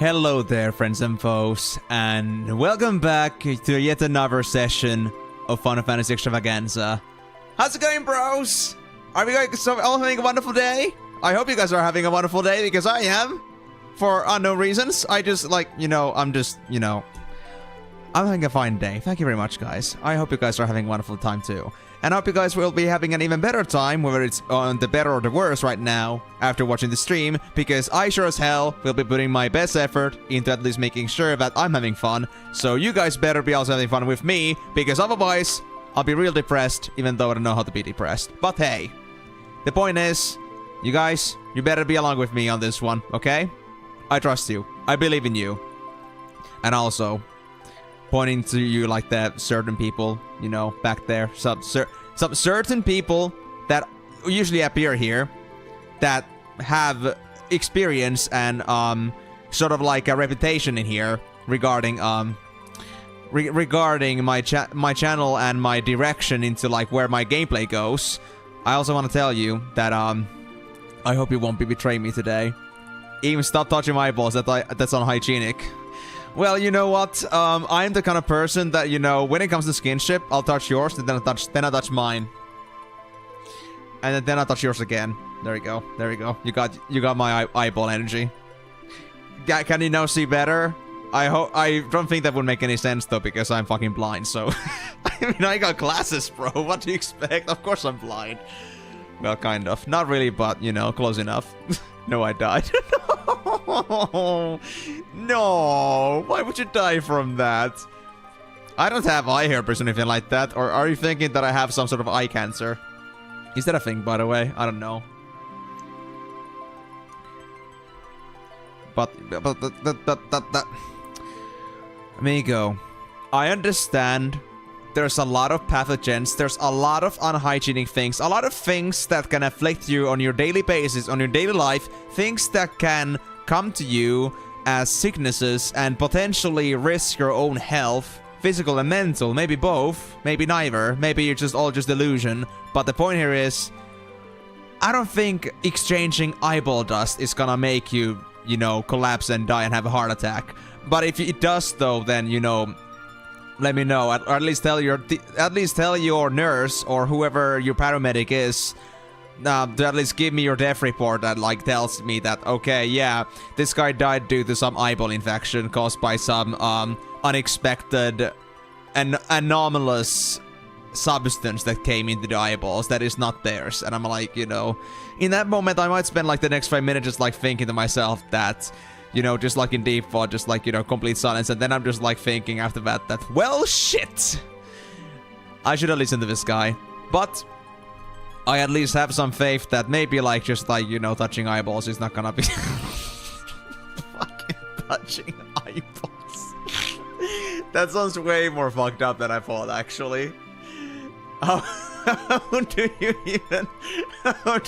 Hello there, friends and foes, and welcome back to yet another session of Final Fantasy Extravaganza. How's it going, bros? Are we guys all having a wonderful day? I hope you guys are having a wonderful day, because I am. For unknown reasons. I'm having a fine day. Thank you very much, guys. I hope you guys are having a wonderful time, too. And I hope you guys will be having an even better time, whether it's on the better or the worse right now, after watching the stream, because I sure as hell will be putting my best effort into at least making sure that I'm having fun. So you guys better be also having fun with me, because otherwise, I'll be real depressed, even though I don't know how to be depressed. But hey, the point is, you guys, you better be along with me on this one, okay? I trust you. I believe in you. And also, pointing to you like that, certain people, you know, back there. Some certain people that usually appear here that have experience and sort of like a reputation in here regarding regarding my channel and my direction into like where my gameplay goes. I also want to tell you that I hope you won't be betraying me today. Even stop touching my eyeballs. That's unhygienic. Well, you know what? I'm the kind of person that, you know, when it comes to skinship, I'll touch yours, and then I touch mine, and then I touch yours again. There we go. There we go. You got my eyeball energy. Can you now see better? I don't think that would make any sense though, because I'm fucking blind. So, I mean, I got glasses, bro. What do you expect? Of course I'm blind. Well, kind of. Not really, but you know, close enough. No, I died. No. No. Why would you die from that? I don't have eye herpes or anything like that. Or are you thinking that I have some sort of eye cancer? Is that a thing, by the way? I don't know. But Amigo, I understand. There's a lot of pathogens, there's a lot of unhygienic things, a lot of things that can afflict you on your daily basis, on your daily life, things that can come to you as sicknesses and potentially risk your own health, physical and mental, maybe both, maybe neither, maybe you're just all just delusion. But the point here is, I don't think exchanging eyeball dust is gonna make you, you know, collapse and die and have a heart attack. But if it does though, then, you know, let me know, or at least tell your nurse or whoever your paramedic is to at least give me your death report that like tells me that, okay, yeah, this guy died due to some eyeball infection caused by some unexpected and anomalous substance that came into the eyeballs that is not theirs. And I'm like, you know, in that moment I might spend like the next 5 minutes just like thinking to myself that, you know, just like in deep thought, just like, you know, complete silence. And then I'm just like thinking after that, well, shit. I should have listened to this guy. But I at least have some faith that maybe like just like, you know, touching eyeballs is not gonna be fucking touching eyeballs. That sounds way more fucked up than I thought, actually. How do you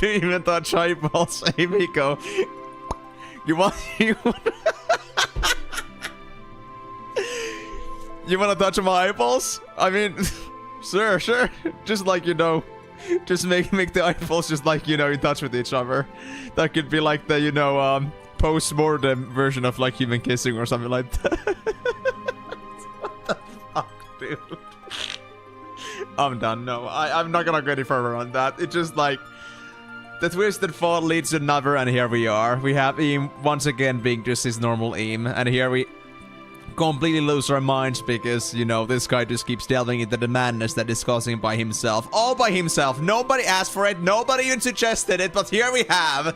even touch eyeballs, Amigo? You want you wanna touch my eyeballs? I mean, sure. Just like, you know, just make the eyeballs just like, you know, in touch with each other. That could be like the, you know, post-mortem version of like human kissing or something like that. What the fuck, dude? I'm done. No, I'm not gonna go any further on that. It's just like, the twisted thought leads to another, and here we are. We have Eam once again being just his normal Eam, and here we completely lose our minds because, you know, this guy just keeps delving into the madness that is causing by himself. All by himself. Nobody asked for it, nobody even suggested it, but here we have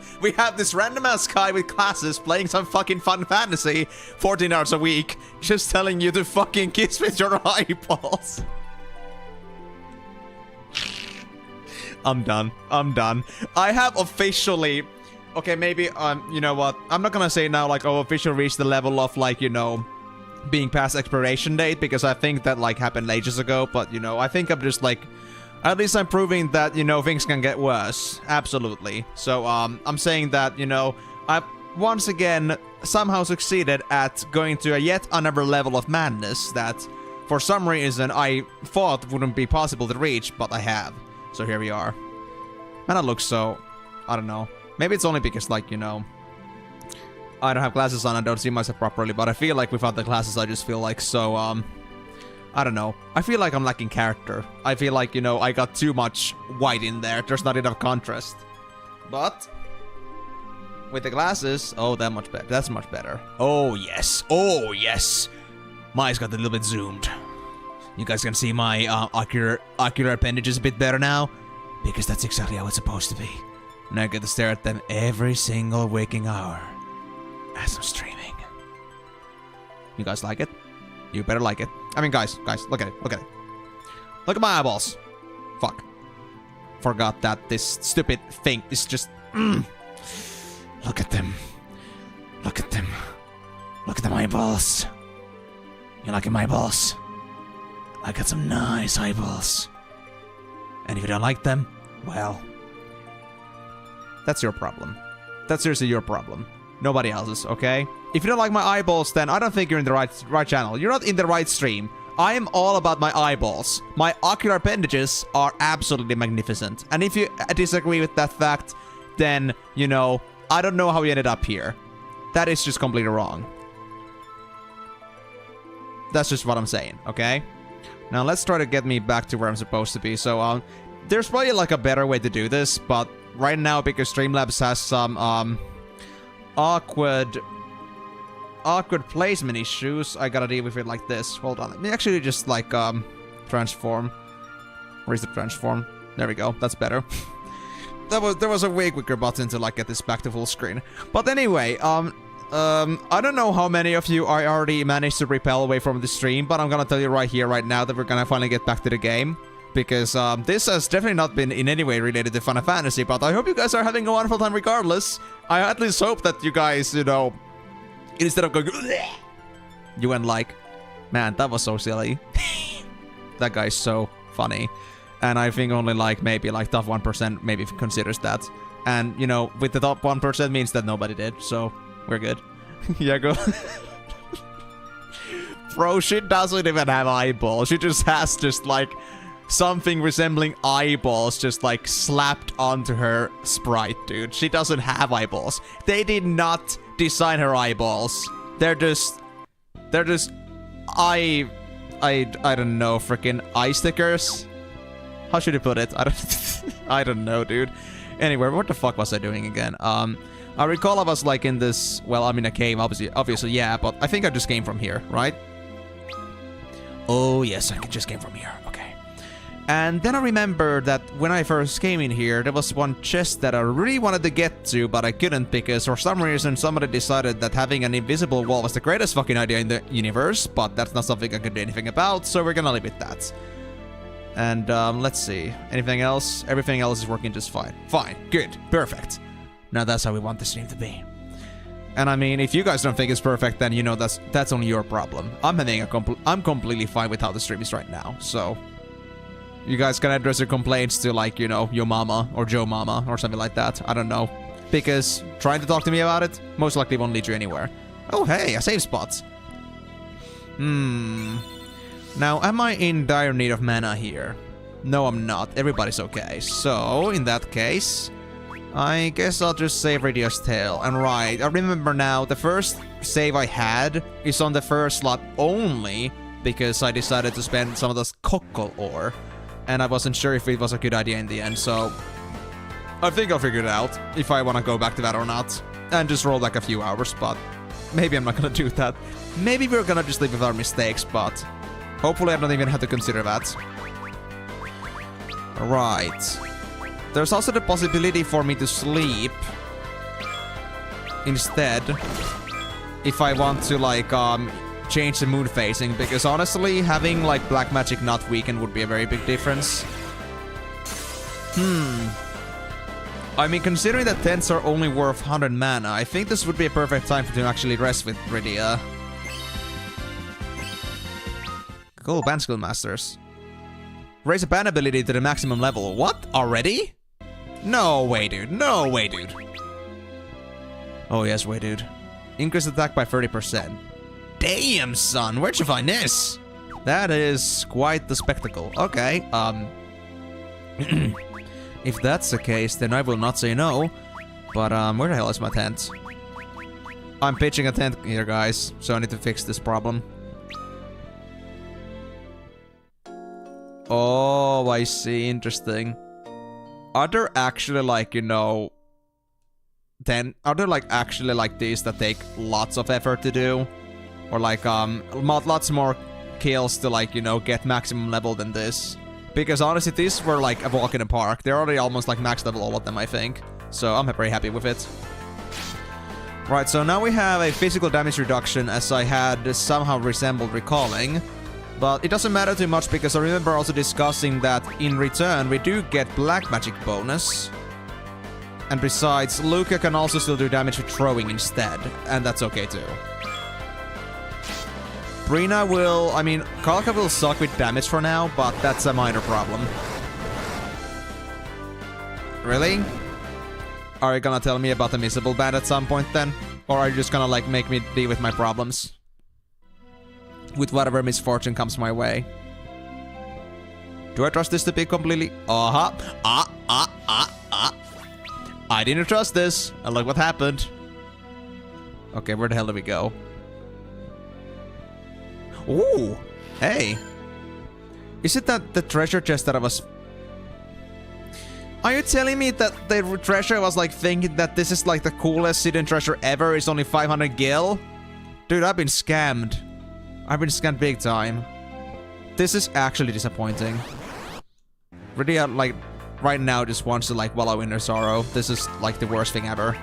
this random ass guy with classes playing some fucking fun fantasy 14 hours a week, just telling you to fucking kiss with your eyeballs. I'm done. I have officially... Okay, maybe, you know what? I'm not gonna say now, like, oh, officially reached the level of, like, you know, being past expiration date, because I think that, like, happened ages ago, but, you know, I think I'm just, like... At least I'm proving that, you know, things can get worse. Absolutely. So, I'm saying that, you know, I've once again somehow succeeded at going to a yet another level of madness that, for some reason, I thought wouldn't be possible to reach, but I have. So here we are. Man, that looks so... I don't know. Maybe it's only because, like, you know... I don't have glasses on, I don't see myself properly, but I feel like without the glasses, I just feel like so, I don't know. I feel like I'm lacking character. I feel like, you know, I got too much white in there. There's not enough contrast. But with the glasses, oh, that much better. That's much better. Oh, yes. Oh, yes. My eyes got a little bit zoomed. You guys can see my ocular appendages a bit better now, because that's exactly how it's supposed to be. And I get to stare at them every single waking hour as I'm streaming. You guys like it? You better like it. I mean, guys, look at it, look at it. Look at my eyeballs. Fuck. Forgot that this stupid thing is just... Look at them. Look at them. Look at them eyeballs. You like my eyeballs? I got some nice eyeballs. And if you don't like them, well... That's your problem. That's seriously your problem. Nobody else's, okay? If you don't like my eyeballs, then I don't think you're in the right channel. You're not in the right stream. I am all about my eyeballs. My ocular appendages are absolutely magnificent. And if you disagree with that fact, then, you know, I don't know how you ended up here. That is just completely wrong. That's just what I'm saying, okay? Now let's try to get me back to where I'm supposed to be. So, there's probably like a better way to do this, but right now, because Streamlabs has some, awkward placement issues, I gotta deal with it like this. Hold on, let me actually just like transform. Where's the transform? There we go, that's better. There was a way quicker button to like get this back to full screen. But anyway, I don't know how many of you I already managed to repel away from the stream, but I'm gonna tell you right here, right now, that we're gonna finally get back to the game. Because this has definitely not been in any way related to Final Fantasy, but I hope you guys are having a wonderful time regardless. I at least hope that you guys, you know, instead of going, you went like, man, that was so silly. That guy's so funny. And I think only like, maybe like top 1% maybe considers that. And, you know, with the top 1% means that nobody did, so we're good. Yeah, go. Bro, she doesn't even have eyeballs. She just has just like... something resembling eyeballs just like slapped onto her sprite, dude. She doesn't have eyeballs. They did not design her eyeballs. They're just I don't know, freaking eye stickers. How should I put it? I don't know, dude. Anyway, what the fuck was I doing again? I recall I was like in this, well, I'm in a cave, obviously, yeah, but I think I just came from here, right? Oh yes, I just came from here. Okay. And then I remember that when I first came in here, there was one chest that I really wanted to get to, but I couldn't because for some reason somebody decided that having an invisible wall was the greatest fucking idea in the universe, but that's not something I could do anything about, so we're gonna leave it at that. And let's see. Anything else? Everything else is working just fine. Fine. Good. Perfect. Now that's how we want the stream to be. And I mean, if you guys don't think it's perfect, then you know that's only your problem. I'm completely fine with how the stream is right now, so... You guys can address your complaints to, like, you know, your mama or Joe Mama or something like that. I don't know. Because trying to talk to me about it most likely won't lead you anywhere. Oh, hey, a save spot. Now, am I in dire need of mana here? No, I'm not. Everybody's okay. So, in that case, I guess I'll just save Radio's Tale. And right, I remember now, the first save I had is on the first slot only because I decided to spend some of this cockle ore. And I wasn't sure if it was a good idea in the end, so... I think I'll figure it out, if I want to go back to that or not. And just roll like a few hours, but... Maybe I'm not gonna do that. Maybe we're gonna just live with our mistakes, but... Hopefully I don't even have to consider that. Right. There's also the possibility for me to sleep... instead... if I want to, like, change the mood phasing, because honestly, having like black magic not weakened would be a very big difference. I mean, considering that tents are only worth 100 mana, I think this would be a perfect time to actually rest with Rydia. Cool, band skill masters. Raise a band ability to the maximum level. What? Already? No way, dude. No way, dude. Oh yes, way, dude. Increase attack by 30%. Damn, son, where'd you find this? That is quite the spectacle. Okay, if that's the case, then I will not say no. But, where the hell is my tent? I'm pitching a tent here, guys, so I need to fix this problem. Oh, I see. Interesting. Are there actually, like, you know... Are there, like, actually, like, these that take lots of effort to do? Or, like, lots more kills to, like, you know, get maximum level than this? Because, honestly, these were, like, a walk in the park. They're already almost, like, max level, all of them, I think. So, I'm very happy with it. Right, so now we have a physical damage reduction, as I had somehow resembled recalling. But it doesn't matter too much, because I remember also discussing that in return, we do get black magic bonus. And besides, Luca can also still do damage with throwing instead, and that's okay too. Brina will... I mean, Kalka will suck with damage for now, but that's a minor problem. Really? Are you gonna tell me about the missable band at some point then? Or are you just gonna, like, make me deal with my problems? With whatever misfortune comes my way. Do I trust this to be completely... I didn't trust this. And look what happened. Okay, where the hell do we go? Ooh! Hey! Is it that the treasure chest that I was... Are you telling me that the treasure was, like, thinking that this is, like, the coolest hidden treasure ever? It's only 500 gil? Dude, I've been scammed. I've been scammed big time. This is actually disappointing. Really, like, right now just wants to, like, wallow in their sorrow. This is, like, the worst thing ever.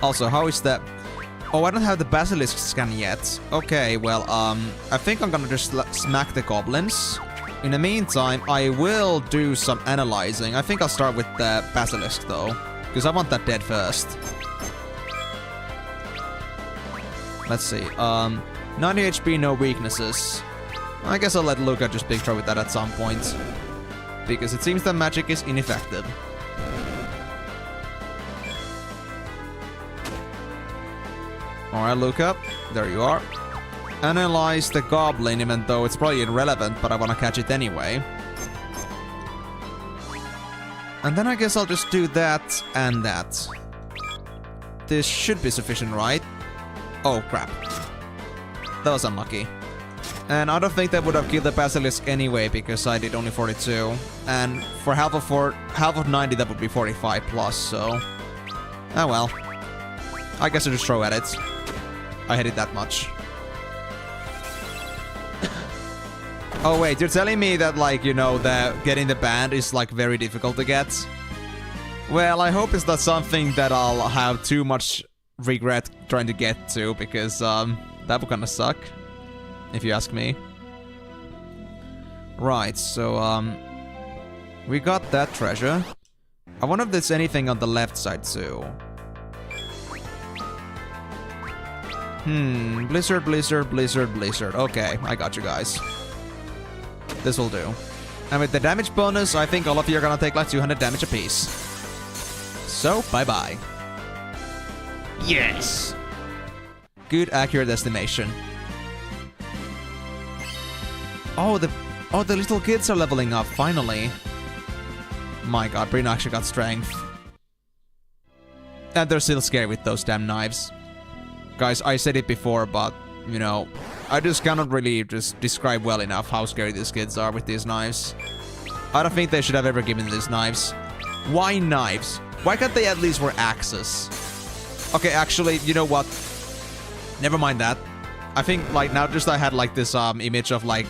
Also, how is that? Oh, I don't have the basilisk scan yet. Okay, well, I think I'm gonna just smack the goblins. In the meantime, I will do some analyzing. I think I'll start with the basilisk, though. Because I want that dead first. Let's see. 90 HP, no weaknesses. I guess I'll let Luca just big throw with that at some point. Because it seems that magic is ineffective. Alright, Luca. There you are. Analyze the goblin, even though it's probably irrelevant, but I want to catch it anyway. And then I guess I'll just do that and that. This should be sufficient, right? Oh, crap. That was unlucky. And I don't think that would have killed the basilisk anyway, because I did only 42. And for half of 90, that would be 45 plus, so... Oh well. I guess I'll just throw at it. I hit it that much. Oh wait, you're telling me that, like, you know, getting the band is, like, very difficult to get? Well, I hope it's not something that I'll have too much regret trying to get to, because, that would kinda suck. If you ask me. Right, so, we got that treasure. I wonder if there's anything on the left side, too. Blizzard, blizzard, blizzard, blizzard. Okay, I got you guys. This will do. And with the damage bonus, I think all of you are gonna take like 200 damage apiece. So, bye-bye. Yes! Good, accurate estimation. Oh, the little kids are leveling up, finally. My god, Brina actually got strength. And they're still scary with those damn knives. Guys, I said it before, but, you know, I just cannot really just describe well enough how scary these kids are with these knives. I don't think they should have ever given these knives. Why knives? Why can't they at least wear axes? Okay, actually, you know what? Never mind that. I think, like, now just I had, like, this, image of, like,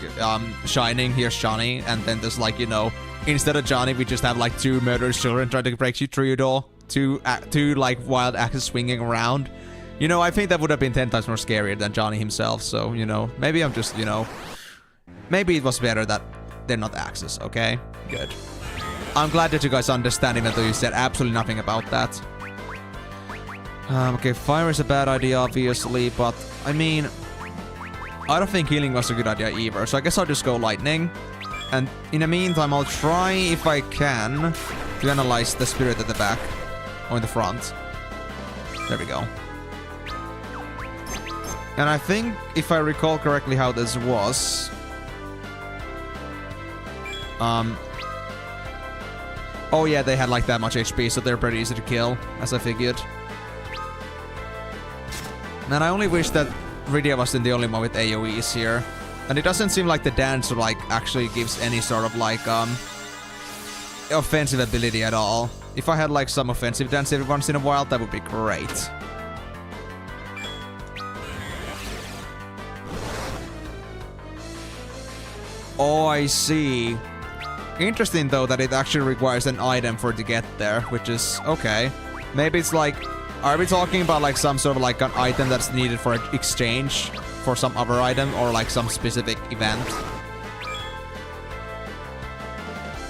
Shining, here's Johnny, and then there's, like, you know, instead of Johnny, we just have, like, two murderous children trying to break you through your door. Two, like, wild axes swinging around. You know, I think that would have been 10 times more scarier than Johnny himself, so, you know, maybe I'm just, you know... Maybe it was better that they're not axes, okay? Good. I'm glad that you guys understand, even though you said absolutely nothing about that. Okay, fire is a bad idea, obviously, but, I mean... I don't think healing was a good idea either, so I guess I'll just go lightning. And in the meantime, I'll try, if I can, to analyze the spirit at the back. Or in the front. There we go. And I think, if I recall correctly how this was... Oh yeah, they had like that much HP, so they're pretty easy to kill, as I figured. And I only wish that Rydia wasn't the only one with AoEs here. And it doesn't seem like the dance like actually gives any sort of like offensive ability at all. If I had like some offensive dance every once in a while, that would be great. Oh, I see. Interesting though that it actually requires an item for it to get there, which is okay. Maybe it's like, are we talking about like some sort of like an item that's needed for exchange for some other item or like some specific event?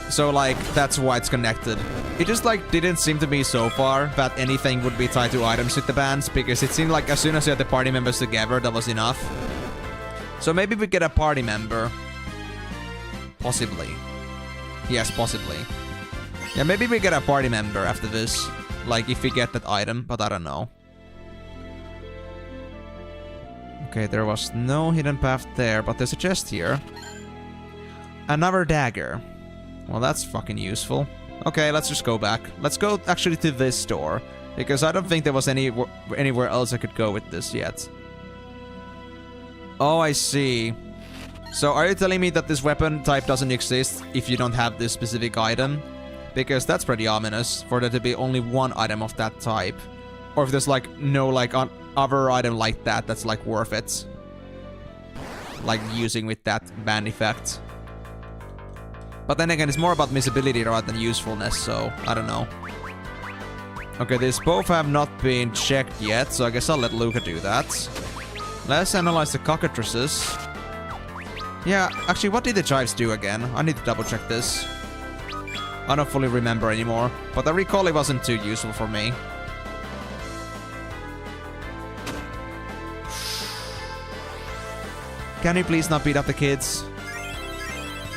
So like that's why it's connected. It just like didn't seem to me so far that anything would be tied to items with the bands, because it seemed like as soon as you had the party members together, that was enough. So maybe we get a party member. Possibly. Yes, possibly. Yeah, maybe we get a party member after this. Like, if we get that item, but I don't know. Okay, there was no hidden path there, but there's a chest here. Another dagger. Well, that's fucking useful. Okay, let's just go back. Let's go actually to this door, because I don't think there was anywhere else I could go with this yet. Oh, I see. So are you telling me that this weapon type doesn't exist if you don't have this specific item? Because that's pretty ominous for there to be only one item of that type. Or if there's like no like other item like that that's like worth it. Like using with that band effect. But then again, it's more about missability rather than usefulness, so I don't know. Okay, these both have not been checked yet, so I guess I'll let Luca do that. Let's analyze the cockatrices. Yeah, actually, what did the chives do again? I need to double check this. I don't fully remember anymore, but I recall it wasn't too useful for me. Can you please not beat up the kids?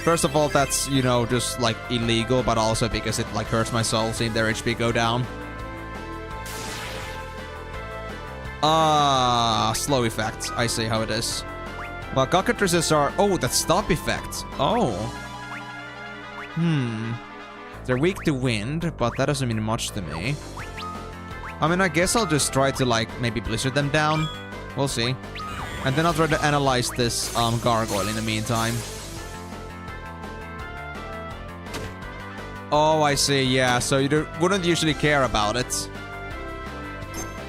First of all, that's, you know, just like illegal, but also because it like hurts my soul seeing their HP go down. Ah, slow effect. I see how it is. Well, cockatrices are... Oh, that's stop effect. Oh. They're weak to wind, but that doesn't mean much to me. I mean, I guess I'll just try to, like, maybe blizzard them down. We'll see. And then I'll try to analyze this gargoyle in the meantime. Oh, I see, yeah. So you wouldn't usually care about it.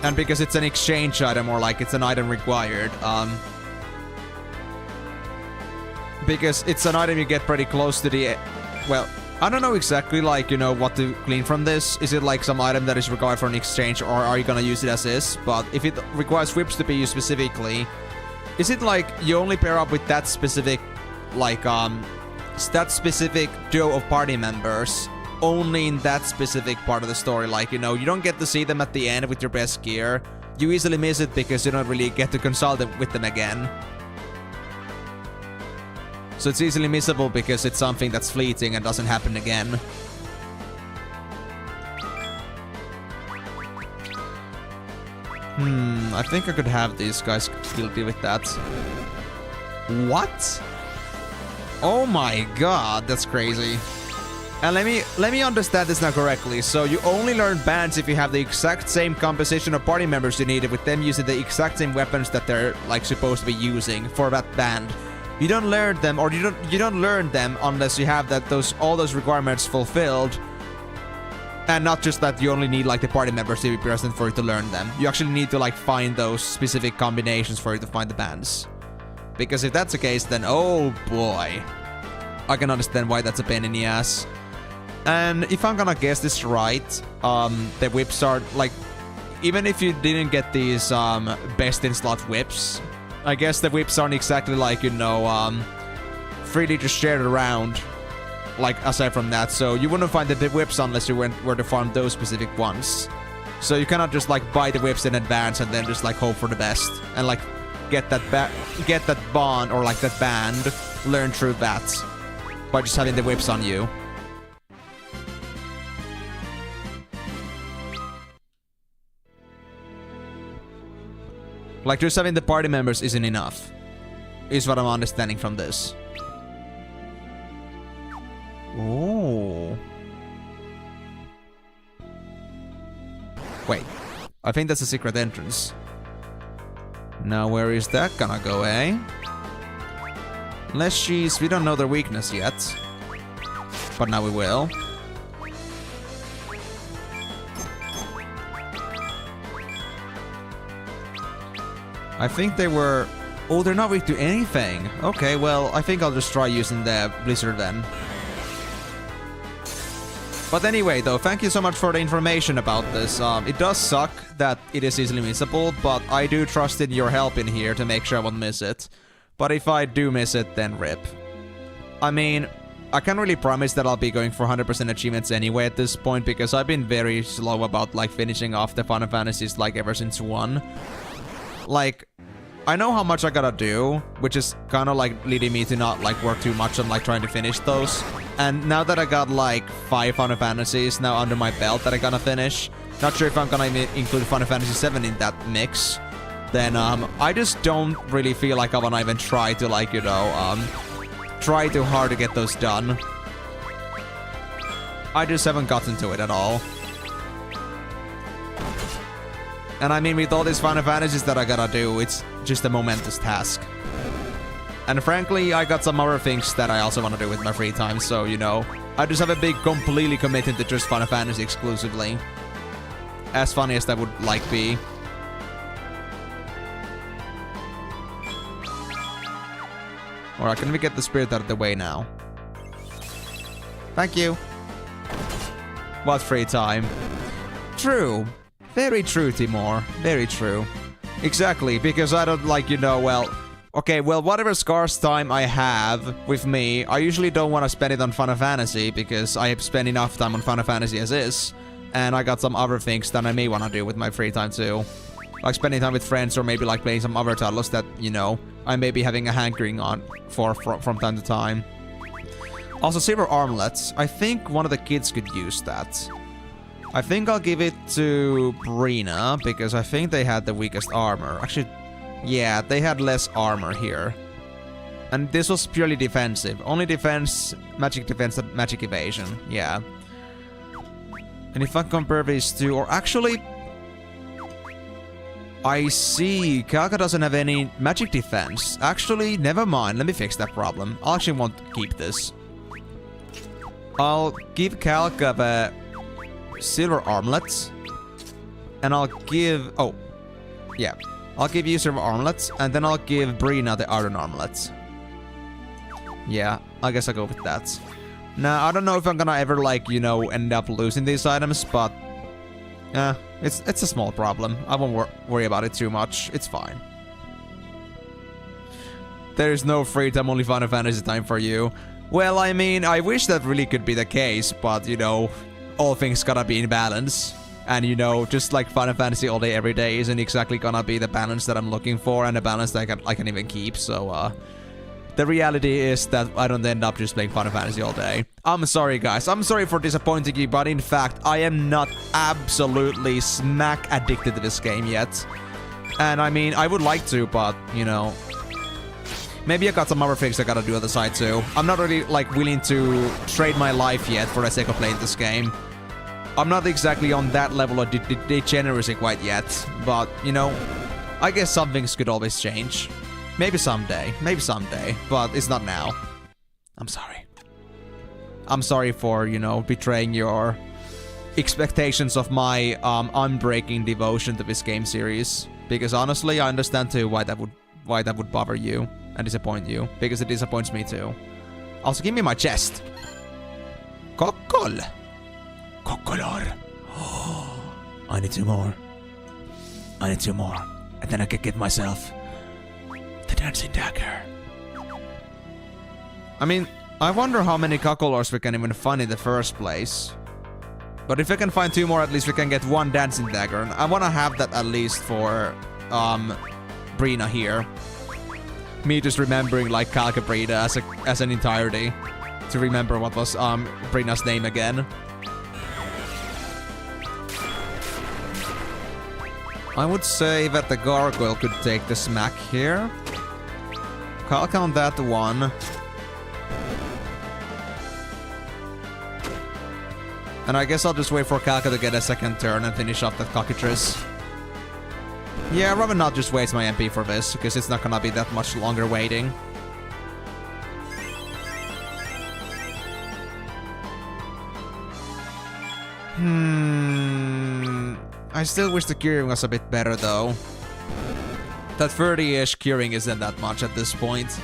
And because it's an exchange item, or like it's an item required, because it's an item you get pretty close to the... Well, I don't know exactly, like, you know, what to glean from this. Is it like some item that is required for an exchange, or are you gonna use it as is? But if it requires whips to be used specifically, is it like you only pair up with that specific, like, that specific duo of party members only in that specific part of the story? Like, you know, you don't get to see them at the end with your best gear. You easily miss it because you don't really get to consult with them again. So it's easily missable because it's something that's fleeting and doesn't happen again. I think I could have these guys guilty with that. What? Oh my god, that's crazy. And let me understand this now correctly. So you only learn bands if you have the exact same composition of party members you needed, with them using the exact same weapons that they're like supposed to be using for that band. You don't learn them, or you don't learn them unless you have all those requirements fulfilled. And not just that you only need like the party members to be present for you to learn them. You actually need to like find those specific combinations for you to find the bands. Because if that's the case, then oh boy, I can understand why that's a pain in the ass. And if I'm gonna guess this right, the whips are like, even if you didn't get these best in slot whips, I guess the whips aren't exactly like, you know, freely just shared around, like, aside from that. So you wouldn't find the whips unless you were to farm those specific ones. So you cannot just like buy the whips in advance and then just like hope for the best and like get that bond or like that band learn through that by just having the whips on you. Like, just having the party members isn't enough, is what I'm understanding from this. Oh. Wait. I think that's a secret entrance. Now where is that gonna go, eh? Leshies, we don't know their weakness yet. But now we will. I think they were... Oh, they're not weak to anything. Okay, well, I think I'll just try using the Blizzard then. But anyway, though, thank you so much for the information about this. It does suck that it is easily missable, but I do trust in your help in here to make sure I won't miss it. But if I do miss it, then rip. I mean, I can't really promise that I'll be going for 100% achievements anyway at this point, because I've been very slow about, like, finishing off the Final Fantasies, like, ever since 1. Like, I know how much I gotta do, which is kind of, like, leading me to not, like, work too much on, like, trying to finish those. And now that I got, like, 5 Final Fantasies now under my belt that I gotta finish, not sure if I'm gonna include Final Fantasy 7 in that mix, then, I just don't really feel like I wanna even try to, like, you know, try too hard to get those done. I just haven't gotten to it at all. And I mean, with all these Final Fantasies that I gotta do, it's just a momentous task. And frankly, I got some other things that I also want to do with my free time, so, you know, I just have a big completely committed to just Final Fantasy exclusively. As funny as that would, like, be. Alright, can we get the spirit out of the way now? Thank you. What free time? True. Very true, Timor. Very true. Exactly, because I don't, like, you know, well... Okay, well, whatever scarce time I have with me, I usually don't want to spend it on Final Fantasy, because I have spent enough time on Final Fantasy as is. And I got some other things that I may want to do with my free time, too. Like spending time with friends, or maybe, like, playing some other titles that, you know, I may be having a hankering on from time to time. Also, silver armlets. I think one of the kids could use that. I think I'll give it to Brina, because I think they had the weakest armor. Actually, yeah, they had less armor here. And this was purely defensive. Only defense, magic defense, and magic evasion. Yeah. And if I compare these two, or actually... I see, Kalka doesn't have any magic defense. Actually, never mind, let me fix that problem. I actually won't keep this. I'll give Kalka the silver armlets. And I'll give... Oh. Yeah. I'll give you silver armlets, and then I'll give Brina the iron armlets. Yeah, I guess I'll go with that. Now, I don't know if I'm gonna ever, like, you know, end up losing these items, but... it's a small problem. I won't worry about it too much. It's fine. There's no free time, only Final Fantasy time for you. Well, I mean, I wish that really could be the case, but, you know, all things gotta be in balance. And, you know, just like Final Fantasy all day, every day isn't exactly gonna be the balance that I'm looking for, and the balance that I can even keep, so, the reality is that I don't end up just playing Final Fantasy all day. I'm sorry, guys. I'm sorry for disappointing you, but in fact, I am not absolutely smack addicted to this game yet. And I mean, I would like to, but, you know... Maybe I got some other things I gotta do on the side too. I'm not really, like, willing to trade my life yet for the sake of playing this game. I'm not exactly on that level of degeneracy quite yet, but, you know, I guess some things could always change. Maybe someday, but it's not now. I'm sorry. I'm sorry for, you know, betraying your expectations of my unbreaking devotion to this game series. Because honestly, I understand too why that would bother you and disappoint you, because it disappoints me too. Also, give me my chest. Cockle. Coccolor. Oh, I need 2 more. I need 2 more. And then I can get myself the dancing dagger. I mean, I wonder how many Coccolors we can even find in the first place. But if we can find 2 more, at least we can get 1 dancing dagger. And I want to have that at least for Brina here. Me just remembering like Kalka Brina as an entirety. To remember what was Brina's name again. I would say that the gargoyle could take the smack here. I'll count that 1. And I guess I'll just wait for Kalka to get a second turn and finish off that cockatrice. Yeah, I'd rather not just waste my MP for this, because it's not gonna be that much longer waiting. I still wish the curing was a bit better though. That 30-ish curing isn't that much at this point.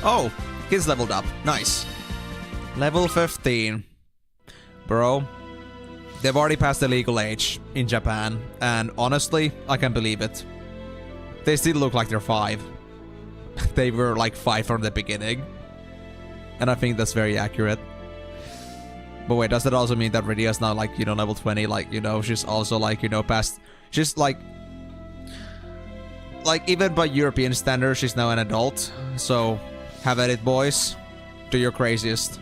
Oh, he's leveled up. Nice. Level 15. Bro, they've already passed the legal age in Japan, and honestly, I can believe it. They still look like they're 5. They were like 5 from the beginning. And I think that's very accurate. But wait, does that also mean that Rydia's now like, you know, level 20? Like, you know, she's also like, you know, past... She's like... Like, even by European standards, she's now an adult. So, have at it, boys. Do your craziest.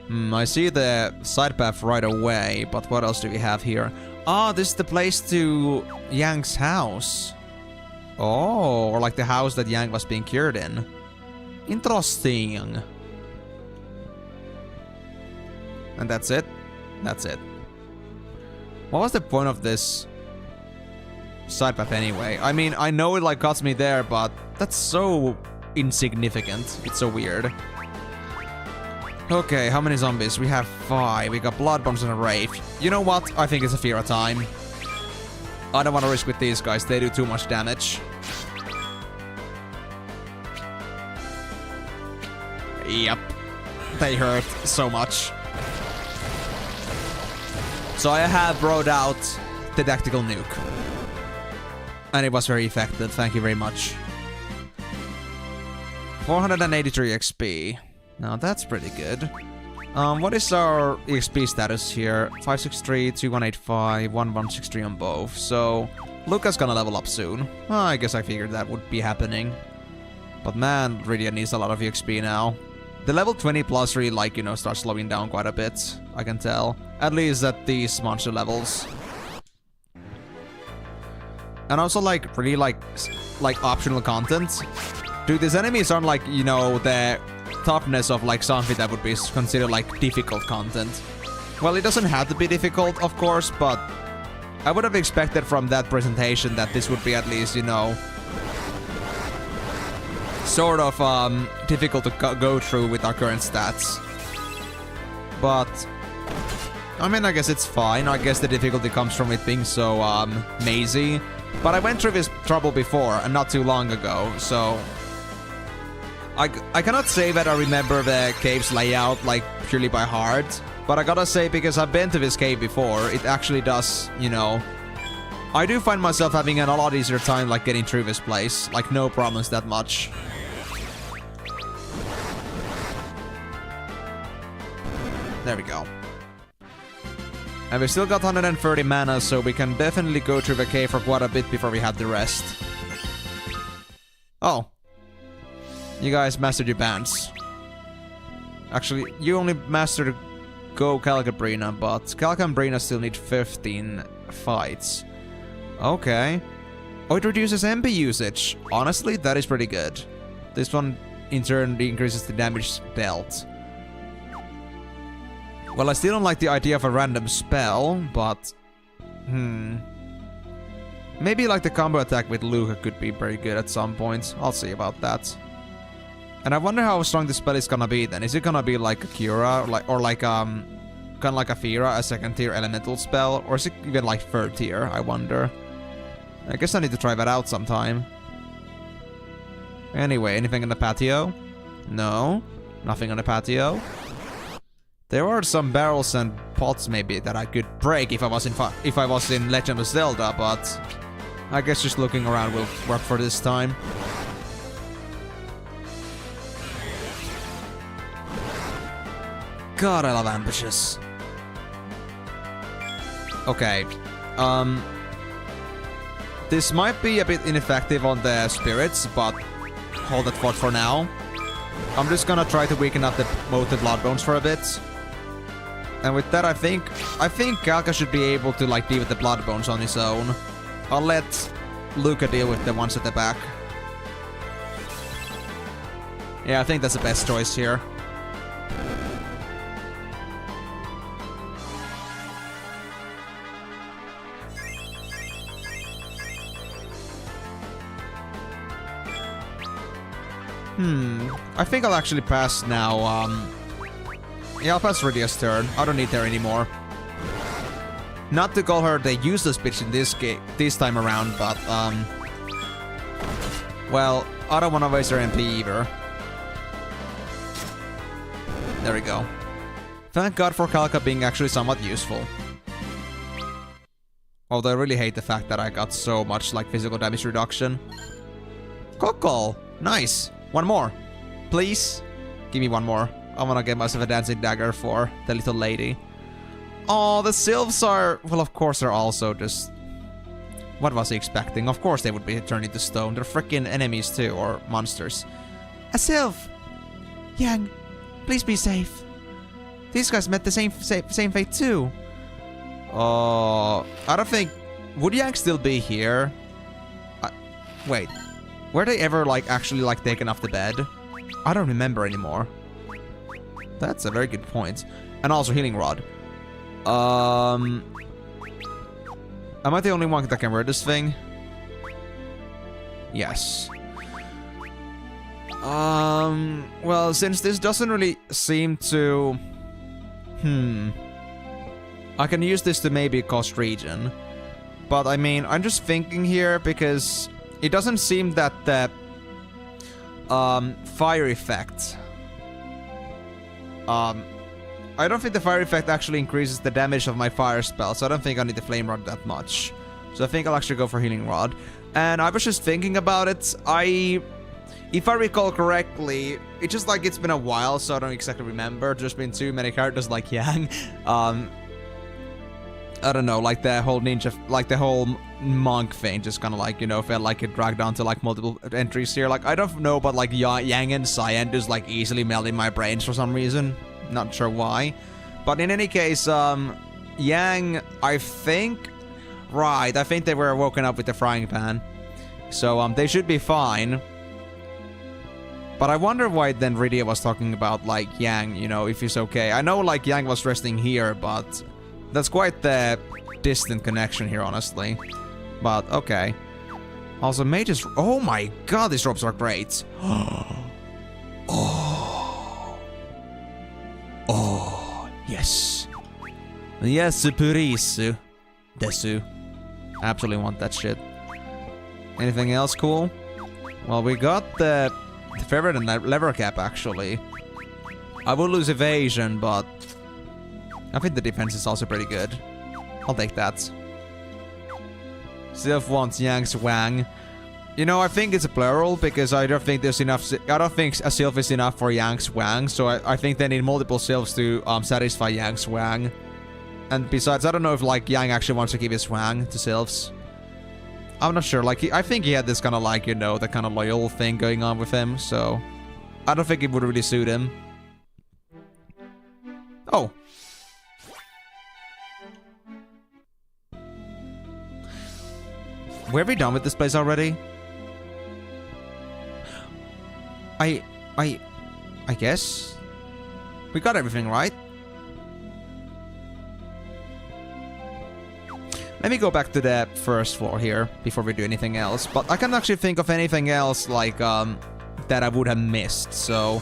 I see the side path right away, but what else do we have here? Ah, this is the place to Yang's house. Oh, or like the house that Yang was being cured in. Interesting. And that's it? That's it. What was the point of this side path anyway? I mean, I know it like got me there, but that's so insignificant. It's so weird. Okay, how many zombies? We have 5. We got blood bombs and a wraith. You know what? I think it's a Fira time. I don't want to risk with these guys. They do too much damage. Yep. They hurt so much. So I have brought out the tactical nuke. And it was very effective. Thank you very much. 483 XP. Now that's pretty good. What is our EXP status here? 563, 2185, 1163 on both. So Luca's gonna level up soon. Well, I guess I figured that would be happening. But man, Rydia needs a lot of EXP now. The level 20 plus really, like, you know, starts slowing down quite a bit. I can tell. At least at these monster levels. And also, like, really, like optional content. Dude, these enemies aren't like, you know, the toughness of like something that would be considered like difficult content. Well, it doesn't have to be difficult, of course, but I would have expected from that presentation that this would be at least, you know, sort of difficult to go through with our current stats. But I mean, I guess it's fine. I guess the difficulty comes from it being so mazy. But I went through this trouble before and not too long ago, so I cannot say that I remember the cave's layout like purely by heart, but I gotta say, because I've been to this cave before, it actually does, you know, I do find myself having a lot easier time like getting through this place, like no problems that much. There we go. And we still got 130 mana, so we can definitely go through the cave for quite a bit before we have the rest. Oh. You guys mastered your bands. Actually, you only mastered Go Calcabrina, but Calcabrina still need 15 fights. Okay. Oh, it reduces MP usage. Honestly, that is pretty good. This one, in turn, increases the damage dealt. Well, I still don't like the idea of a random spell, but... Maybe like the combo attack with Luca could be very good at some point. I'll see about that. And I wonder how strong this spell is gonna be then. Is it gonna be like a Cura, or like kind of like a Fira, a second tier elemental spell, or is it even like third tier? I wonder. I guess I need to try that out sometime. Anyway, anything in the patio? No, nothing on the patio. There are some barrels and pots maybe that I could break if I was in Legend of Zelda, but I guess just looking around will work for this time. God, I love ambushes. Okay. This might be a bit ineffective on the spirits, but hold that thought for now. I'm just gonna try to weaken up both the blood bones for a bit. And with that, I think Calca should be able to like deal with the blood bones on his own. I'll let Luca deal with the ones at the back. Yeah, I think that's the best choice here. I think I'll actually pass now. Yeah, I'll pass Rydia's turn. I don't need her anymore. Not to call her the useless bitch in this time around, but well, I don't want to waste her MP either. There we go. Thank God for Kalka being actually somewhat useful. Although I really hate the fact that I got so much like physical damage reduction. Cockle! Nice! One more. Please? Give me one more. I wanna get myself a dancing dagger for the little lady. Oh, the sylphs are... Well, of course they're also just... What was he expecting? Of course they would be turned into stone. They're freaking enemies too, or monsters. A sylph! Yang, please be safe. These guys met the same fate too. Oh, I don't think... Would Yang still be here? Wait. Were they ever, like, actually, like, taken off the bed? I don't remember anymore. That's a very good point. And also healing rod. Am I the only one that can wear this thing? Yes. Well, since this doesn't really seem to... I can use this to maybe cost regen. But I mean, I'm just thinking here because it doesn't seem that the fire effect. I don't think the fire effect actually increases the damage of my fire spell, so I don't think I need the flame rod that much. So I think I'll actually go for healing rod. And I was just thinking about it. If I recall correctly, it's just like it's been a while, so I don't exactly remember. There's been too many characters like Yang. I don't know, like the whole ninja, like the whole monk thing, just kind of like, you know, felt like it dragged on to like multiple entries here. Like, I don't know, but like Yang and Cyan just like easily meld in my brains for some reason. Not sure why. But in any case, Yang, I think, right, I think they were woken up with the frying pan. So, they should be fine. But I wonder why then Rydia was talking about, like, Yang, you know, if he's okay. I know, like, Yang was resting here, but that's quite the distant connection here, honestly. But, okay. Also, mages... Oh my god, these ropes are great. Oh, yes. Yes, Purisu. Desu. Absolutely want that shit. Anything else cool? Well, we got the favorite and lever cap, actually. I will lose evasion, but I think the defense is also pretty good. I'll take that. Sylph wants Yang's Wang. You know, I think it's a plural because I don't think there's enough. I don't think a sylph is enough for Yang's Wang, so I think they need multiple sylphs to satisfy Yang's Wang. And besides, I don't know if like Yang actually wants to give his Wang to sylphs. I'm not sure. Like, I think he had this kind of like, you know, the kind of loyal thing going on with him, so I don't think it would really suit him. Oh. Were we done with this place already? I guess we got everything right. Let me go back to the first floor here before we do anything else. But I can't actually think of anything else like that I would have missed. So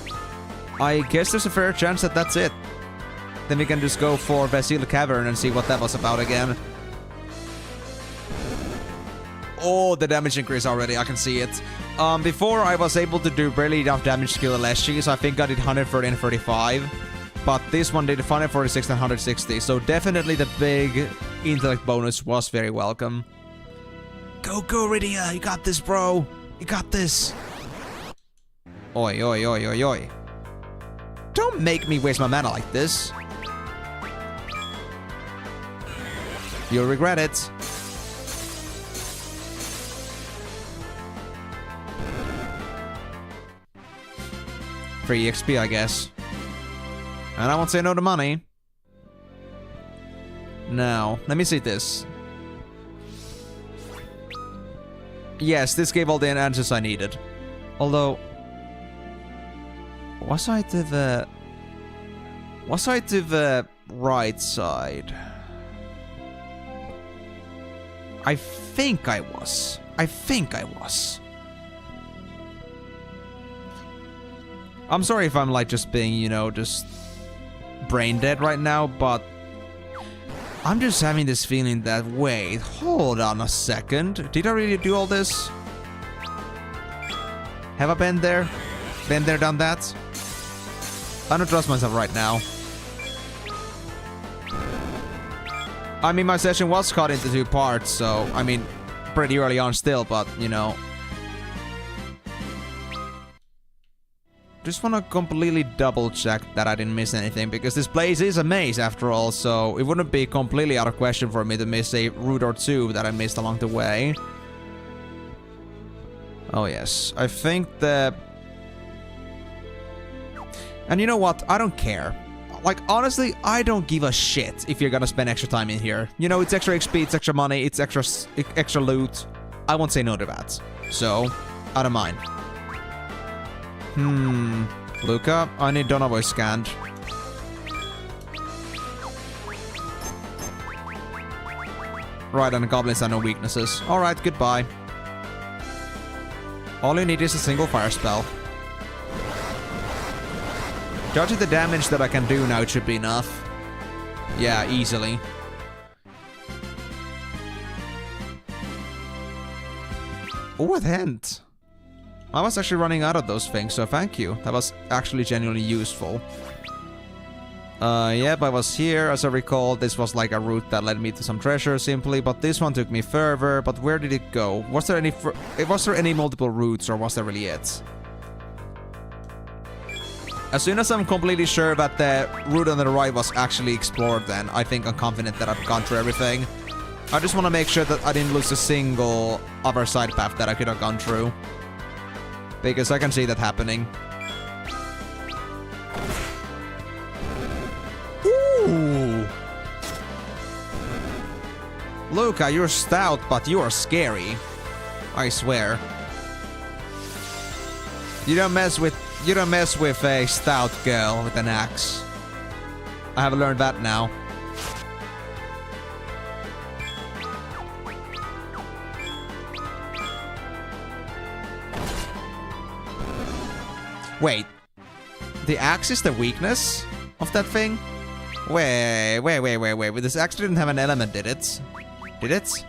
I guess there's a fair chance that that's it. Then we can just go for Vasil Cavern and see what that was about again. Oh, the damage increase already. I can see it. Before I was able to do barely enough damage to kill Leshy, so I think I did 130 and 35. But this one did 146 and 160, so definitely the big intellect bonus was very welcome. Go, Rydia, you got this, bro. You got this. Oi, oi, oi, oi, oi. Don't make me waste my mana like this. You'll regret it. Free XP, I guess. And I won't say no to money. Now, let me see this. Yes, this gave all the answers I needed. Although... Was I to the right side? I think I was. I'm sorry if I'm like just being, you know, just brain dead right now, but I'm just having this feeling that, wait, hold on a second. Did I really do all this? Have I been there? Been there, done that? I don't trust myself right now. I mean, my session was cut into 2 parts, so, I mean, pretty early on still, but, you know. Just want to completely double check that I didn't miss anything, because this place is a maze after all, so it wouldn't be completely out of question for me to miss a route or 2 that I missed along the way. Oh yes, I think the... And you know what? I don't care. Like, honestly, I don't give a shit if you're gonna spend extra time in here. You know, it's extra XP, it's extra money, it's extra loot. I won't say no to that. So, I don't mind. Luca, I need Donovoy scanned. Right, and the goblins have no weaknesses. Alright, goodbye. All you need is a single fire spell. Judging the damage that I can do now, it should be enough. Yeah, easily. Oh, a hint. I was actually running out of those things, so thank you. That was actually genuinely useful. Yep, I was here. As I recall, this was like a route that led me to some treasure simply, but this one took me further. But where did it go? Was there any multiple routes, or was that really it? As soon as I'm completely sure that the route on the right was actually explored, then I think I'm confident that I've gone through everything. I just want to make sure that I didn't lose a single other side path that I could have gone through. Because I can see that happening. Ooh! Luca, you're stout, but you are scary. I swear. You don't mess with a stout girl with an axe. I have learned that now. Wait. The axe is the weakness of that thing? Wait. This axe didn't have an element, did it? Did it?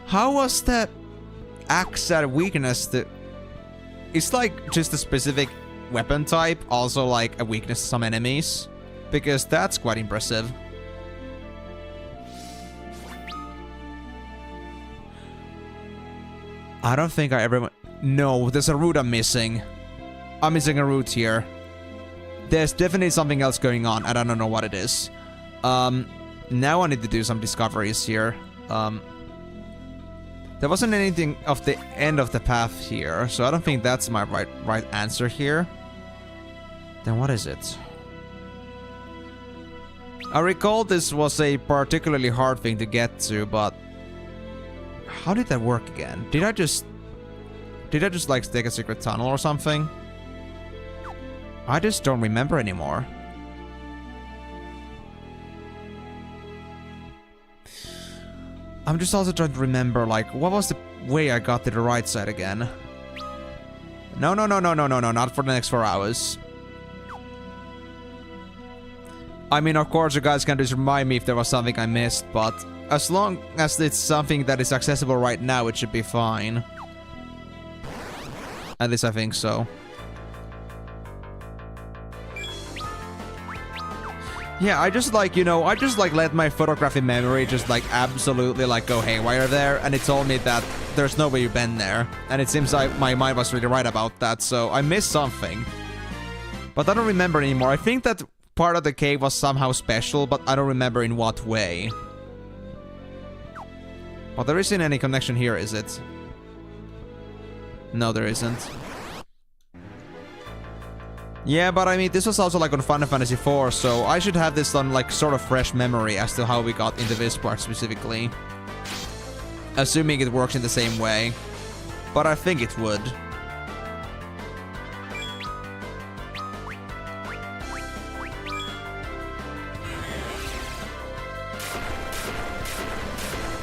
How was the axe a weakness to... It's like just a specific weapon type, also like a weakness to some enemies. Because that's quite impressive. I don't think I ever... No, there's a route I'm missing. I'm missing a route here. There's definitely something else going on, and I don't know what it is. Now I need to do some discoveries here. There wasn't anything of the end of the path here, so I don't think that's my right answer here. Then what is it? I recall this was a particularly hard thing to get to, but... How did that work again? Did I just like take a secret tunnel or something? I just don't remember anymore. I'm just also trying to remember, like, what was the way I got to the right side again? No, not for the next 4 hours. I mean, of course, you guys can just remind me if there was something I missed, but as long as it's something that is accessible right now, it should be fine. At least I think so. Yeah, I just like, you know, I just like let my photographic memory just like absolutely like go haywire there, and it told me that there's no way you've been there. And it seems like my mind was really right about that, so I missed something. But I don't remember anymore. I think that part of the cave was somehow special, but I don't remember in what way. But there isn't any connection here, is it? No, there isn't. Yeah, but I mean, this was also like on Final Fantasy IV, so I should have this on like sort of fresh memory as to how we got into this part specifically. Assuming it works in the same way. But I think it would.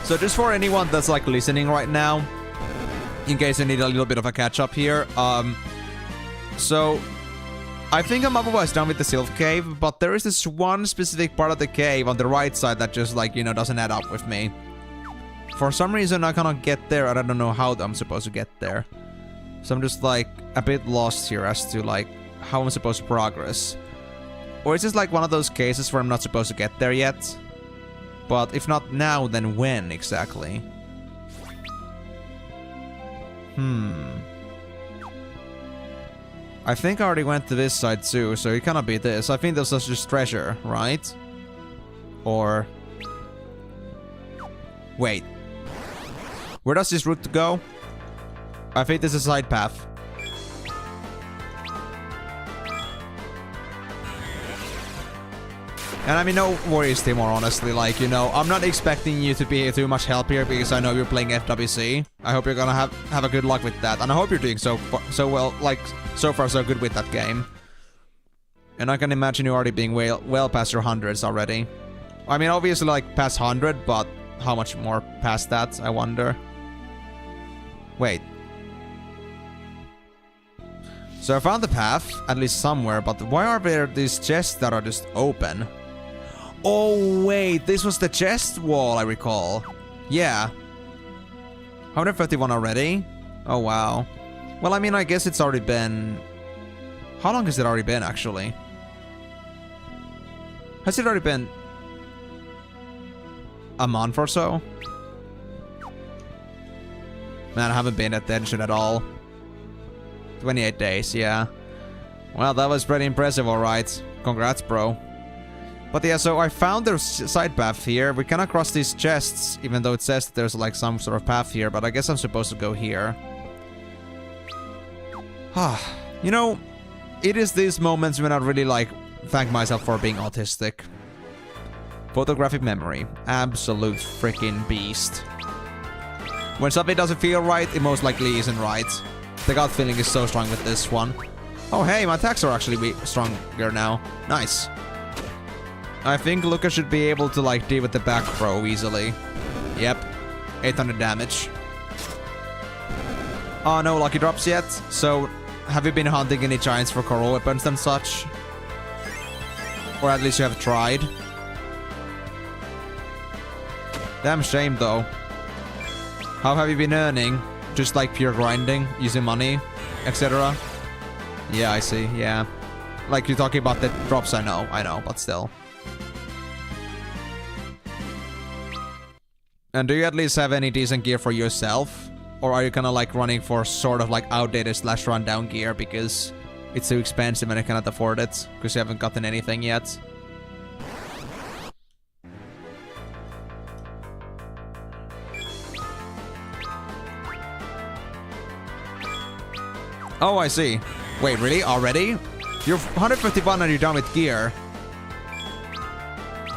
So just for anyone that's like listening right now, in case I need a little bit of a catch-up here. So, I think I'm otherwise done with the Sylph Cave, but there is this one specific part of the cave on the right side that just, like, you know, doesn't add up with me. For some reason, I cannot get there, and I don't know how I'm supposed to get there. So I'm just, like, a bit lost here as to, like, how I'm supposed to progress. Or is this, like, one of those cases where I'm not supposed to get there yet? But if not now, then when exactly? I think I already went to this side too, so it cannot be this. I think this was just treasure, right? Or... Wait. Where does this route go? I think this is a side path. And I mean, no worries, Timor, honestly. Like, you know, I'm not expecting you to be too much help here because I know you're playing FWC. I hope you're gonna have a good luck with that. And I hope you're doing so well, like, so far so good with that game. And I can imagine you already being well past your hundreds already. I mean, obviously, like, past 100, but how much more past that, I wonder. Wait. So I found the path, at least somewhere, but why are there these chests that are just open? Oh, wait, this was the chest wall, I recall. Yeah. 151 already? Oh, wow. Well, I mean, I guess it's already been... How long has it already been, actually? Has it already been... a month or so? Man, I haven't been at attention at all. 28 days, yeah. Well, that was pretty impressive, alright. Congrats, bro. But yeah, so I found there's side path here. We cannot cross these chests, even though it says that there's like some sort of path here, but I guess I'm supposed to go here. You know, it is these moments when I really like thank myself for being autistic. Photographic memory. Absolute freaking beast. When something doesn't feel right, it most likely isn't right. The gut feeling is so strong with this one. Oh hey, my attacks are actually stronger now. Nice. I think Lucas should be able to like deal with the back throw easily. Yep. 800 damage. Oh, no lucky drops yet? So, have you been hunting any giants for coral weapons and such? Or at least you have tried? Damn shame though. How have you been earning? Just like pure grinding, using money, etc. Yeah, I see, yeah. Like you're talking about the drops, I know, but still. And do you at least have any decent gear for yourself? Or are you kinda like running for sort of like outdated / rundown gear because it's too expensive and I cannot afford it? Because you haven't gotten anything yet? Oh, I see. Wait, really? Already? You're 151 and you're done with gear.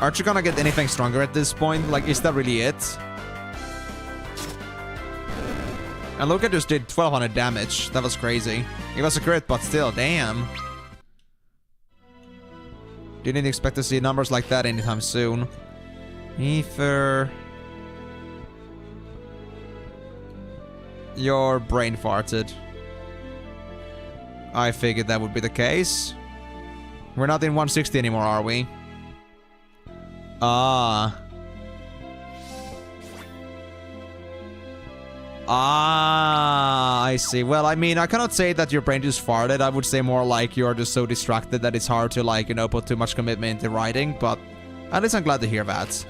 Aren't you gonna get anything stronger at this point? Like, is that really it? And Luca just did 1200 damage. That was crazy. It was a crit, but still, damn. Didn't expect to see numbers like that anytime soon. Ether. Your brain farted. I figured that would be the case. We're not in 160 anymore, are we? Ah. I see. Well, I mean, I cannot say that your brain just farted. I would say more like you're just so distracted that it's hard to, like, you know, put too much commitment into writing, but at least I'm glad to hear that.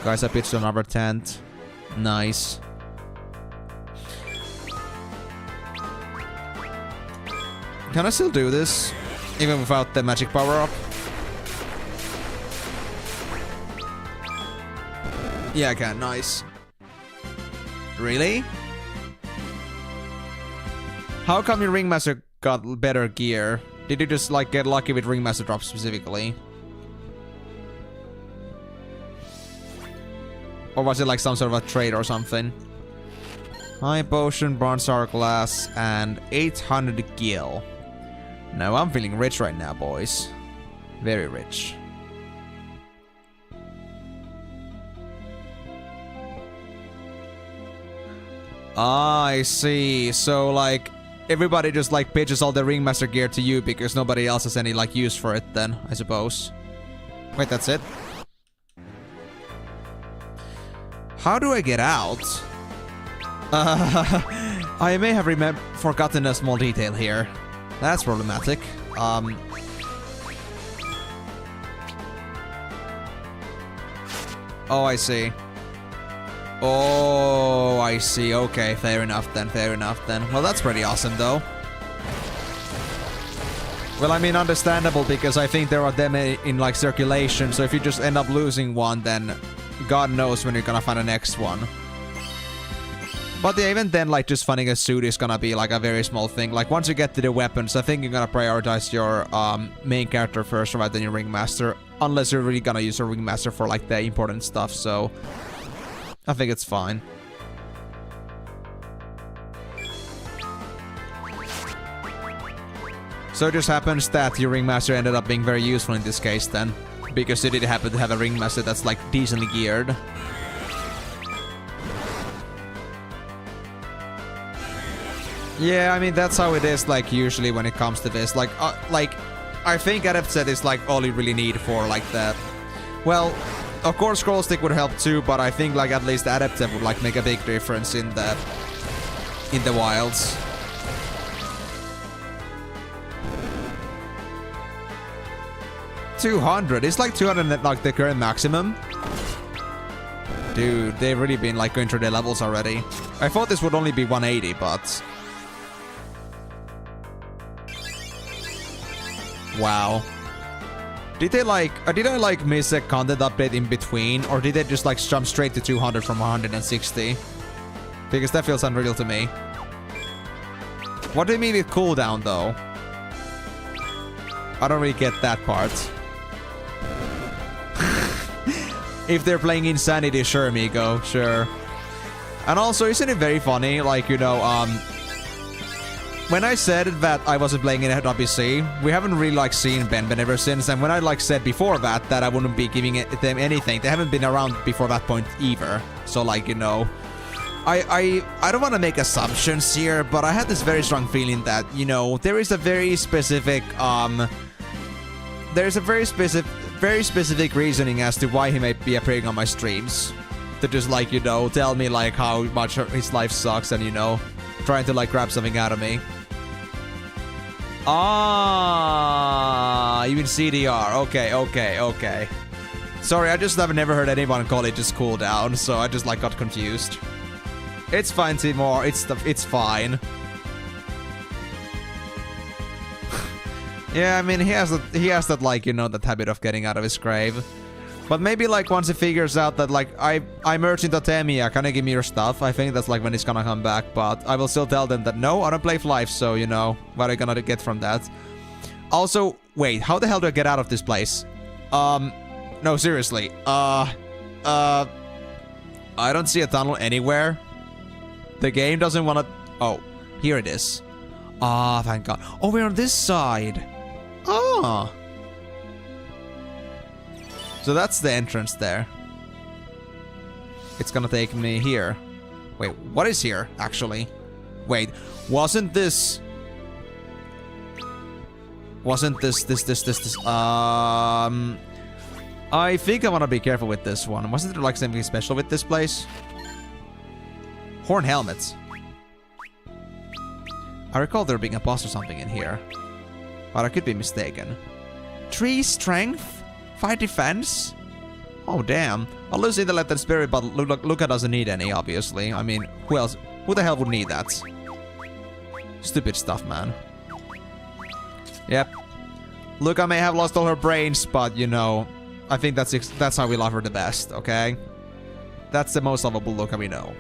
Guys, I pitched another tent. Nice. Can I still do this? Even without the magic power-up? Yeah, I can. Nice. Really? How come your Ringmaster got better gear? Did you just, like, get lucky with Ringmaster drops specifically? Or was it, like, some sort of a trade or something? High potion, bronze hourglass, and 800 gil. Now I'm feeling rich right now, boys. Very rich. I see. So, like, everybody just, like, pitches all the Ringmaster gear to you because nobody else has any, like, use for it then, I suppose. Wait, that's it? How do I get out? I may have forgotten a small detail here. That's problematic. Oh, I see. Oh, I see. Okay, fair enough then, fair enough then. Well, that's pretty awesome, though. Well, I mean, understandable, because I think there are them in, like, circulation, so if you just end up losing one, then God knows when you're gonna find the next one. But yeah, even then, like, just finding a suit is gonna be, like, a very small thing. Like, once you get to the weapons, I think you're gonna prioritize your main character first rather than your Ringmaster. Unless you're really gonna use your Ringmaster for, like, the important stuff, so I think it's fine. So it just happens that your Ringmaster ended up being very useful in this case then. Because you did happen to have a Ringmaster that's, like, decently geared. Yeah, I mean, that's how it is, like, usually when it comes to this. Like, I think Adept Set is, like, all you really need for, like, the... Well, of course, Scroll Stick would help too, but I think, like, at least Adept Set would, like, make a big difference in the wilds. $200. It's like 200 at, like, the current maximum. Dude, they've really been, like, going through their levels already. I thought this would only be 180, but... Wow. Did I, like, miss a content update in between? Or did they just, like, jump straight to 200 from 160? Because that feels unreal to me. What do you mean with cooldown, though? I don't really get that part. If they're playing Insanity, sure, amigo, sure. And also, isn't it very funny, like, you know, when I said that I wasn't playing in WC, we haven't really, like, seen Ben ever since, and when I, like, said before that I wouldn't be giving them anything, they haven't been around before that point either. So, like, you know, I don't want to make assumptions here, but I had this very strong feeling that, you know, there is a very specific, there's a very specific reasoning as to why he might be appearing on my streams. To just, like, you know, tell me, like, how much his life sucks and, you know, trying to, like, grab something out of me. Ah, you mean CDR. Okay. Sorry, I just have never heard anyone call it just cooldown, so I just, like, got confused. It's fine, Timor. It's fine. Yeah, I mean, he has that, like, you know, that habit of getting out of his grave. But maybe, like, once he figures out that, like, I merged into Temia, can you give me your stuff? I think that's, like, when he's gonna come back, but I will still tell them that, no, I don't play Life, so, you know, what are you gonna get from that? Also, wait, how the hell do I get out of this place? No, seriously, I don't see a tunnel anywhere. The game doesn't wanna... Oh, here it is. Ah, thank God. Oh, we're on this side. Ah. So that's the entrance there. It's gonna take me here. Wait, what is here, actually? Wait, wasn't this... I think I wanna be careful with this one. Wasn't there, like, something special with this place? Horn helmets. I recall there being a boss or something in here. But I could be mistaken. 3 strength? 5 defense? Oh, damn. I'll lose intellect and spirit, but Luca doesn't need any, obviously. I mean, who else? Who the hell would need that? Stupid stuff, man. Yep. Luca may have lost all her brains, but, you know, I think that's how we love her the best, okay? That's the most lovable Luca we know.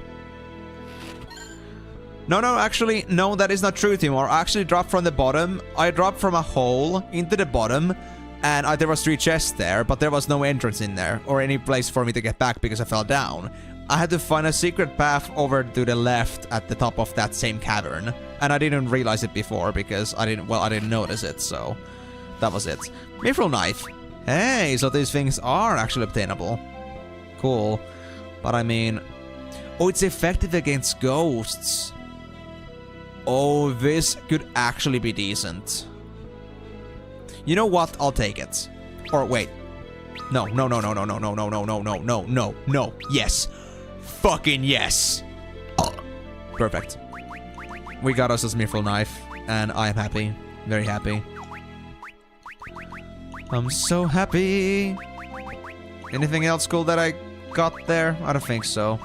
No, actually, no, that is not true, Timor. I actually dropped from the bottom. I dropped from a hole into the bottom, and there was 3 chests there, but there was no entrance in there, or any place for me to get back because I fell down. I had to find a secret path over to the left at the top of that same cavern, and I didn't realize it before because I didn't notice it, so that was it. Mithril knife. Hey, so these things are actually obtainable. Cool. But I mean... Oh, it's effective against ghosts. Oh, this could actually be decent. You know what? I'll take it. Or wait. No. Yes. Fucking yes. Perfect. We got us a Smithful knife, and I am happy. Very happy. I'm so happy. Anything else cool that I got there? I don't think so.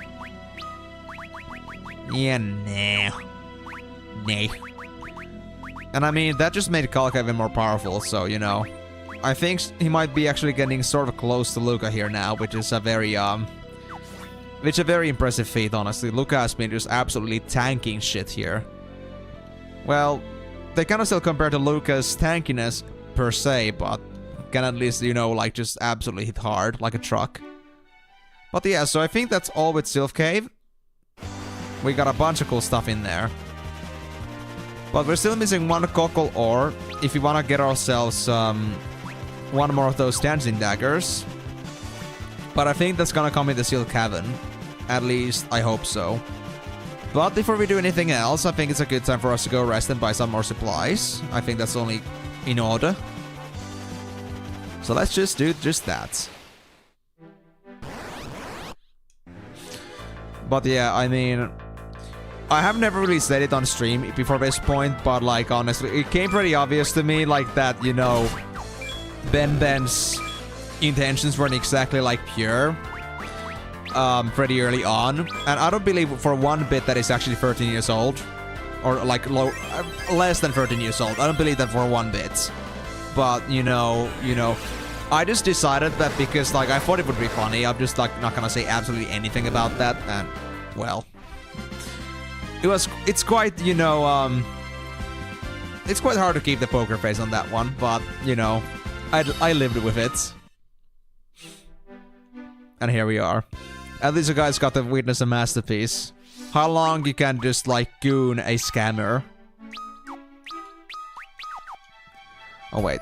Yeah, nah. Nah. And I mean, that just made Kalka even more powerful, so, you know. I think he might be actually getting sort of close to Luca here now, which is a very, impressive feat, honestly. Luca has been just absolutely tanking shit here. Well, they kind of still compare to Luca's tankiness, per se, but can at least, you know, like, just absolutely hit hard, like a truck. But yeah, so I think that's all with Sylph Cave. We got a bunch of cool stuff in there. But we're still missing one cockle ore if we want to get ourselves one more of those dancing daggers. But I think that's gonna come in the sealed cavern. At least, I hope so. But before we do anything else, I think it's a good time for us to go rest and buy some more supplies. I think that's only in order. So let's just do just that. But yeah, I mean, I have never really said it on stream before this point, but like honestly, it came pretty obvious to me like that, you know, Ben's intentions weren't exactly like pure pretty early on. And I don't believe for one bit that he's actually 13 years old. Or like less than 13 years old. I don't believe that for one bit. But, you know, I just decided that because like I thought it would be funny, I'm just like not gonna say absolutely anything about that, and well, it's quite, you know, it's quite hard to keep the poker face on that one, but you know, I lived with it, and here we are. At least you guys got to witness a masterpiece. How long you can just like goon a scammer? Oh wait.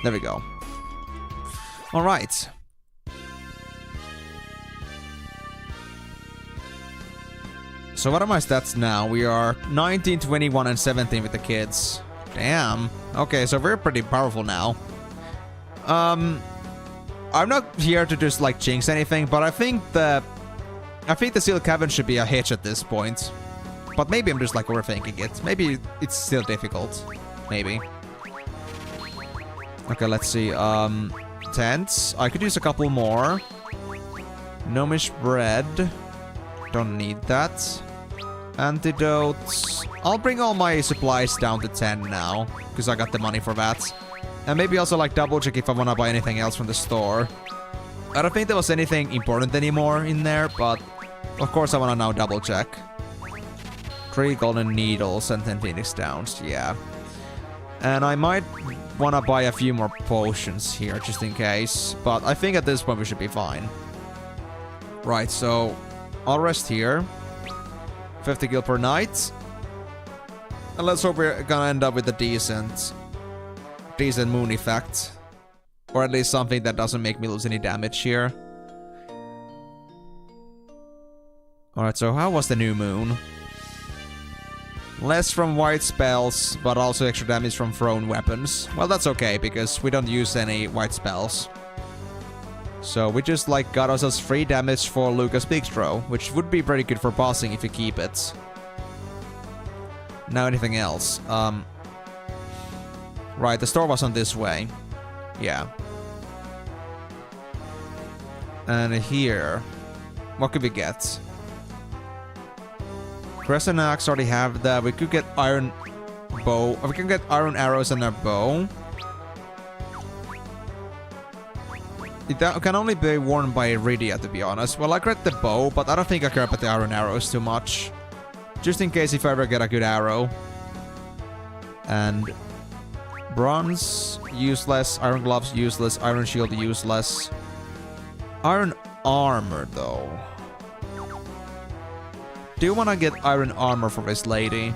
There we go. Alright. So what are my stats now? We are 19, 21, and 17 with the kids. Damn. Okay, so we're pretty powerful now. I'm not here to just like jinx anything, but I think the sealed cavern should be a hitch at this point. But maybe I'm just like overthinking it. Maybe it's still difficult. Maybe. Okay, let's see. Tents. I could use a couple more. Gnomish bread. Don't need that. Antidotes. I'll bring all my supplies down to 10 now, because I got the money for that. And maybe also like double check if I want to buy anything else from the store. I don't think there was anything important anymore in there, but of course I want to now double check. 3 golden needles and 10 phoenix downs, yeah. And I might want to buy a few more potions here, just in case. But I think at this point we should be fine. Right, so I'll rest here. 50 gil per night. And let's hope we're gonna end up with a decent moon effect. Or at least something that doesn't make me lose any damage here. Alright, so how was the new moon? Less from white spells, but also extra damage from thrown weapons. Well, that's okay, because we don't use any white spells. So we just, like, got ourselves free damage for Lucas Bigstro, which would be pretty good for bossing if you keep it. Now anything else? Right, the store was on this way. Yeah. And here... what could we get? Crescent Axe already have that. We could get iron bow. We can get iron arrows and a bow. It can only be worn by Iridia, to be honest. Well, I got the bow, but I don't think I care about the iron arrows too much. Just in case if I ever get a good arrow. And bronze, useless. Iron gloves, useless. Iron shield, useless. Iron armor, though. Do you want to get iron armor for this lady?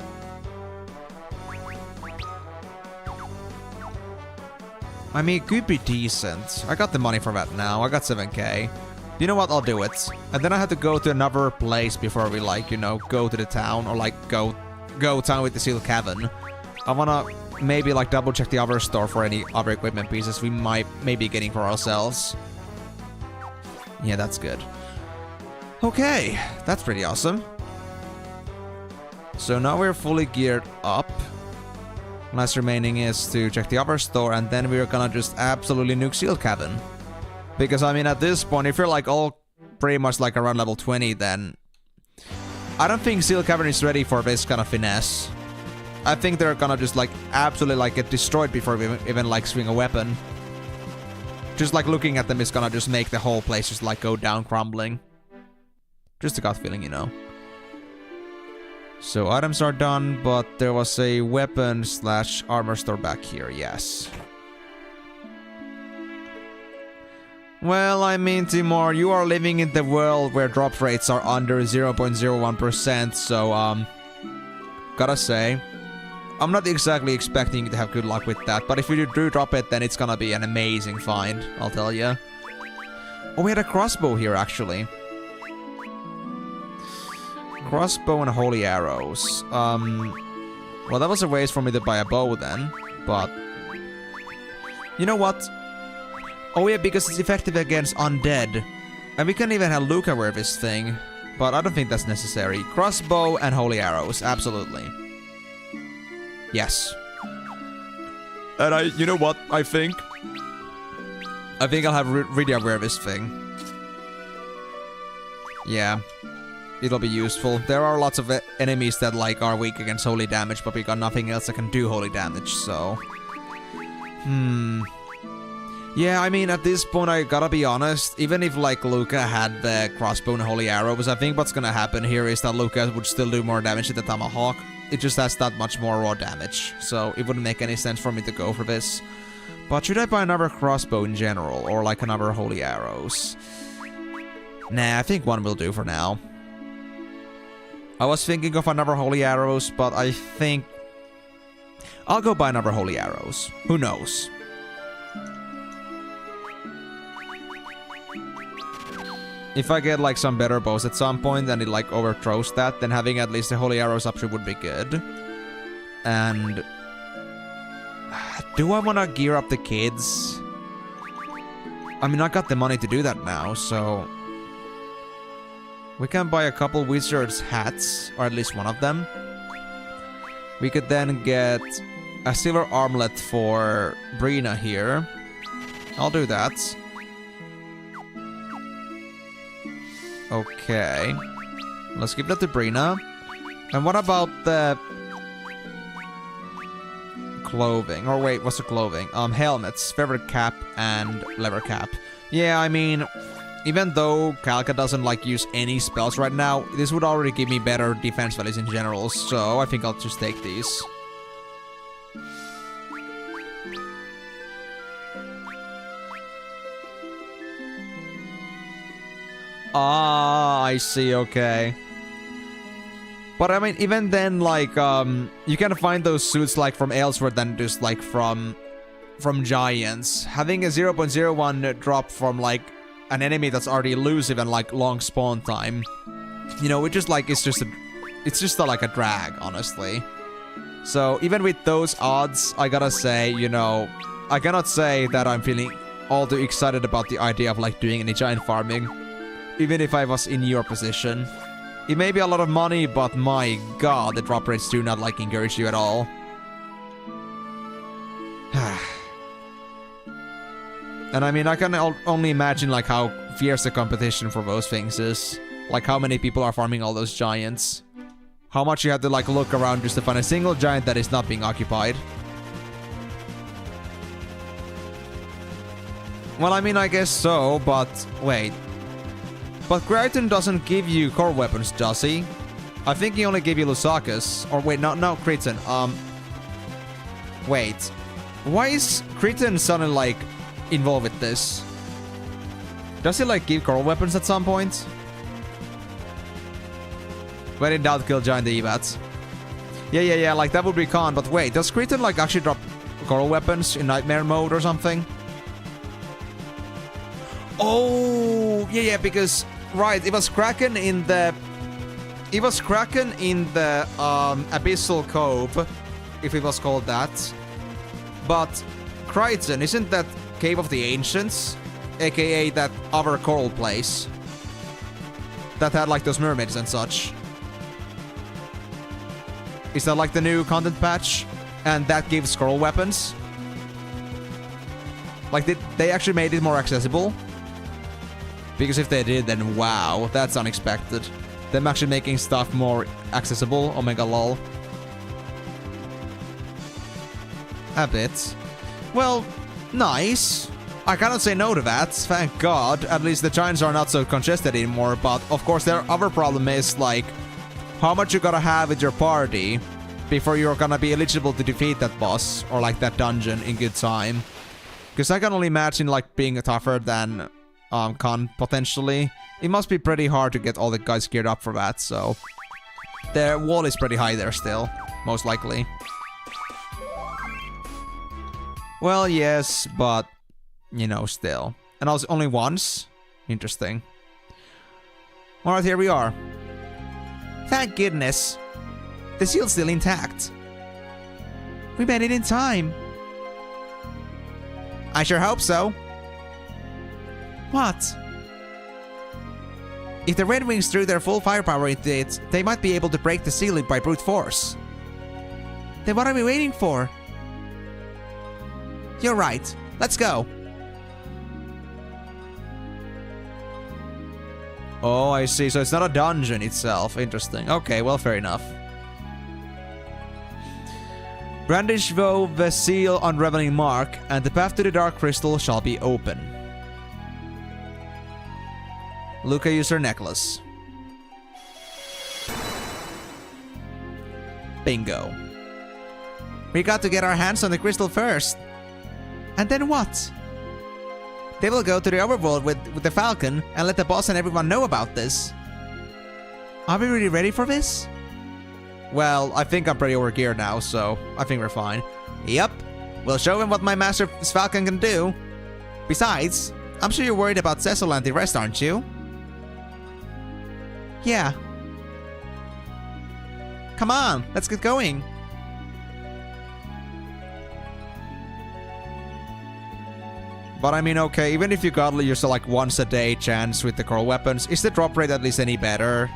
I mean, it could be decent. I got the money for that now. I got 7k. You know what? I'll do it. And then I have to go to another place before we, like, you know, go to the town. Or, like, go town with the sealed cabin. I wanna maybe, like, double check the other store for any other equipment pieces we might be getting for ourselves. Yeah, that's good. Okay, that's pretty awesome. So now we're fully geared up. Last remaining is to check the other store, and then we're gonna just absolutely nuke sealed cabin. Because, I mean, at this point, if you're, like, all pretty much, like, around level 20, then I don't think sealed cabin is ready for this kind of finesse. I think they're gonna just, like, absolutely, like, get destroyed before we even, like, swing a weapon. Just, like, looking at them is gonna just make the whole place just, like, go down crumbling. Just a gut feeling, you know. So, items are done, but there was a weapon/armor store back here, yes. Well, I mean, Timor, you are living in the world where drop rates are under 0.01%, so, gotta say, I'm not exactly expecting you to have good luck with that, but if you do drop it, then it's gonna be an amazing find, I'll tell you. Oh, we had a crossbow here, actually. Crossbow and holy arrows. Well, that was a waste for me to buy a bow then, but you know what? Oh yeah, because it's effective against undead. And we can even have Luca wear this thing, but I don't think that's necessary. Crossbow and holy arrows, absolutely. Yes. And you know what, I think I'll have Rydia wear this thing. Yeah. It'll be useful. There are lots of enemies that, like, are weak against holy damage, but we got nothing else that can do holy damage, so... Yeah, I mean, at this point, I gotta be honest, even if, like, Luca had the crossbow and holy arrows, I think what's gonna happen here is that Luca would still do more damage with the tomahawk. It just has that much more raw damage, so it wouldn't make any sense for me to go for this. But should I buy another crossbow in general, or, like, another holy arrows? Nah, I think one will do for now. I was thinking of another holy arrows, but I think I'll go buy another holy arrows. Who knows? If I get, like, some better bows at some point and it, like, overthrows that, then having at least the holy arrows option would be good. And do I want to gear up the kids? I mean, I got the money to do that now, so we can buy a couple wizards' hats, or at least one of them. We could then get a silver armlet for Brina here. I'll do that. Okay. Let's give that to Brina. And what about the clothing? Or wait, what's the clothing? Helmets, feather cap, and leather cap. Yeah, I mean, even though Kalka doesn't, like, use any spells right now, this would already give me better defense values in general, so I think I'll just take these. Ah, I see, okay. But I mean, even then, like, you can find those suits, like, from elsewhere than just, like, from giants. Having a 0.01 drop from, like, an enemy that's already elusive and, like, long spawn time, you know, it just, like, it's just like a drag, honestly. So even with those odds, I gotta say, you know, I cannot say that I'm feeling all too excited about the idea of, like, doing any giant farming, even if I was in your position. It may be a lot of money, but my god, the drop rates do not, like, encourage you at all. And I mean, I can only imagine, like, how fierce the competition for those things is. Like, how many people are farming all those giants. How much you have to, like, look around just to find a single giant that is not being occupied. Well, I mean, I guess so, but wait. But Crichton doesn't give you core weapons, does he? I think he only gave you Lusakas. Or wait, no, Crichton. Wait. Why is Crichton suddenly, like, involved with this? Does he, like, give core weapons at some point? When in doubt, kill giant the Evats. Yeah, like, that would be con. But wait, does Crichton, like, actually drop core weapons in nightmare mode or something? Oh, yeah, because right, it was Kraken in the Abyssal Cove, if it was called that. But Kryten, isn't that Cave of the Ancients, aka that other coral place that had like those mermaids and such? Is that like the new content patch, and that gives coral weapons? Like they actually made it more accessible? Because if they did, then wow, that's unexpected. Them actually making stuff more accessible, omega lol. A bit. Well, nice. I cannot say no to that, thank God. At least the giants are not so congested anymore, but of course their other problem is like how much you gotta have with your party before you're gonna be eligible to defeat that boss or like that dungeon in good time. Because I can only imagine like being tougher than Khan potentially. It must be pretty hard to get all the guys geared up for that, so their wall is pretty high there still, most likely. Well, yes, but you know, still. And also only once? Interesting. Alright, here we are. Thank goodness. The seal's still intact. We made it in time. I sure hope so. What? If the Red Wings threw their full firepower into it, they might be able to break the seal by brute force. Then what are we waiting for? You're right. Let's go. Oh, I see. So it's not a dungeon itself. Interesting. Okay, well, fair enough. Brandish though the seal unraveling mark, and the path to the Dark Crystal shall be open. Luca user necklace. Bingo. We got to get our hands on the crystal first. And then what? They will go to the overworld with the Falcon and let the boss and everyone know about this. Are we really ready for this? Well, I think I'm pretty overgeared now, so I think we're fine. Yep, we'll show him what my Master's Falcon can do. Besides, I'm sure you're worried about Cecil and the rest, aren't you? Yeah. Come on, let's get going. But I mean, okay, even if you got yourself like once a day chance with the coral weapons, is the drop rate at least any better?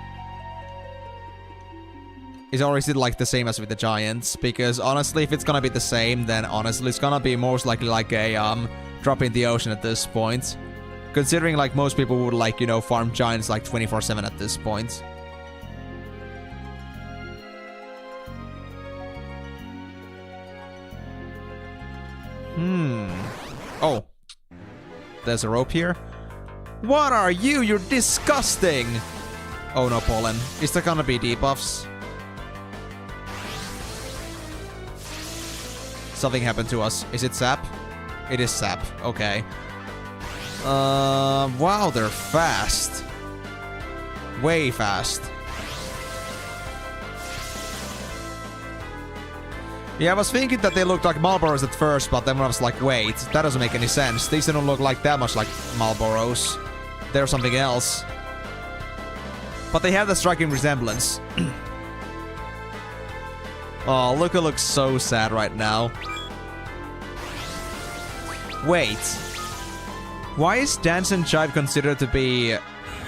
Is it like the same as with the giants? Because honestly, if it's gonna be the same, then honestly, it's gonna be most likely like a drop in the ocean at this point. Considering like most people would like, you know, farm giants like 24/7 at this point. Oh. There's a rope here. What are you? You're disgusting! Oh no, pollen. Is there gonna be debuffs? Something happened to us. Is it sap? It is sap. Okay. Wow, they're fast. Way fast. Yeah, I was thinking that they looked like Marlboros at first, but then I was like, wait, that doesn't make any sense. These don't look like that much like Marlboros. They're something else. But they have the striking resemblance. Oh, Luca looks so sad right now. Wait. Why is Dance and Jive considered to be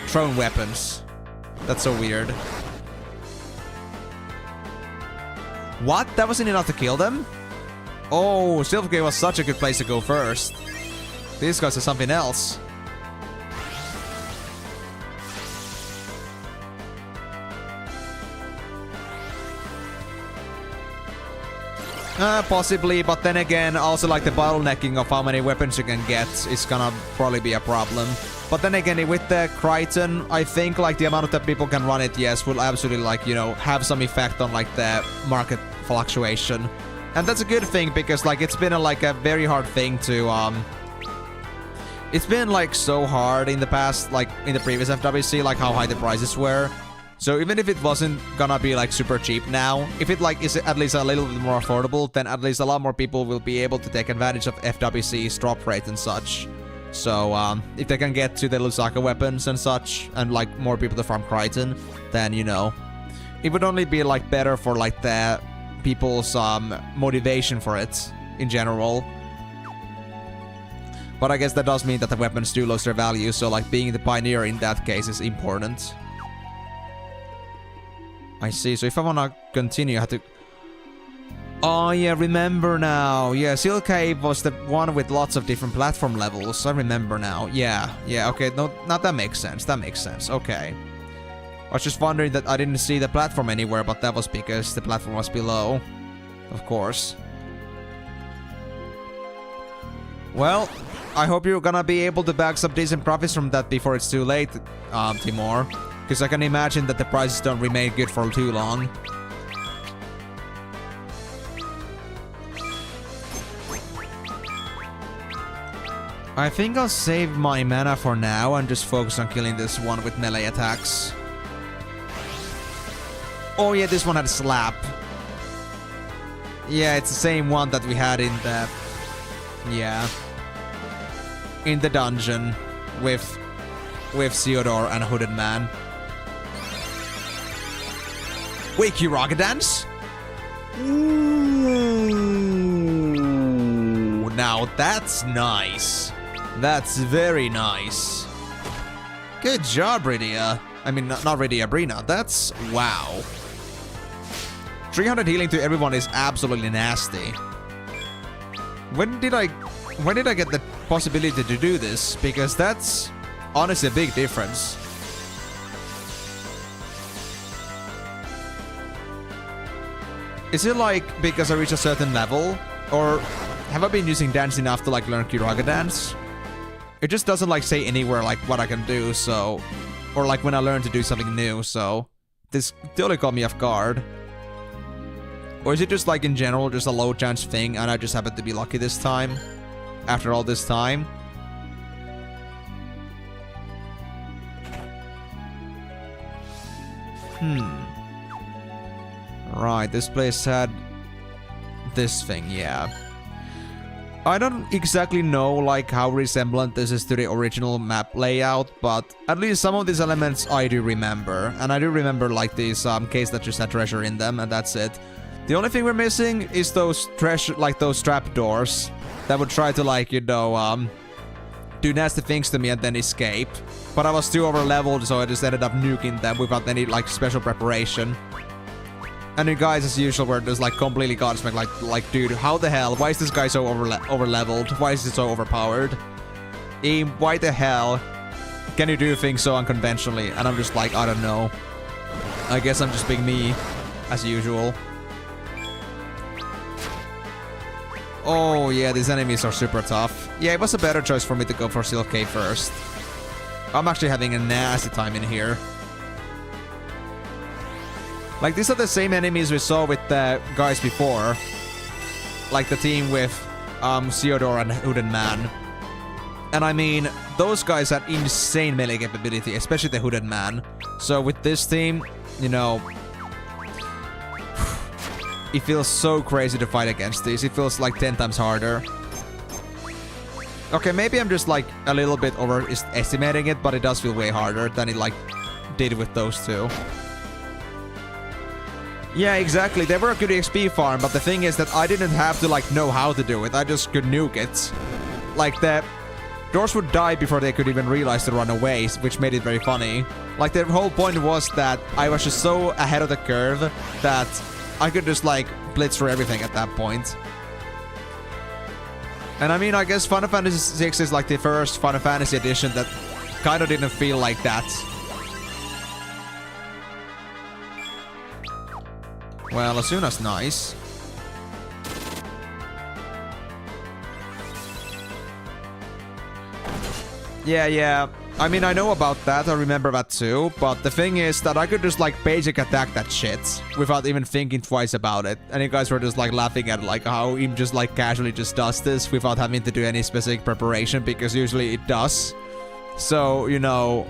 thrown weapons? That's so weird. What? That wasn't enough to kill them? Oh, Silvergate was such a good place to go first. These guys are something else. Possibly, but then again, also like the bottlenecking of how many weapons you can get is gonna probably be a problem. But then again, with the Kryten, I think like the amount of that people can run it, yes, will absolutely like, you know, have some effect on like the market fluctuation. And that's a good thing because like it's been like a very hard thing to it's been like so hard in the past, like in the previous FWC, like how high the prices were. So even if it wasn't gonna be like super cheap now, if it like is at least a little bit more affordable, then at least a lot more people will be able to take advantage of FWC's drop rate and such. So, if they can get to the Lusaka weapons and such, and like more people to farm Crichton, then, you know, it would only be like better for like the people's motivation for it in general. But I guess that does mean that the weapons do lose their value, so like being the pioneer in that case is important. I see, so if I wanna continue, I have to... Oh yeah, remember now. Yeah, Seal Cave was the one with lots of different platform levels. I remember now. Yeah, okay, no, that makes sense. That makes sense, okay. I was just wondering that I didn't see the platform anywhere, but that was because the platform was below. Of course. Well, I hope you're gonna be able to bag some decent profits from that before it's too late, Timur. Because I can imagine that the prices don't remain good for too long. I think I'll save my mana for now and just focus on killing this one with melee attacks. Oh yeah, this one had a slap. Yeah, it's the same one that we had in the... Yeah. In the dungeon with Theodore and Hooded Man. Wait, Kiraga Dance? Ooh, now that's nice. That's very nice. Good job, Rydia. I mean, not Rydia, Brina. That's... wow. 300 healing to everyone is absolutely nasty. When did I get the possibility to do this? Because that's honestly a big difference. Is it like because I reached a certain level? Or have I been using dance enough to like learn Kiraga Dance? It just doesn't like say anywhere like what I can do, so... Or like when I learn to do something new, so... This totally caught me off guard. Or is it just like in general just a low chance thing and I just happened to be lucky this time? After all this time? Right, this place had this thing, yeah. I don't exactly know like how resemblant this is to the original map layout, but at least some of these elements I do remember. And I do remember like these caves that just had treasure in them, and that's it. The only thing we're missing is those treasure, like those trapdoors that would try to like, you know, do nasty things to me and then escape. But I was too over leveled, so I just ended up nuking them without any like special preparation. And you guys, as usual, were just like completely godsmacked, like, dude, how the hell? Why is this guy so over leveled? Why is he so overpowered? Why the hell can you do things so unconventionally? And I'm just like, I don't know. I guess I'm just being me, as usual. Oh yeah, these enemies are super tough. Yeah, it was a better choice for me to go for Seal Cave first. I'm actually having a nasty time in here. Like, these are the same enemies we saw with the guys before. Like the team with Theodore and Hooded Man. And I mean, those guys had insane melee capability, especially the Hooded Man. So with this team, you know, it feels so crazy to fight against these. It feels like 10 times harder. Okay, maybe I'm just like a little bit overestimating it, but it does feel way harder than it like did with those two. Yeah, exactly. They were a good XP farm, but the thing is that I didn't have to like know how to do it. I just could nuke it. Like the doors would die before they could even realize to run away, which made it very funny. Like the whole point was that I was just so ahead of the curve that I could just like blitz through everything at that point. And I mean, I guess Final Fantasy VI is like the first Final Fantasy edition that kind of didn't feel like that. Well, Asuna's nice. Yeah. I mean, I know about that. I remember that too. But the thing is that I could just like basic attack that shit without even thinking twice about it. And you guys were just like laughing at like how he just like casually just does this without having to do any specific preparation, because usually it does. So, you know,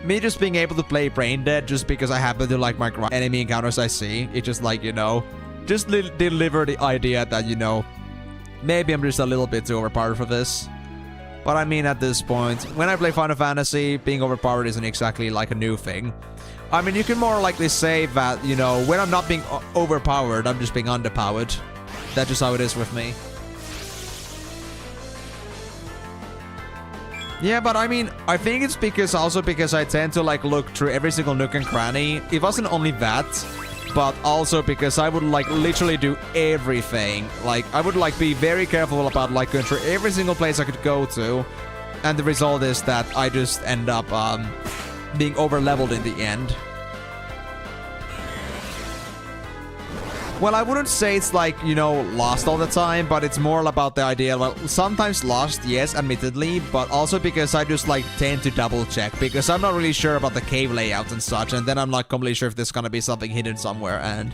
me just being able to play Brain Dead just because I happen to like my enemy encounters I see, it just like, you know, just deliver the idea that, you know, maybe I'm just a little bit too overpowered for this. But I mean, at this point, when I play Final Fantasy, being overpowered isn't exactly like a new thing. I mean, you can more likely say that, you know, when I'm not being overpowered, I'm just being underpowered. That's just how it is with me. Yeah, but I mean, I think it's because I tend to like look through every single nook and cranny. It wasn't only that, but also because I would like literally do everything. Like, I would like be very careful about like going through every single place I could go to. And the result is that I just end up being over leveled in the end. Well, I wouldn't say it's like, you know, lost all the time, but it's more about the idea, well, sometimes lost, yes, admittedly, but also because I just like tend to double check, because I'm not really sure about the cave layout and such, and then I'm not completely sure if there's gonna be something hidden somewhere, and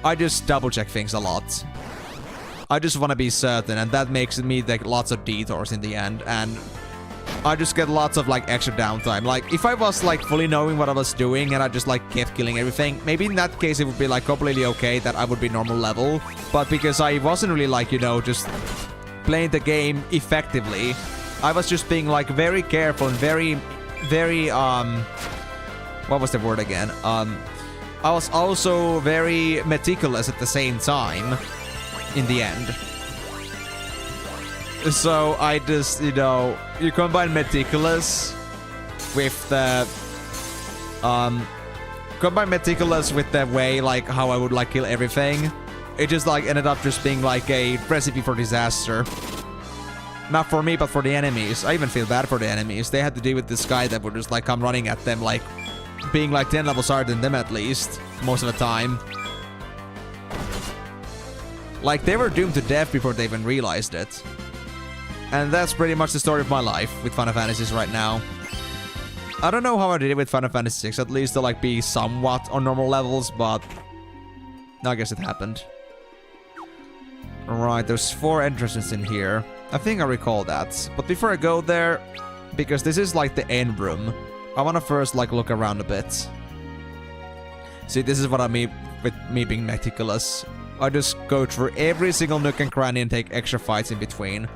I just double check things a lot. I just want to be certain, and that makes me like lots of detours in the end, and I just get lots of like extra downtime. Like, if I was like fully knowing what I was doing and I just like kept killing everything, maybe in that case it would be like completely okay that I would be normal level. But because I wasn't really like, you know, just playing the game effectively, I was just being like very careful and very, what was the word again? I was also very meticulous at the same time in the end. So I just, you know, you combine meticulous with the way like how I would like kill everything. It just like ended up just being like a recipe for disaster. Not for me, but for the enemies. I even feel bad for the enemies. They had to deal with this guy that would just like come running at them, like being like 10 levels higher than them at least most of the time. Like, they were doomed to death before they even realized it. And that's pretty much the story of my life with Final Fantasies right now. I don't know how I did it with Final Fantasy VI, at least to like be somewhat on normal levels, but I guess it happened. Alright, there's 4 entrances in here. I think I recall that. But before I go there, because this is like the end room, I want to first like look around a bit. See, this is what I mean with me being meticulous. I just go through every single nook and cranny and take extra fights in between.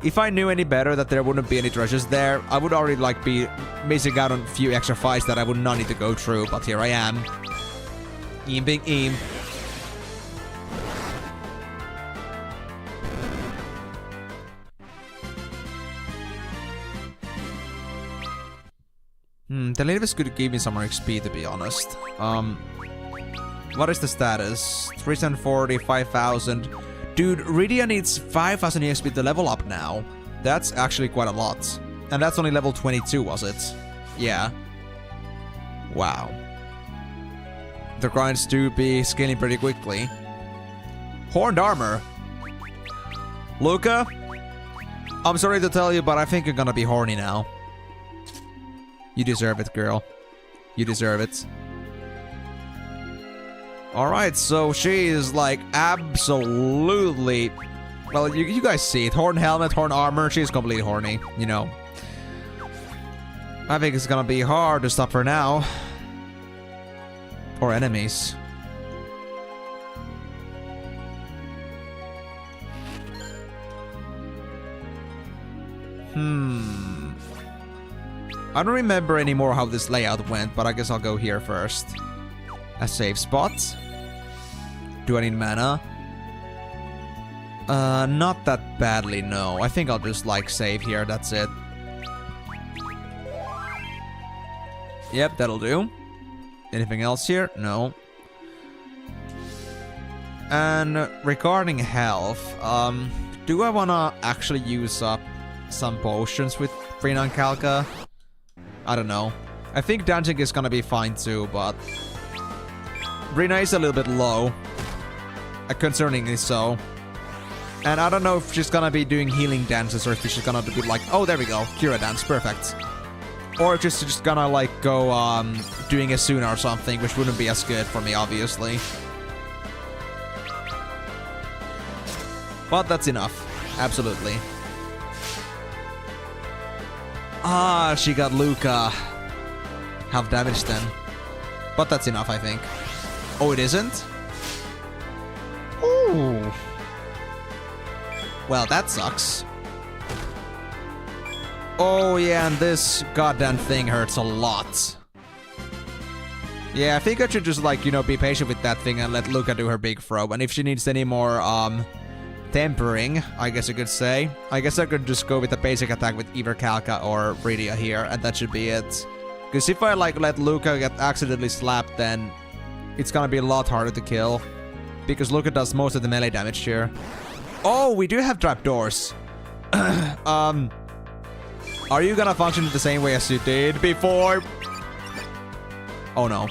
If I knew any better that there wouldn't be any treasures there, I would already like be missing out on a few extra fights that I would not need to go through, but here I am. Eam being eam. The natives could give me some more XP, to be honest. What is the status? 340, 5,000. Dude, Rydia needs 5,000 EXP to level up now. That's actually quite a lot. And that's only level 22, was it? Yeah. Wow. The grinds do be scaling pretty quickly. Horned armor. Luca? I'm sorry to tell you, but I think you're gonna be horny now. You deserve it, girl. You deserve it. Alright, so she is like absolutely... Well, you guys see it. Horn helmet, horn armor. She's completely horny, you know. I think it's gonna be hard to stop her now. Or enemies. I don't remember anymore how this layout went, but I guess I'll go here first. A save spot. Do I need mana? Not that badly, no. I think I'll just, like, save here, that's it. Yep, that'll do. Anything else here? No. And regarding health, do I wanna actually use up some potions with Rina and Calca? I don't know. I think dancing is gonna be fine too, but Rina is a little bit low. Concerningly so. And I don't know if she's gonna be doing healing dances or if she's gonna be like, oh, there we go, Kira dance, perfect. Or if she's just gonna like go doing a Suna or something, which wouldn't be as good for me, obviously. But that's enough. Absolutely. Ah, she got Luca. Half damage then. But that's enough, I think. Oh, it isn't? Ooh. Well, that sucks. Oh yeah, and this goddamn thing hurts a lot. Yeah, I think I should just, like, you know, be patient with that thing and let Luca do her big throw. And if she needs any more, tempering, I guess you could say. I guess I could just go with the basic attack with either Calca or Rydia here, and that should be it. Because if I, like, let Luca get accidentally slapped, then it's gonna be a lot harder to kill. Because Luca does most of the melee damage here. Oh, we do have trapdoors. Are you gonna function the same way as you did before? Oh no.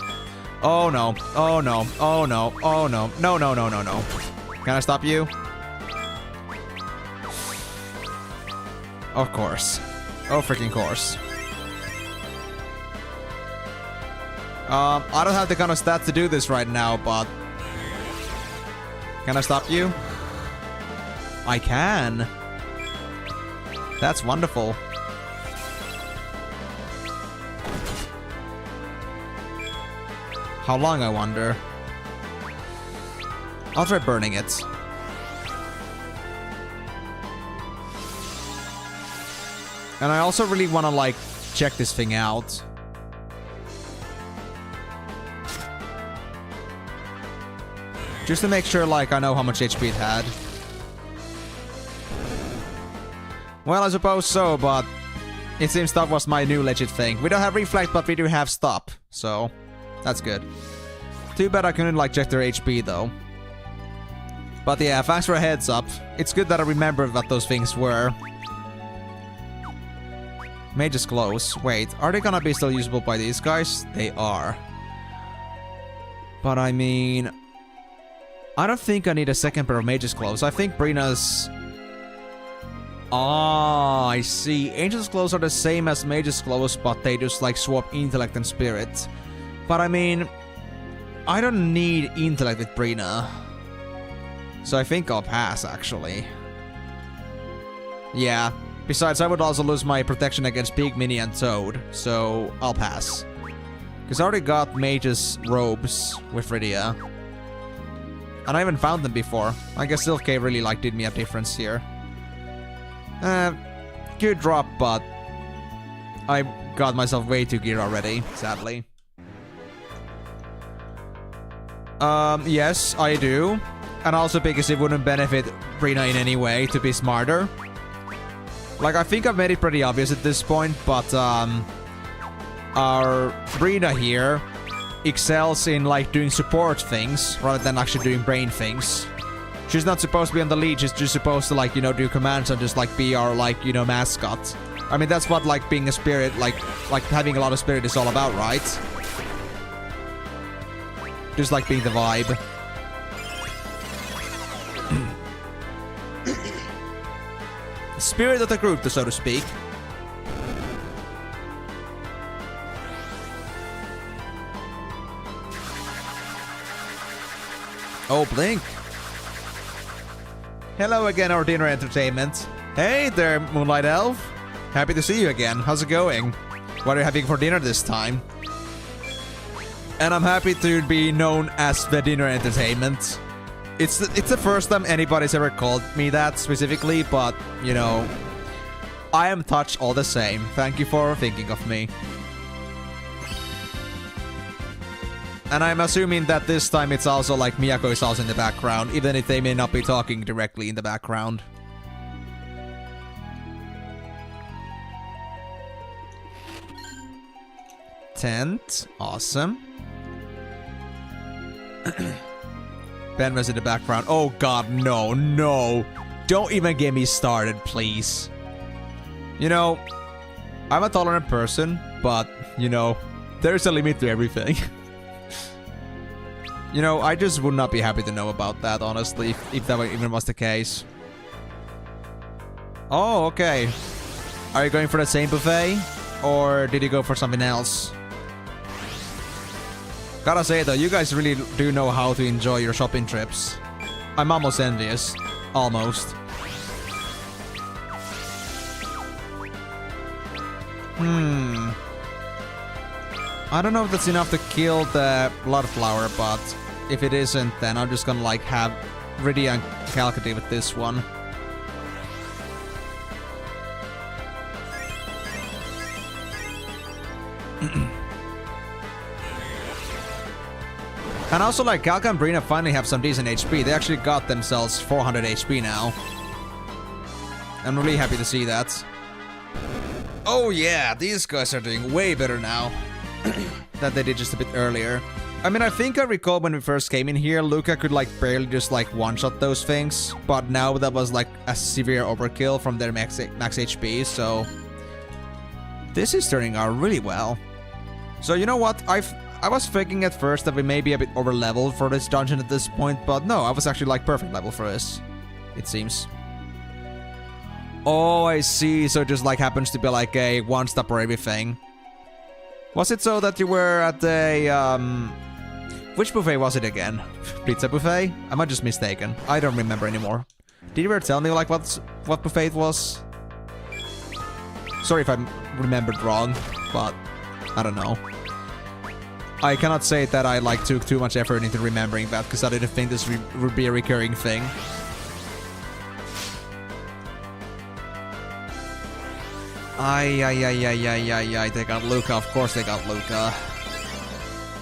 Oh no. Oh no. Oh no. Oh no. No, no, no, no, no. Can I stop you? Of course. Oh, freaking course. I don't have the kind of stats to do this right now, but... Can I stop you? I can. That's wonderful. How long, I wonder? I'll try burning it. And I also really want to, like, check this thing out. Just to make sure, like, I know how much HP it had. Well, I suppose so, but it seems that was my new legit thing. We don't have reflect, but we do have stop, so that's good. Too bad I couldn't, like, check their HP, though. But yeah, thanks for a heads up. It's good that I remember what those things were. Mage's Close. Wait, are they gonna be still usable by these guys? They are. But I mean... I don't think I need a second pair of Mage's Clothes. I think Brina's... Ah, I see. Angel's Clothes are the same as Mage's Clothes, but they just, like, swap Intellect and Spirit. But I mean... I don't need Intellect with Brina. So I think I'll pass, actually. Yeah. Besides, I would also lose my protection against Pigmini and Toad, so I'll pass. Because I already got Mage's Robes with Rydia. And I haven't found them before. I guess Sylph Cave really, like, did me a difference here. Good drop, but I got myself way too gear already, sadly. Yes, I do. And also because it wouldn't benefit Brina in any way to be smarter. Like, I think I've made it pretty obvious at this point, but, our Brina here excels in, like, doing support things rather than actually doing brain things. She's not supposed to be on the lead, she's just supposed to, like, you know, do commands and just, like, be our, like, you know, mascot. I mean, that's what, like, being a spirit, like having a lot of spirit is all about, right? Just, like, being the vibe. Spirit of the group, so to speak. Oh, Blink. Hello again, our dinner entertainment. Hey there, Moonlight Elf. Happy to see you again. How's it going? What are you having for dinner this time? And I'm happy to be known as the dinner entertainment. It's the first time anybody's ever called me that specifically, but, you know, I am touched all the same. Thank you for thinking of me. And I'm assuming that this time it's also like Miyako is also in the background, even if they may not be talking directly in the background. Tent. Awesome. Ben was in the background. Oh god, no, no. Don't even get me started, please. You know, I'm a tolerant person, but, you know, there's a limit to everything. You know, I just would not be happy to know about that, honestly, if that even was the case. Oh, okay. Are you going for the same buffet? Or did you go for something else? Gotta say though, you guys really do know how to enjoy your shopping trips. I'm almost envious. Almost. I don't know if that's enough to kill the Blood Flower, but if it isn't, then I'm just gonna like have Rydia and Calcutta with this one. And also, like, Galka and Brina finally have some decent HP. They actually got themselves 400 HP now. I'm really happy to see that. Oh yeah, these guys are doing way better now than they did just a bit earlier. I mean, I think I recall when we first came in here, Luca could like barely just like one-shot those things. But now that was like a severe overkill from their max HP, so... This is turning out really well. So you know what, I was thinking at first that we may be a bit over-leveled for this dungeon at this point, but no, I was actually like perfect level for this, it seems. Oh, I see, so it just like happens to be like a one-stop for everything. Was it so that you were at a, which buffet was it again? Pizza buffet? Am I just mistaken? I don't remember anymore. Did you ever tell me like what buffet it was? Sorry if I remembered wrong, but I don't know. I cannot say that I like took too much effort into remembering that because I didn't think this would be a recurring thing. Ay, they got Luca, of course they got Luca.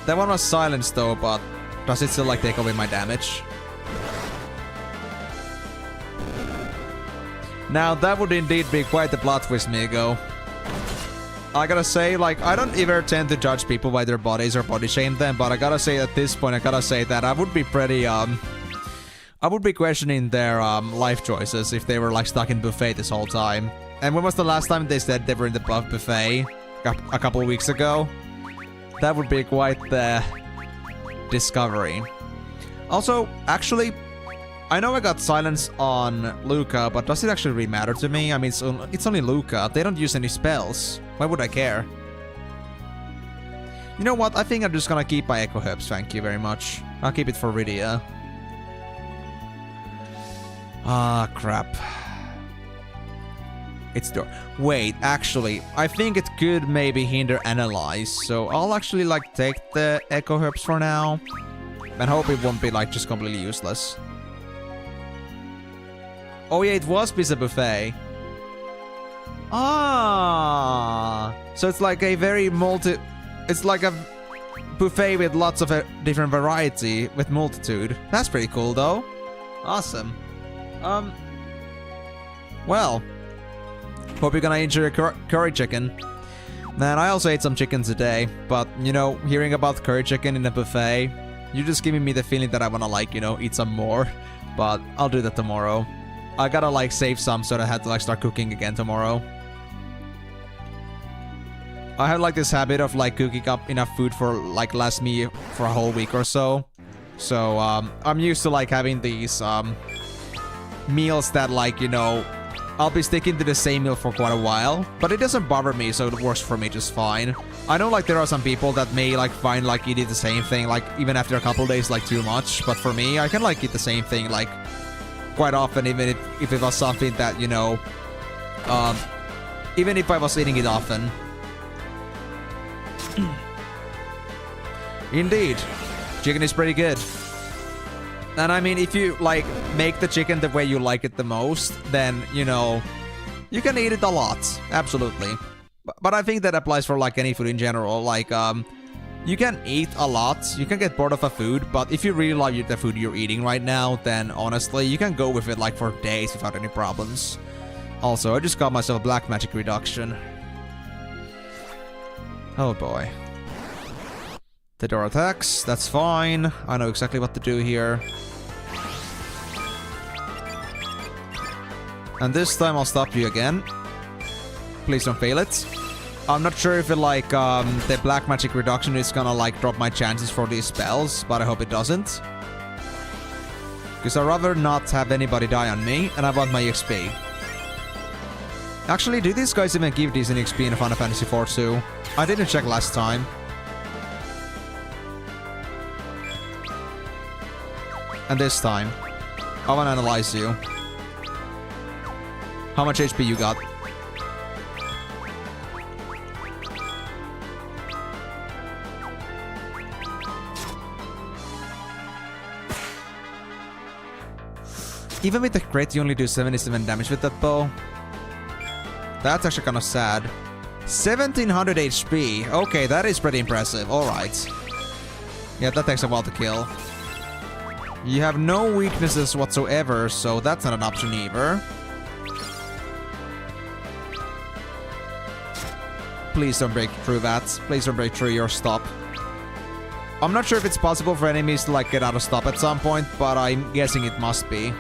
That one was silenced though, but does it still like take away my damage? Now that would indeed be quite the plot twist, Migo. I gotta say, like, I don't ever tend to judge people by their bodies or body shame them, but I gotta say at this point, I gotta say that I would be pretty, I would be questioning their, life choices if they were, like, stuck in buffet this whole time. And when was the last time they said they were in the buffet? A couple of weeks ago? That would be quite the discovery. Also, actually, I know I got silence on Luca, but does it actually really matter to me? I mean, it's only Luca. They don't use any spells. Why would I care? You know what? I think I'm just gonna keep my Echo Herbs, thank you very much. I'll keep it for Rydia. Ah, crap. It's door. Wait, actually, I think it could maybe hinder Analyze, so I'll actually, like, take the Echo Herbs for now. And hope it won't be, like, just completely useless. Oh yeah, it was Pizza Buffet. Ah, so it's like a very it's like a buffet with lots of different variety with multitude. That's pretty cool though. Awesome. Well, hope you're gonna enjoy your curry chicken. Man, I also ate some chicken today, but you know, hearing about curry chicken in a buffet, you're just giving me the feeling that I wanna, like, you know, eat some more. But I'll do that tomorrow. I gotta, like, save some so that I have to, like, start cooking again tomorrow. I have, like, this habit of, like, cooking up enough food for, like, last me for a whole week or so. So, I'm used to, like, having these, meals that, like, you know, I'll be sticking to the same meal for quite a while. But it doesn't bother me, so it works for me just fine. I know, like, there are some people that may, like, find, like, eating the same thing, like, even after a couple days, like, too much. But for me, I can, like, eat the same thing, like, quite often, even if it was something that, you know, even if I was eating it often. Indeed, chicken is pretty good. And I mean, if you, like, make the chicken the way you like it the most, then, you know, you can eat it a lot. Absolutely. But I think that applies for, like, any food in general. Like, you can eat a lot, you can get bored of a food, but if you really love the food you're eating right now, then honestly, you can go with it, like, for days without any problems. Also, I just got myself a black magic reduction. Oh boy. The door attacks, that's fine. I know exactly what to do here. And this time I'll stop you again. Please don't fail it. I'm not sure if it, like, the black magic reduction is gonna, like, drop my chances for these spells, but I hope it doesn't. Because I'd rather not have anybody die on me, and I want my XP. Actually, do these guys even give decent XP in Final Fantasy IV too? I didn't check last time. And this time, I wanna analyze you. How much HP you got? Even with the crit, you only do 77 damage with that bow. That's actually kind of sad. 1700 HP. Okay, that is pretty impressive. Alright. Yeah, that takes a while to kill. You have no weaknesses whatsoever, so that's not an option either. Please don't break through that. Please don't break through your stop. I'm not sure if it's possible for enemies to like get out of stop at some point, but I'm guessing it must be.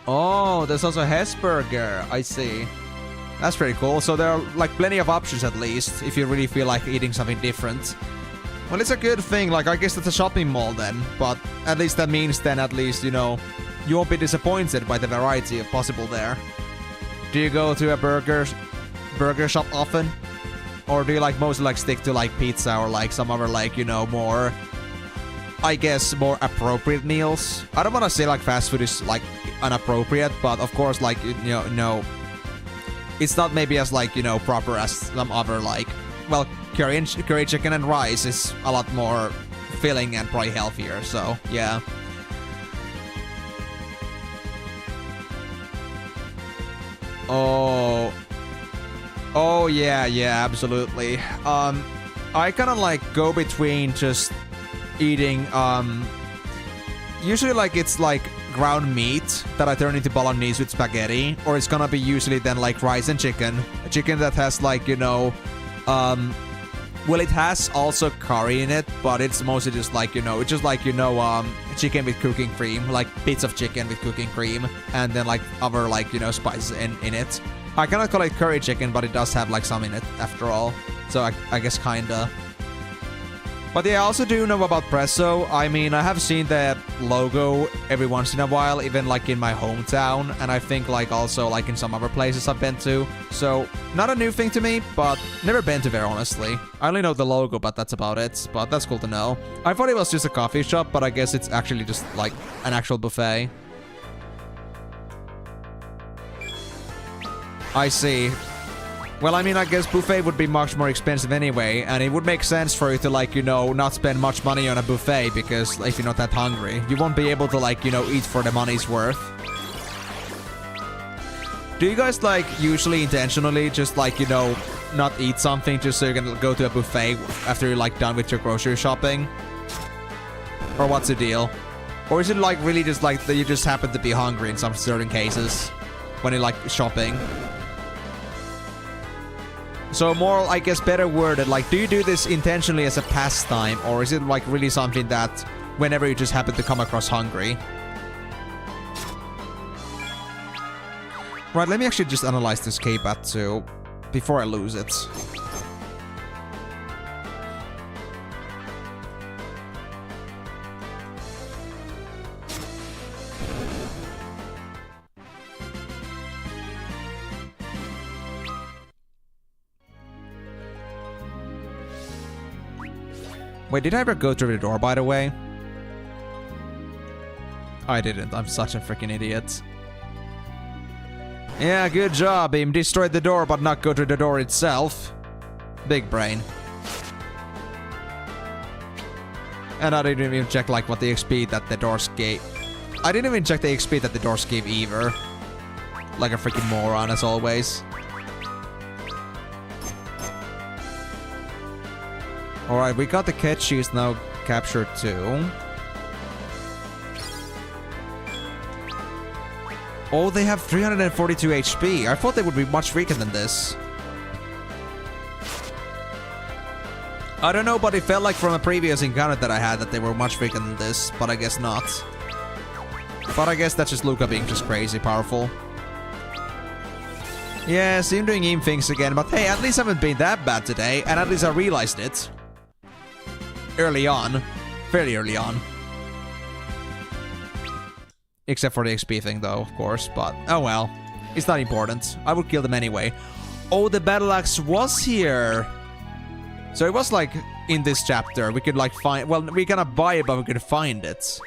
Oh, there's also Hesburger. I see. That's pretty cool. So there are like plenty of options at least, if you really feel like eating something different. Well, it's a good thing. Like, I guess it's a shopping mall then. But at least that means then at least, you know, you won't be disappointed by the variety of possible there. Do you go to a burger shop often? Or do you like mostly like stick to like pizza or like some other like, you know, more, I guess, more appropriate meals? I don't want to say like fast food is like inappropriate, but of course, like, you know, it's not maybe as like, you know, proper as some other like, well, curry chicken and rice is a lot more filling and probably healthier, so yeah. Oh yeah, absolutely. I kind of like go between just eating, usually like it's like ground meat that I turn into bolognese with spaghetti, or it's gonna be usually then like rice and chicken. A chicken that has like, you know, well, it has also curry in it, but it's mostly just like, you know, it's just like, you know, chicken with cooking cream, like bits of chicken with cooking cream, and then like other like, you know, spices in it. I cannot call it curry chicken, but it does have like some in it after all. So I guess kinda. But yeah, I also do know about Presso. I mean, I have seen that logo every once in a while, even like in my hometown, and I think like also like in some other places I've been to. So not a new thing to me, but never been to there, honestly. I only know the logo, but that's about it. But that's cool to know. I thought it was just a coffee shop, but I guess it's actually just like an actual buffet. I see. Well, I mean, I guess buffet would be much more expensive anyway, and it would make sense for you to, like, you know, not spend much money on a buffet, because if you're not that hungry, you won't be able to, like, you know, eat for the money's worth. Do you guys, like, usually intentionally just, like, you know, not eat something just so you can go to a buffet after you're, like, done with your grocery shopping? Or what's the deal? Or is it, like, really just, like, that you just happen to be hungry in some certain cases when you're, like, shopping? So more, I guess, better worded, like, do you do this intentionally as a pastime, or is it, like, really something that whenever you just happen to come across hungry? Right, let me actually just analyze this IV-2 before I lose it. Wait, did I ever go through the door, by the way? I didn't. I'm such a freaking idiot. Yeah, good job, Beam. Destroyed the door, but not go through the door itself. Big brain. And I didn't even check, like, what the XP that the doors gave. I didn't even check the XP that the doors gave either. Like a freaking moron, as always. Alright, we got the catchies now captured too. Oh, they have 342 HP. I thought they would be much weaker than this. I don't know, but it felt like from a previous encounter that I had that they were much weaker than this, but I guess not. But I guess that's just Luca being just crazy powerful. Yeah, see him doing him things again, but hey, at least I haven't been that bad today, and at least I realized it. Early on. Fairly early on. Except for the XP thing, though, of course. But, oh well. It's not important. I would kill them anyway. Oh, the battle axe was here! So it was, like, in this chapter. We could, like, find... Well, we cannot buy it, but we could find it.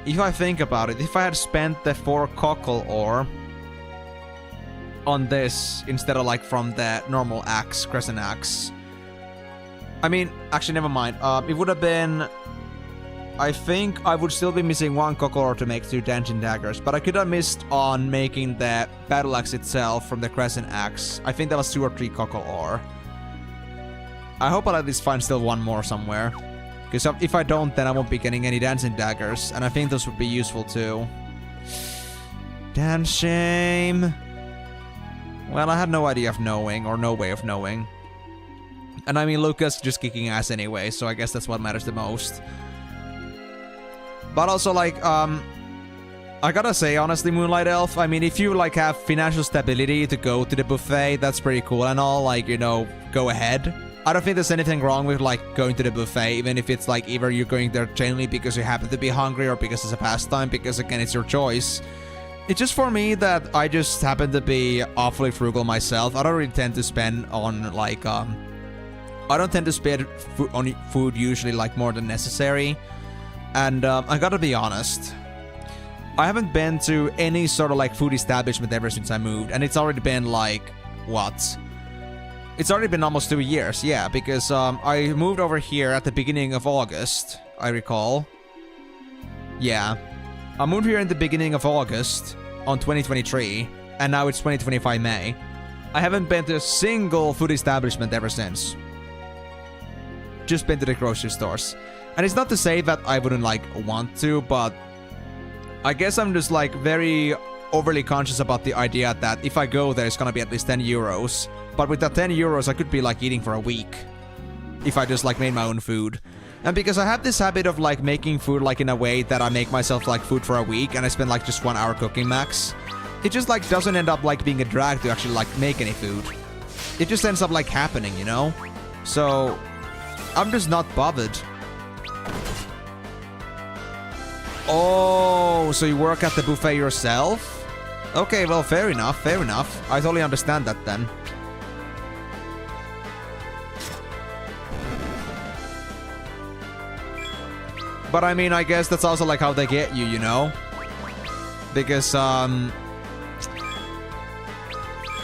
If I think about it, if I had spent the 4 cockle ore on this instead of like from the normal axe, crescent axe, I mean, actually, never mind. It would have been... I think I would still be missing 1 cockle ore to make 2 dancing daggers, but I could have missed on making the battle axe itself from the crescent axe. I think that was 2 or 3 cockle ore. I hope I'll at least find still 1 more somewhere. Because if I don't, then I won't be getting any dancing daggers, and I think those would be useful too. Damn shame. Well, I had no idea of knowing, or no way of knowing. And I mean, Lucas just kicking ass anyway, so I guess that's what matters the most. But also, like, I gotta say, honestly, Moonlight Elf, I mean, if you, like, have financial stability to go to the buffet, that's pretty cool and all, like, you know, go ahead. I don't think there's anything wrong with, like, going to the buffet, even if it's, like, either you're going there genuinely because you happen to be hungry or because it's a pastime, because, again, it's your choice. It's just for me that I just happen to be awfully frugal myself. I don't really tend to spend on, like, I don't tend to spend on food usually, like, more than necessary. And I gotta be honest, I haven't been to any sort of like food establishment ever since I moved, and it's already been like, what? It's already been almost 2 years, yeah, because I moved over here at the beginning of August, I recall. Yeah. I moved here in the beginning of August on 2023, and now it's 2025 May. I haven't been to a single food establishment ever since. Just been to the grocery stores. And it's not to say that I wouldn't, like, want to, but I guess I'm just, like, very overly conscious about the idea that if I go there, it's gonna be at least 10 euros. But with that 10 euros, I could be, like, eating for a week. If I just, like, made my own food. And because I have this habit of, like, making food, like, in a way that I make myself, like, food for a week, and I spend, like, just 1 hour cooking max, it just, like, doesn't end up, like, being a drag to actually, like, make any food. It just ends up, like, happening, you know? So, I'm just not bothered. Oh, so you work at the buffet yourself? Okay, well, fair enough, fair enough. I totally understand that then. But I mean, I guess that's also like how they get you, you know? Because,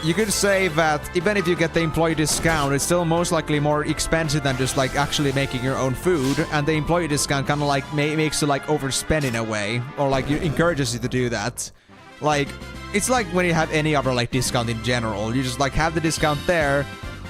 you could say that even if you get the employee discount, it's still most likely more expensive than just like actually making your own food. And the employee discount kind of like makes you like overspend in a way, or like it encourages you to do that. Like, it's like when you have any other like discount in general, you just like have the discount there.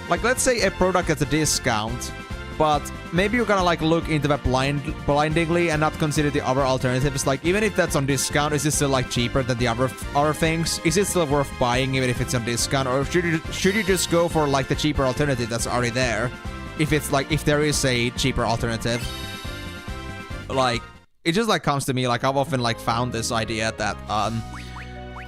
Like, let's say a product gets a discount, but maybe you're gonna like look into that blindingly and not consider the other alternatives. Like, even if that's on discount, is it still like cheaper than the other things? Is it still worth buying even if it's on discount, or should you just go for like the cheaper alternative that's already there? If it's like, if there is a cheaper alternative, like, it just like comes to me, like I've often like found this idea that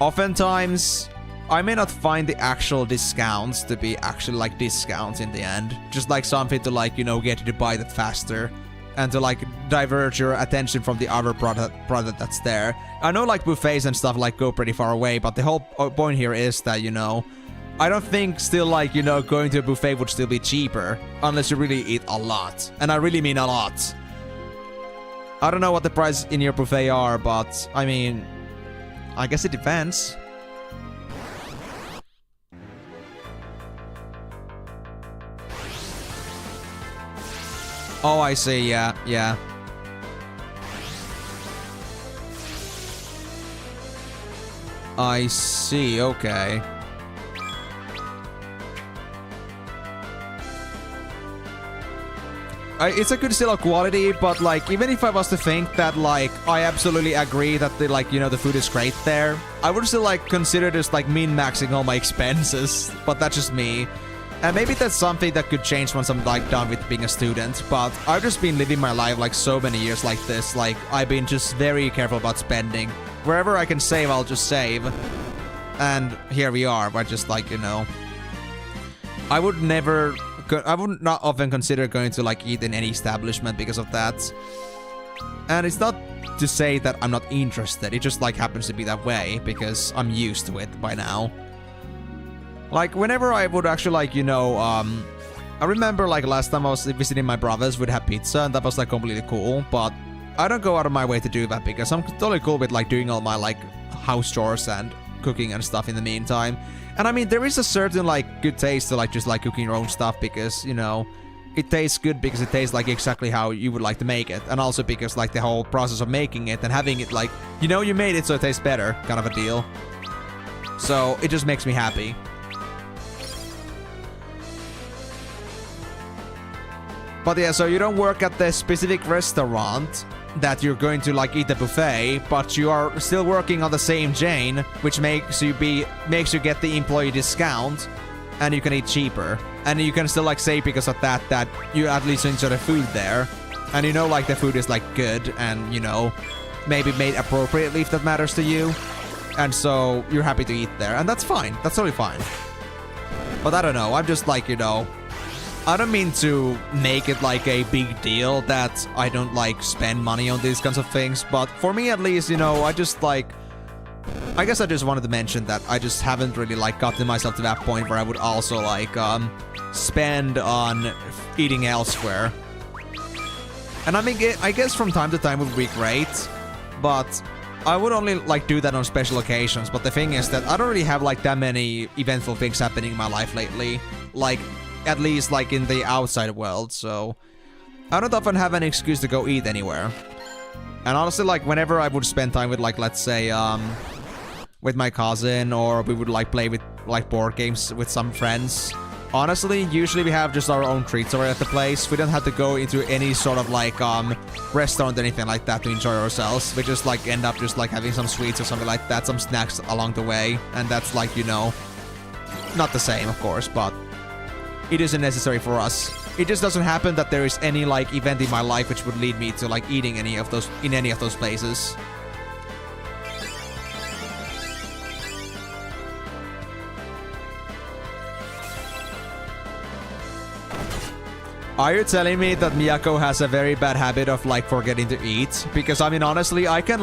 oftentimes I may not find the actual discounts to be actually like discounts in the end. Just like something to like, you know, get you to buy that faster and to like divert your attention from the other product that's there. I know like buffets and stuff like go pretty far away, but the whole point here is that, you know, I don't think still like, you know, going to a buffet would still be cheaper unless you really eat a lot. And I really mean a lot. I don't know what the prices in your buffet are, but I mean, I guess it depends. Oh, I see, yeah, yeah. I see, okay. It's a good still of quality, but like, even if I was to think that like, I absolutely agree that the like, you know, the food is great there, I would still like consider this like min-maxing all my expenses, but that's just me. And maybe that's something that could change once I'm like done with being a student, but I've just been living my life like so many years like this. Like, I've been just very careful about spending. Wherever I can save, I'll just save. And here we are, but just like, you know, I would not often consider going to like eat in any establishment because of that. And it's not to say that I'm not interested, it just like happens to be that way because I'm used to it by now. Like, whenever I would actually, like, you know, I remember, like, last time I was visiting my brothers, we'd have pizza, and that was, like, completely cool, but I don't go out of my way to do that, because I'm totally cool with, like, doing all my, like, house chores and cooking and stuff in the meantime. And, I mean, there is a certain, like, good taste to, like, just, like, cooking your own stuff, because, you know, it tastes good because it tastes like exactly how you would like to make it. And also because like the whole process of making it and having it like, you know, you made it so it tastes better kind of a deal. So it just makes me happy. But yeah, so you don't work at the specific restaurant that you're going to like eat the buffet, but you are still working on the same chain, which makes you get the employee discount, and you can eat cheaper. And you can still like say because of that you at least enjoy the food there. And you know like the food is like good and, you know, maybe made appropriately if that matters to you. And so you're happy to eat there. And that's fine. That's totally fine. But I don't know. I'm just like, you know, I don't mean to make it like a big deal that I don't like spend money on these kinds of things. But for me at least, you know, I just like... I guess I just wanted to mention that I just haven't really like gotten myself to that point where I would also like spend on eating elsewhere. And I mean, I guess from time to time would be great, but I would only like do that on special occasions. But the thing is that I don't really have like that many eventful things happening in my life lately, like at least like in the outside world, so I don't often have an excuse to go eat anywhere. And honestly, like whenever I would spend time with like, let's say with my cousin, or we would like play with like board games with some friends, honestly, usually we have just our own treats over at the place. We don't have to go into any sort of like restaurant or anything like that to enjoy ourselves. We just like end up just like having some sweets or something like that, some snacks along the way, and that's like, you know, not the same of course, but it isn't necessary for us. It just doesn't happen that there is any like event in my life which would lead me to like eating any of those in any of those places. Are you telling me that Miyako has a very bad habit of like forgetting to eat? Because I mean, honestly, I can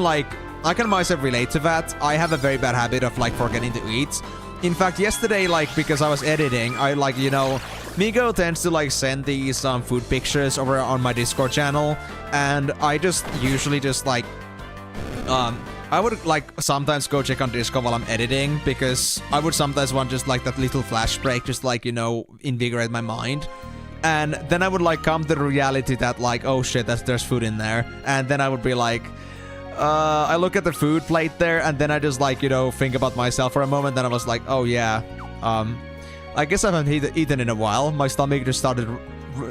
myself relate to that. I have a very bad habit of like forgetting to eat. In fact, yesterday, like, because I was editing, I like, you know, Migo tends to like send these food pictures over on my Discord channel, and I just usually just like I would like sometimes go check on Discord while I'm editing, because I would sometimes want just like that little flash break, just like, you know, invigorate my mind. And then I would like come to the reality that like, oh shit, there's food in there. And then I would be like, I look at the food plate there, and then I just like, you know, think about myself for a moment. Then I was like, oh yeah, I guess I haven't eaten in a while. My stomach just started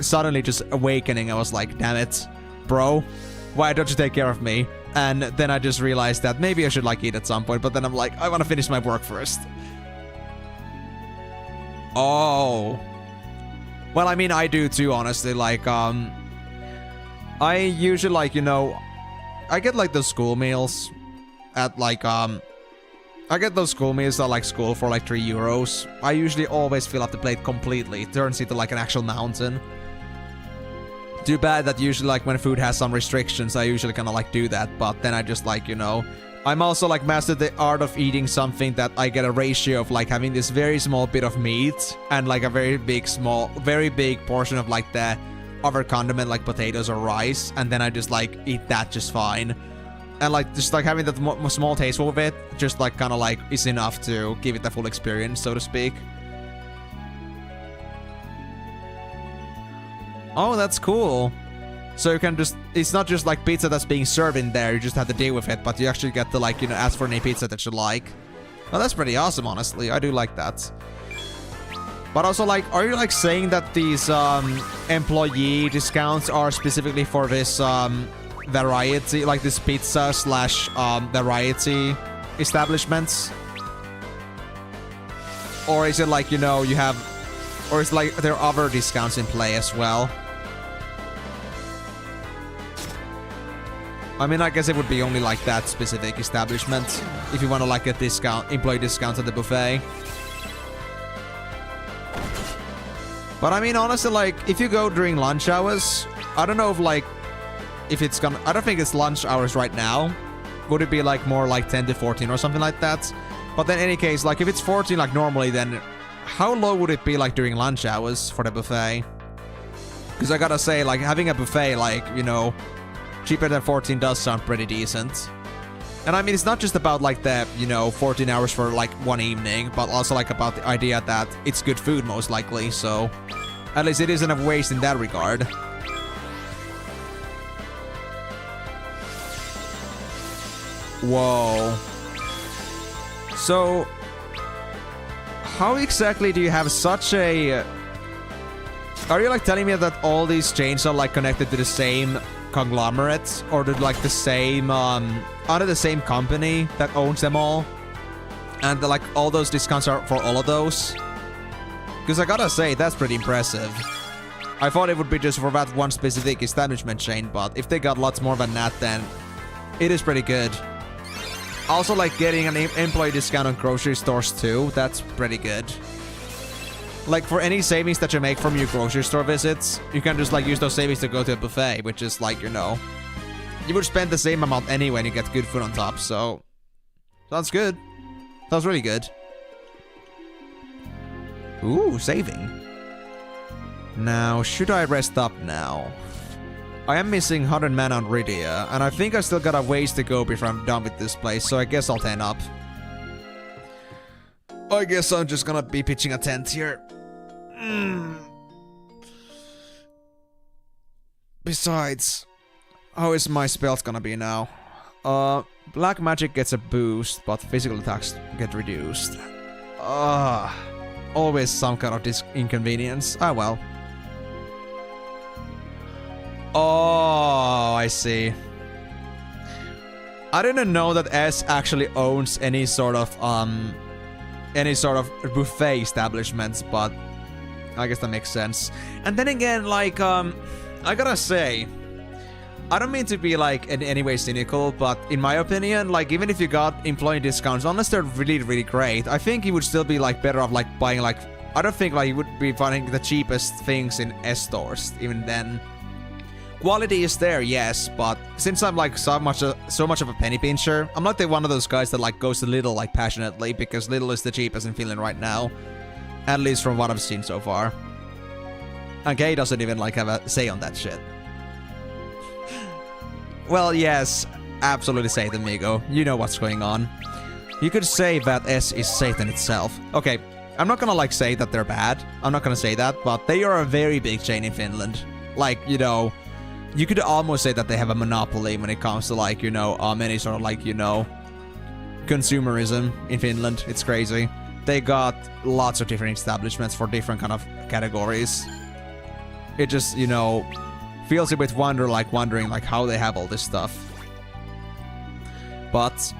suddenly just awakening. I was like, damn it, bro, why don't you take care of me? And then I just realized that maybe I should like eat at some point, but then I'm like, I want to finish my work first. Oh. Well, I mean, I do too, honestly. Like, I usually like, you know, I get like those school meals at like, I get those school meals at like school for like €3. I usually always fill up the plate completely. It turns into like an actual mountain. Too bad that usually like when food has some restrictions, I usually kind of like do that. But then I just like, you know, I'm also like mastered the art of eating something that I get a ratio of like having this very small bit of meat and like a very big portion of like the other condiment like potatoes or rice, and then I just like eat that just fine. And like just like having that small taste of it just like kind of like is enough to give it the full experience, so to speak. Oh, that's cool. So you can just, it's not just like pizza that's being served in there, you just have to deal with it, but you actually get to like, you know, ask for any pizza that you like. Well, that's pretty awesome, honestly. I do like that. But also, like, are you like saying that these employee discounts are specifically for this variety, like this pizza slash variety establishments? Or is it like, you know, you have, or is like there are other discounts in play as well? I mean, I guess it would be only like that specific establishment if you want to like get discount, employee discounts at the buffet. But I mean, honestly, like, if you go during lunch hours, I don't know if like, if it's gonna, I don't think it's lunch hours right now. Would it be like more like 10 to 14 or something like that? But in any case, like if it's 14 like normally, then how low would it be like during lunch hours for the buffet? Because I gotta say, like having a buffet, like, you know, cheaper than 14 does sound pretty decent. And I mean, it's not just about like the, you know, 14 hours for like one evening, but also like about the idea that it's good food most likely. So At least it isn't a waste in that regard. Whoa. So, how exactly do you have such a... Are you like telling me that all these chains are like connected to the same conglomerate? Or to like the same, under the same company that owns them all? And like all those discounts are for all of those? Because I gotta say, that's pretty impressive. I thought it would be just for that one specific establishment chain, but if they got lots more than that, then it is pretty good. Also, like, getting an employee discount on grocery stores, too. That's pretty good. Like, for any savings that you make from your grocery store visits, you can just, like, use those savings to go to a buffet, which is, like, you know... You would spend the same amount anyway and you get good food on top, so... Sounds good. Sounds really good. Ooh, saving. Now, should I rest up now? I am missing 100 mana on Rydia, and I think I still got a ways to go before I'm done with this place, so I guess I'll tent up. I guess I'm just gonna be pitching a tent here. Besides, how is my spells gonna be now? Black magic gets a boost, but physical attacks get reduced. Always some kind of inconvenience. Ah, well. Oh, I see. I didn't know that S actually owns any sort of buffet establishments, but I guess that makes sense. And then again, like, I gotta say, I don't mean to be like in any way cynical, but in my opinion, like, even if you got employee discounts, unless they're really, really great, I think you would still be like better off like buying like, I don't think like you would be finding the cheapest things in S stores even then. Quality is there, yes, but since I'm like so much of a penny pincher, I'm not the one of those guys that like goes to Lidl like passionately, because Lidl is the cheapest in Finland right now, at least from what I've seen so far. And Kay doesn't even like have a say on that shit. Well, yes, absolutely Satan, Migo. You know what's going on. You could say that S is Satan itself. Okay, I'm not gonna like say that they're bad. I'm not gonna say that, but they are a very big chain in Finland. Like, you know, you could almost say that they have a monopoly when it comes to like, you know, any sort of like, you know, consumerism in Finland. It's crazy. They got lots of different establishments for different kind of categories. It just, you know, feels a bit wondering like how they have all this stuff. But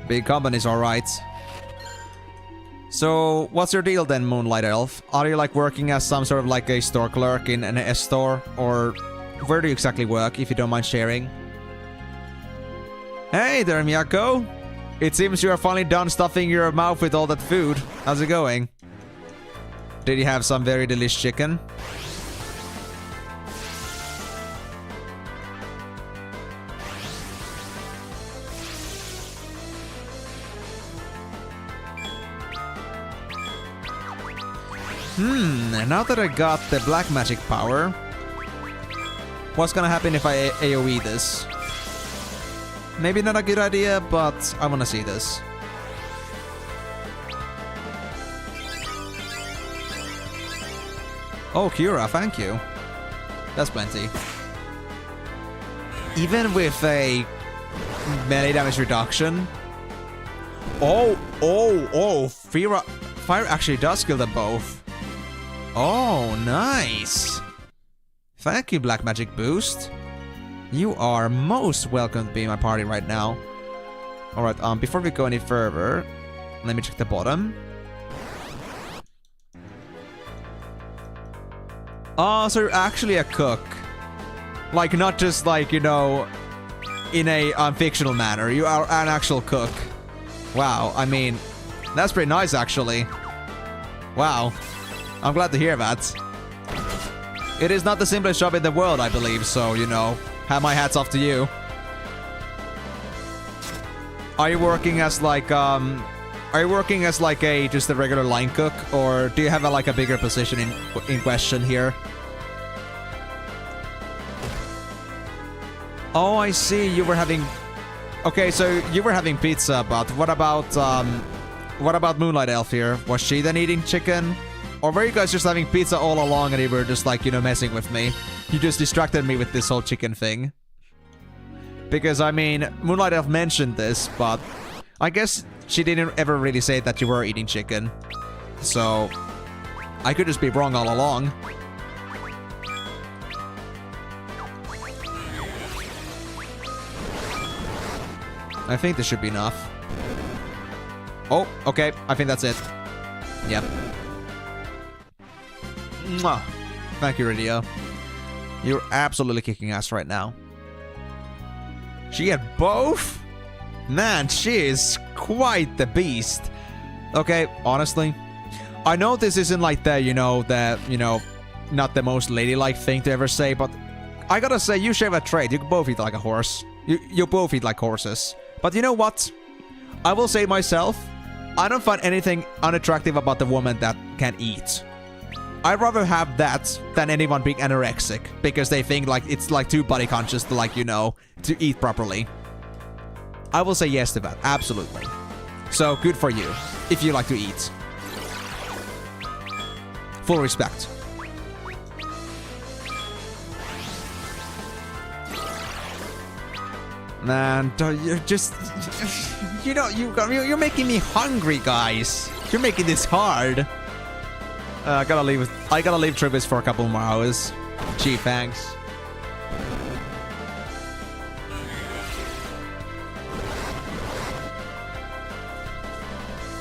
big companies, alright. So what's your deal then, Moonlight Elf? Are you like working as some sort of like a store clerk in an S store, or where do you exactly work, if you don't mind sharing? Hey there, Miyako! It seems you are finally done stuffing your mouth with all that food. How's it going? Did you have some very delicious chicken? Now that I got the black magic power, what's gonna happen if I AoE this? Maybe not a good idea, but I wanna see this. Oh, Kira, thank you. That's plenty. Even with a melee damage reduction. Fire actually does kill them both. Oh, nice. Thank you, Black Magic Boost. You are most welcome to be in my party right now. Alright, before we go any further, let me check the bottom. Oh, so you're actually a cook. Like, not just like, you know, in a fictional manner. You are an actual cook. Wow, I mean, that's pretty nice, actually. Wow. I'm glad to hear that. It is not the simplest job in the world, I believe, so, you know, have my hats off to you. Are you working as like, just a regular line cook, or do you have like a bigger position in question here? Oh, I see, you were having... Okay, so you were having pizza, but what about Moonlight Elf here? Was she then eating chicken? Or were you guys just having pizza all along and you were just like, you know, messing with me? You just distracted me with this whole chicken thing. Because, I mean, Moonlight Elf mentioned this, but I guess she didn't ever really say that you were eating chicken. So, I could just be wrong all along. I think this should be enough. Oh, okay. I think that's it. Yep. Mwah. Thank you, Rydia. You're absolutely kicking ass right now. She had both? Man, she is quite the beast. Okay, honestly, I know this isn't like the, you know, not the most ladylike thing to ever say, but I gotta say, you share a trait. You both eat like a horse. You both eat like horses. But you know what? I will say myself, I don't find anything unattractive about the woman that can eat. I'd rather have that than anyone being anorexic, because they think like it's like too body conscious to, like, you know, to eat properly. I will say yes to that, absolutely. So good for you, if you like to eat. Full respect. Man, you're just... You know, you're making me hungry, guys. You're making this hard. I gotta leave Trivis for a couple more hours. Gee, thanks.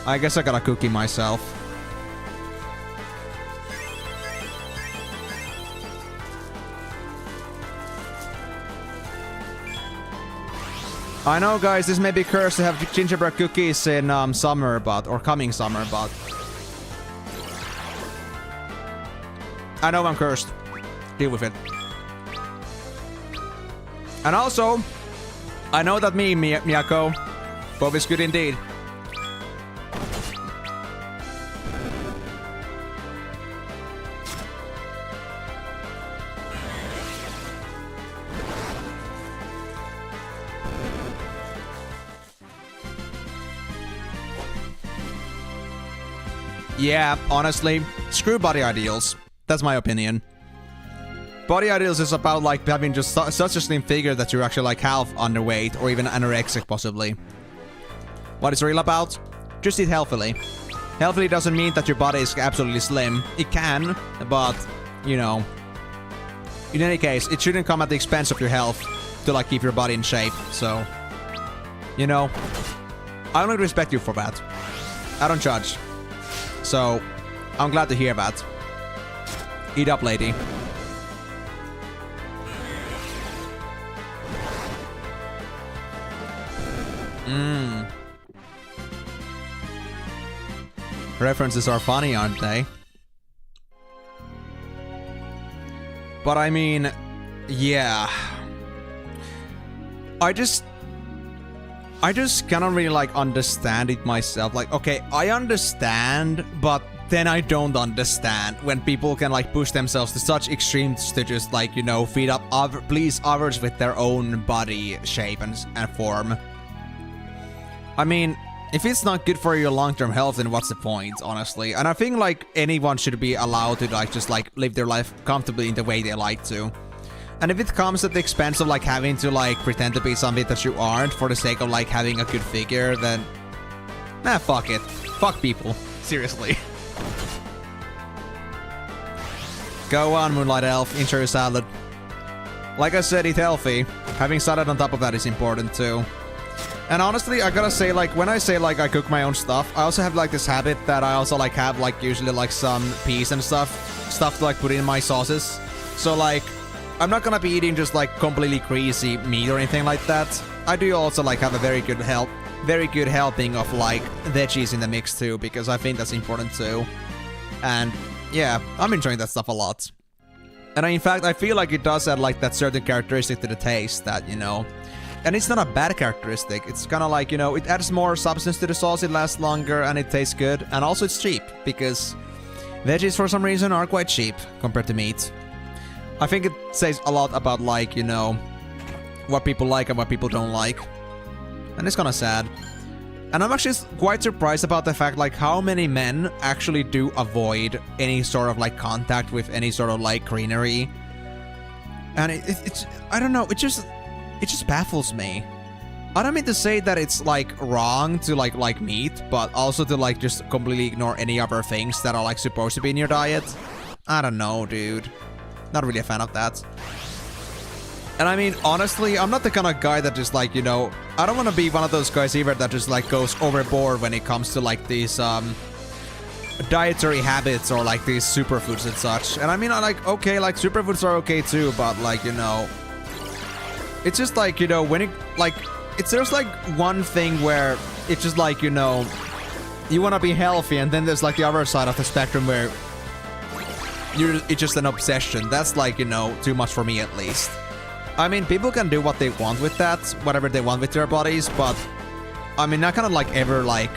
I guess I got a cookie myself. I know, guys, this may be cursed to have gingerbread cookies in summer, or coming summer, but I know I'm cursed. Deal with it. And also, I know that Miyako, both is good indeed. Yeah, honestly, screw body ideals. That's my opinion. Body ideals is about like having just such a slim figure that you're actually like half underweight or even anorexic possibly. What it's real about? Just eat healthily. Healthily doesn't mean that your body is absolutely slim. It can, but, you know, in any case, it shouldn't come at the expense of your health to like keep your body in shape. So, you know, I only respect you for that. I don't judge. So, I'm glad to hear that. Eat up, lady. References are funny, aren't they? But I mean, yeah. I just cannot really like understand it myself. Like, okay, I understand, but then I don't understand when people can like push themselves to such extremes to just like, you know, please others with their own body shape and form. I mean, if it's not good for your long-term health, then what's the point, honestly? And I think like anyone should be allowed to like just like live their life comfortably in the way they like to. And if it comes at the expense of like having to like pretend to be something that you aren't for the sake of like having a good figure, then nah, fuck it. Fuck people. Seriously. Go on, Moonlight Elf. Enjoy your salad. Like I said, eat healthy. Having salad on top of that is important too. And honestly, I gotta say, like, when I say, like, I cook my own stuff, I also have, like, this habit that I also, like, have, like, usually, like, some peas and stuff to, like, put in my sauces. So, like, I'm not gonna be eating just, like, completely greasy meat or anything like that. I do also, like, have a very good helping of, like, veggies in the mix, too, because I think that's important, too. And, yeah, I'm enjoying that stuff a lot. And in fact, I feel like it does add, like, that certain characteristic to the taste that, you know... And it's not a bad characteristic. It's kind of like, you know, it adds more substance to the sauce, it lasts longer, and it tastes good. And also it's cheap, because veggies for some reason are quite cheap compared to meat. I think it says a lot about, like, you know, what people like and what people don't like. And it's kind of sad. And I'm actually quite surprised about the fact like how many men actually do avoid any sort of like contact with any sort of like greenery. And it's I don't know, it just baffles me. I don't mean to say that it's like wrong to like meat, but also to like just completely ignore any other things that are like supposed to be in your diet. I don't know, dude. Not really a fan of that. And I mean, honestly, I'm not the kind of guy that just like, you know, I don't want to be one of those guys either that just like goes overboard when it comes to like these dietary habits or like these superfoods and such. And I mean, I like, okay, like superfoods are okay too, but like, you know, it's just like, you know, when it like, there's like one thing where it's just like, you know, you want to be healthy, and then there's like the other side of the spectrum where it's just an obsession. That's like, you know, too much for me at least. I mean, people can do what they want with that, whatever they want with their bodies, but I mean, I kind of like ever like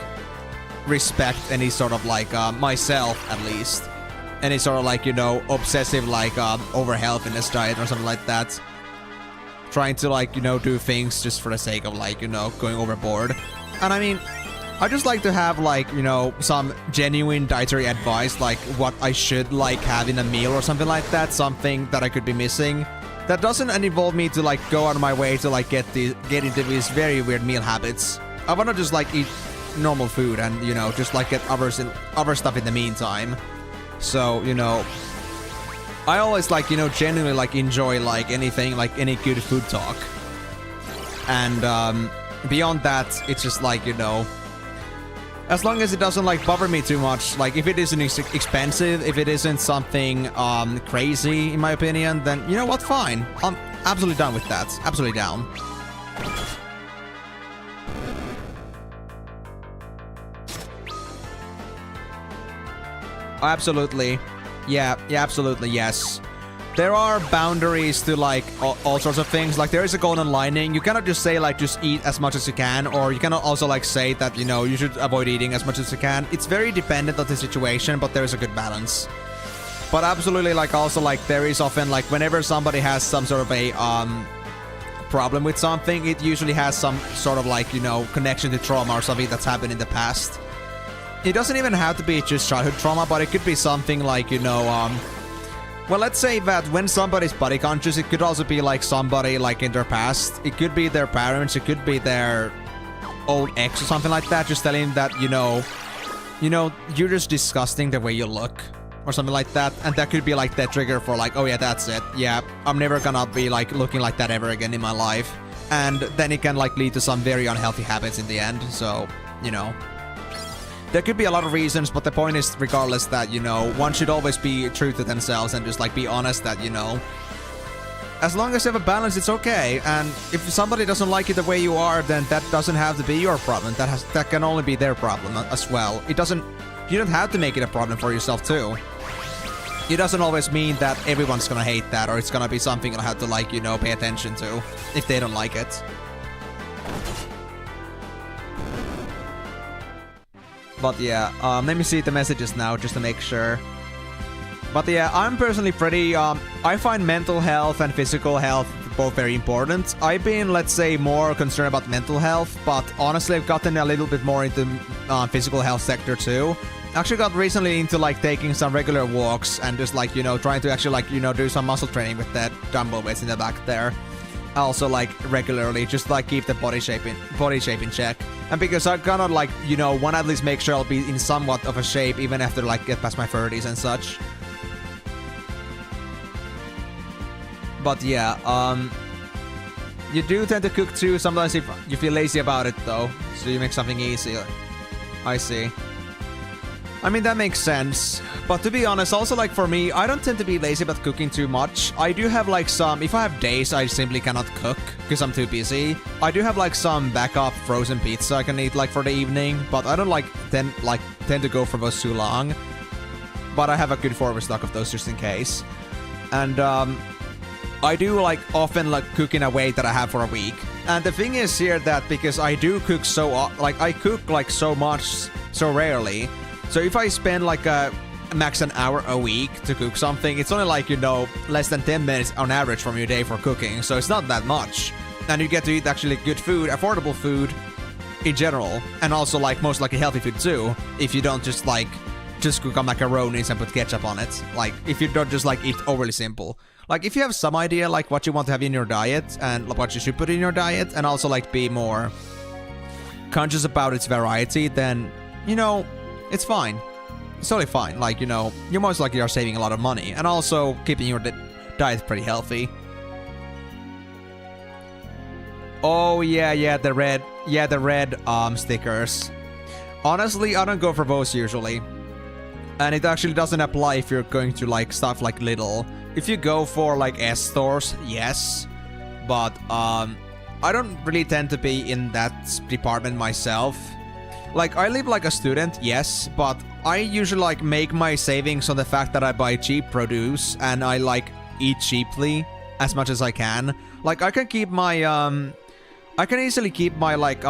respect any sort of like myself at least, any sort of like, you know, obsessive like over health in this diet or something like that, trying to like, you know, do things just for the sake of like, you know, going overboard. And I mean, I just like to have like, you know, some genuine dietary advice, like what I should like have in a meal or something like that, something that I could be missing. That doesn't involve me to like go out of my way to like get into these very weird meal habits. I want to just like eat normal food and, you know, just like get other stuff in the meantime. So, you know, I always like, you know, genuinely like enjoy like anything, like any good food talk. And beyond that, it's just like, you know, as long as it doesn't like bother me too much, like if it isn't expensive, if it isn't something crazy in my opinion, then you know what, fine. I'm absolutely down with that. Absolutely down. Absolutely. Yeah, absolutely, yes. There are boundaries to like all sorts of things. Like there is a golden lining. You cannot just say like just eat as much as you can, or you cannot also like say that, you know, you should avoid eating as much as you can. It's very dependent on the situation, but there is a good balance. But absolutely, like also like there is often like whenever somebody has some sort of a problem with something, it usually has some sort of like, you know, connection to trauma or something that's happened in the past. It doesn't even have to be just childhood trauma, but it could be something like, you know, well, let's say that when somebody's body conscious, it could also be like somebody like in their past. It could be their parents, it could be their old ex or something like that, just telling them that, you know, you're just disgusting the way you look or something like that. And that could be like that trigger for like, oh yeah, that's it. Yeah, I'm never gonna be like looking like that ever again in my life. And then it can like lead to some very unhealthy habits in the end. So, you know. There could be a lot of reasons, but the point is, regardless, that, you know, one should always be true to themselves and just, like, be honest that, you know, as long as you have a balance, it's okay. And if somebody doesn't like you the way you are, then that doesn't have to be your problem. That can only be their problem as well. You don't have to make it a problem for yourself, too. It doesn't always mean that everyone's gonna hate that, or it's gonna be something you'll have to, like, you know, pay attention to if they don't like it. But yeah, let me see the messages now just to make sure. But yeah, I'm personally pretty, I find mental health and physical health both very important. I've been, let's say, more concerned about mental health, but honestly, I've gotten a little bit more into physical health sector too. Actually got recently into like taking some regular walks and just like, you know, trying to actually like, you know, do some muscle training with that dumbbell weights in the back there. Also like regularly, just like keep the body shape in check. And because I kind of like, you know, want to at least make sure I'll be in somewhat of a shape even after like get past my 30s and such. But yeah, you do tend to cook too sometimes if you feel lazy about it though. So you make something easy. I see. I mean, that makes sense. But to be honest, also like for me, I don't tend to be lazy about cooking too much. I do have like some, if I have days I simply cannot cook because I'm too busy, I do have like some backup frozen pizza I can eat like for the evening, but I don't tend to go for those too long. But I have a good forward stock of those just in case. And I do like often like cook in a way that I have for a week. And the thing is here that because I do cook I cook like so much, so rarely. So if I spend like max an hour a week to cook something, it's only like, you know, less than 10 minutes on average from your day for cooking. So it's not that much. And you get to eat actually good food, affordable food. in general, and also like most likely healthy food too, if you don't just cook up macaronis and put ketchup on it. Like, if you don't just like eat overly simple. Like, if you have some idea like what you want to have in your diet and what you should put in your diet, and also like be more conscious about its variety, then, you know, it's fine. It's totally fine. Like, you know, you most likely are saving a lot of money and also keeping your diet pretty healthy. Oh yeah, the red stickers. Honestly, I don't go for those usually. And it actually doesn't apply if you're going to like stuff like Lidl. If you go for like S stores, yes. But I don't really tend to be in that department myself. Like, I live like a student, yes, but I usually like make my savings on the fact that I buy cheap produce and I like eat cheaply as much as I can. Like, I can keep my I can easily keep my like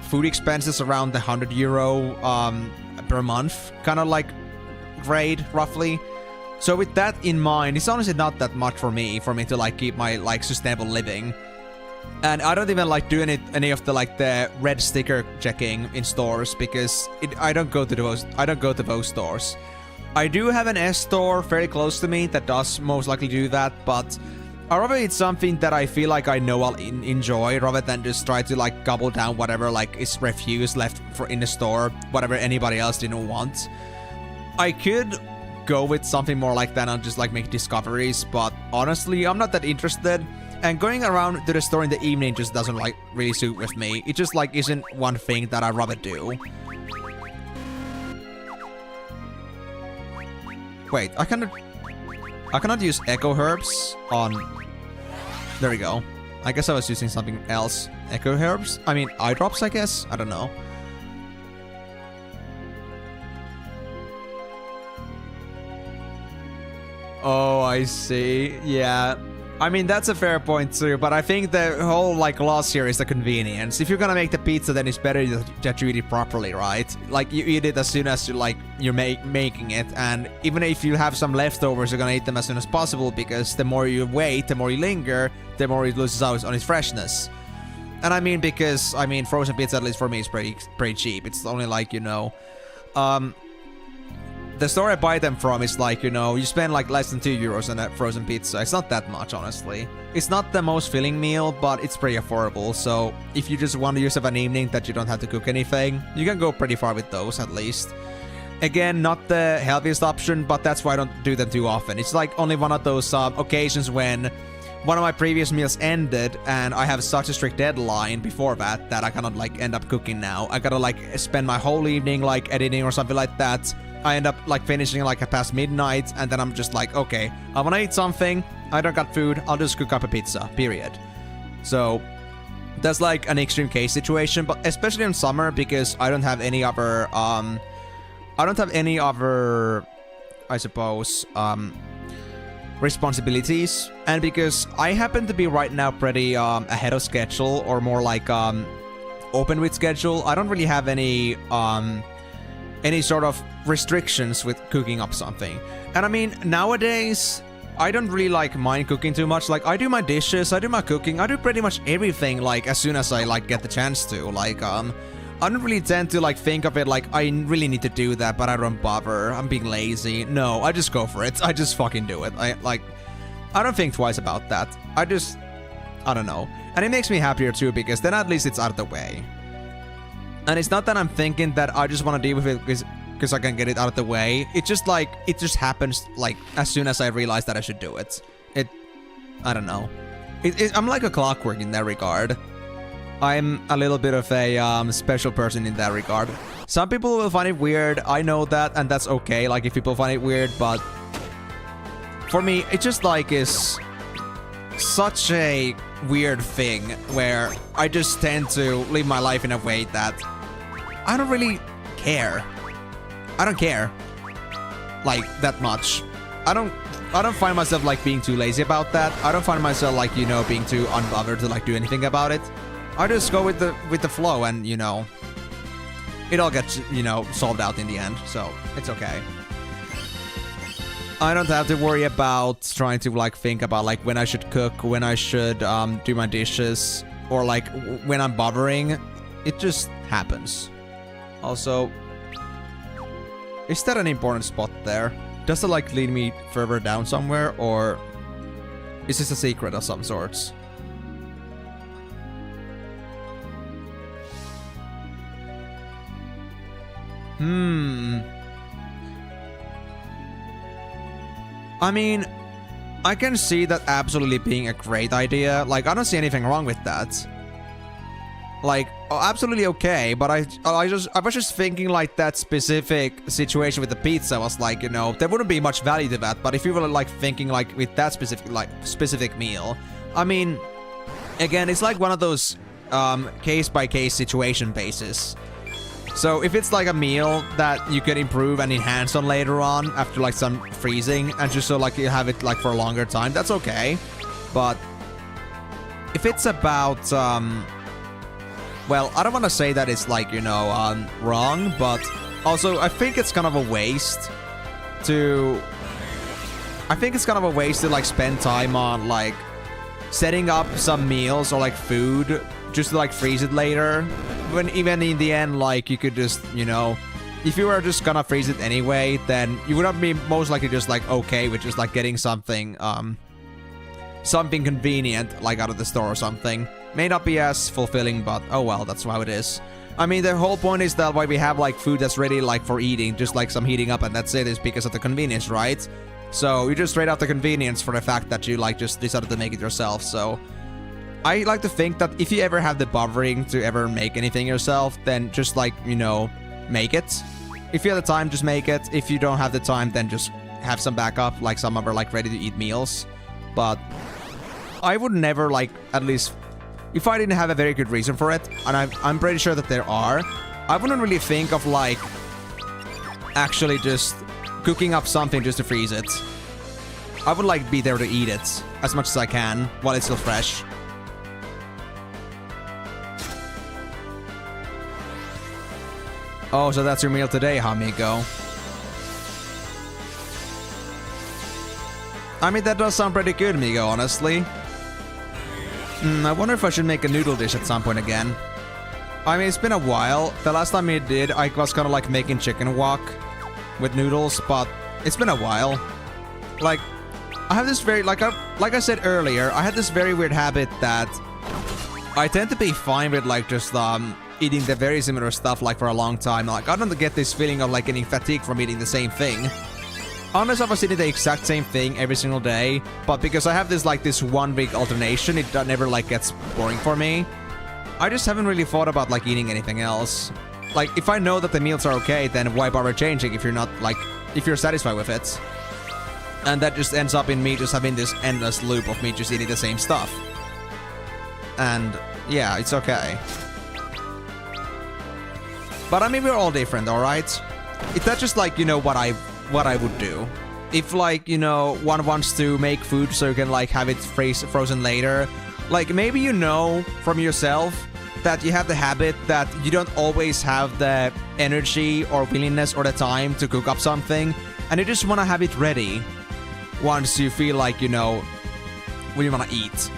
food expenses around the €100 per month, kind of like grade roughly. So with that in mind, it's honestly not that much for me to like keep my like sustainable living. And I don't even like doing any of the like the red sticker checking in stores because I don't go to those stores. I do have an S store fairly close to me that does most likely do that, but I rather eat something that I feel like I know I'll enjoy rather than just try to like gobble down whatever like is refuse left in the store, whatever anybody else didn't want. I could go with something more like that and just like make discoveries, but honestly, I'm not that interested. And going around to the store in the evening just doesn't like really suit with me. It just like isn't one thing that I'd rather do. Wait, I cannot use echo herbs on... There we go. I guess I was using something else. Echo herbs? I mean, eye drops, I guess? I don't know. Oh, I see. Yeah. I mean, that's a fair point too, but I think the whole like loss here is the convenience. If you're gonna make the pizza, then it's better that you eat it properly, right? Like, you eat it as soon as you're making it, and even if you have some leftovers, you're gonna eat them as soon as possible, because the more you wait, the more you linger, the more it loses out on its freshness. And I mean, because frozen pizza, at least for me, is pretty cheap. It's only like, you know, the store I buy them from is like, you know, you spend like less than €2 on a frozen pizza. It's not that much, honestly. It's not the most filling meal, but it's pretty affordable. So if you just want to use of an evening that you don't have to cook anything, you can go pretty far with those at least. Again, not the healthiest option, but that's why I don't do them too often. It's like only one of those occasions when one of my previous meals ended and I have such a strict deadline before that I cannot like end up cooking now. I gotta like spend my whole evening like editing or something like that. I end up like finishing like past midnight, and then I'm just like, okay, I wanna eat something, I don't got food, I'll just cook up a pizza, period. So that's like an extreme case situation, but especially in summer, because I don't have any other I suppose responsibilities, and because I happen to be right now pretty ahead of schedule, or more like open with schedule, I don't really have any sort of restrictions with cooking up something. And I mean, nowadays, I don't really like mind cooking too much. Like, I do my dishes, I do my cooking, I do pretty much everything like as soon as I like get the chance to. Like, I don't really tend to like think of it like I really need to do that, but I don't bother. I'm being lazy. No, I just go for it. I just fucking do it. I don't think twice about that. I don't know. And it makes me happier too, because then at least it's out of the way. And it's not that I'm thinking that I just want to deal with it because I can get it out of the way. It's just like, it just happens like as soon as I realize that I should do it. I don't know. I'm like a clockwork in that regard. I'm a little bit of a special person in that regard. Some people will find it weird. I know that, and that's okay. Like, if people find it weird, but for me, it just like is such a weird thing where I just tend to live my life in a way that I don't really care. I don't care like that much. I don't find myself like being too lazy about that. I don't find myself like, you know, being too unbothered to like do anything about it. I just go with the flow, and you know, it all gets, you know, solved out in the end, so it's okay. I don't have to worry about trying to like think about like when I should cook, when I should do my dishes, or like when I'm bothering. it just happens. Also, is that an important spot there? Does it like lead me further down somewhere, or is this a secret of some sorts? I mean, I can see that absolutely being a great idea. Like, I don't see anything wrong with that. Like, absolutely okay, but I was just thinking like that specific situation with the pizza was like, you know, there wouldn't be much value to that, but if you were like thinking like with that specific meal, I mean, again, it's like one of those case-by-case situation basis. So if it's like a meal that you can improve and enhance on later on after like some freezing and just so like you have it like for a longer time, that's okay. But if it's about well, I don't want to say that it's like, you know, wrong, but also I think it's kind of a waste to like spend time on like setting up some meals or like food just to like freeze it later, when even in the end like you could just, you know, if you were just gonna freeze it anyway, then you would not be most likely just like okay with just like getting something something convenient like out of the store or something. May not be as fulfilling, but oh well, that's how it is. I mean, the whole point is that why we have like food that's ready like for eating, just like some heating up and that's it, is because of the convenience, right? So you just trade out the convenience for the fact that you like just decided to make it yourself. So I like to think that if you ever have the bothering to ever make anything yourself, then just like, you know, make it. If you have the time, just make it. If you don't have the time, then just have some backup, like some other like ready to eat meals. But I would never like, at least if I didn't have a very good reason for it, and I'm pretty sure that there are, I wouldn't really think of like actually just cooking up something just to freeze it. I would like be there to eat it as much as I can while it's still fresh. Oh, so that's your meal today, huh, Miko? I mean, that does sound pretty good, Migo, honestly. I wonder if I should make a noodle dish at some point again. I mean, it's been a while. The last time I did, I was kind of like making chicken wok with noodles, but it's been a while. Like, I have this very, like I said earlier, I had this very weird habit that I tend to be fine with like just eating the very similar stuff like for a long time. Like, I don't get this feeling of like getting fatigued from eating the same thing. Unless I was eating the exact same thing every single day, but because I have this like this 1 week alternation, it never like gets boring for me. I just haven't really thought about like eating anything else. Like, if I know that the meals are okay, then why bother changing if you're not like, if you're satisfied with it? And that just ends up in me just having this endless loop of me just eating the same stuff. And yeah, it's okay. But I mean, we're all different, alright? It's not just like, you know, what I would do. If like, you know, one wants to make food so you can like have it frozen later, like maybe you know from yourself that you have the habit that you don't always have the energy or willingness or the time to cook up something, and you just want to have it ready once you feel like, you know, what you want to eat.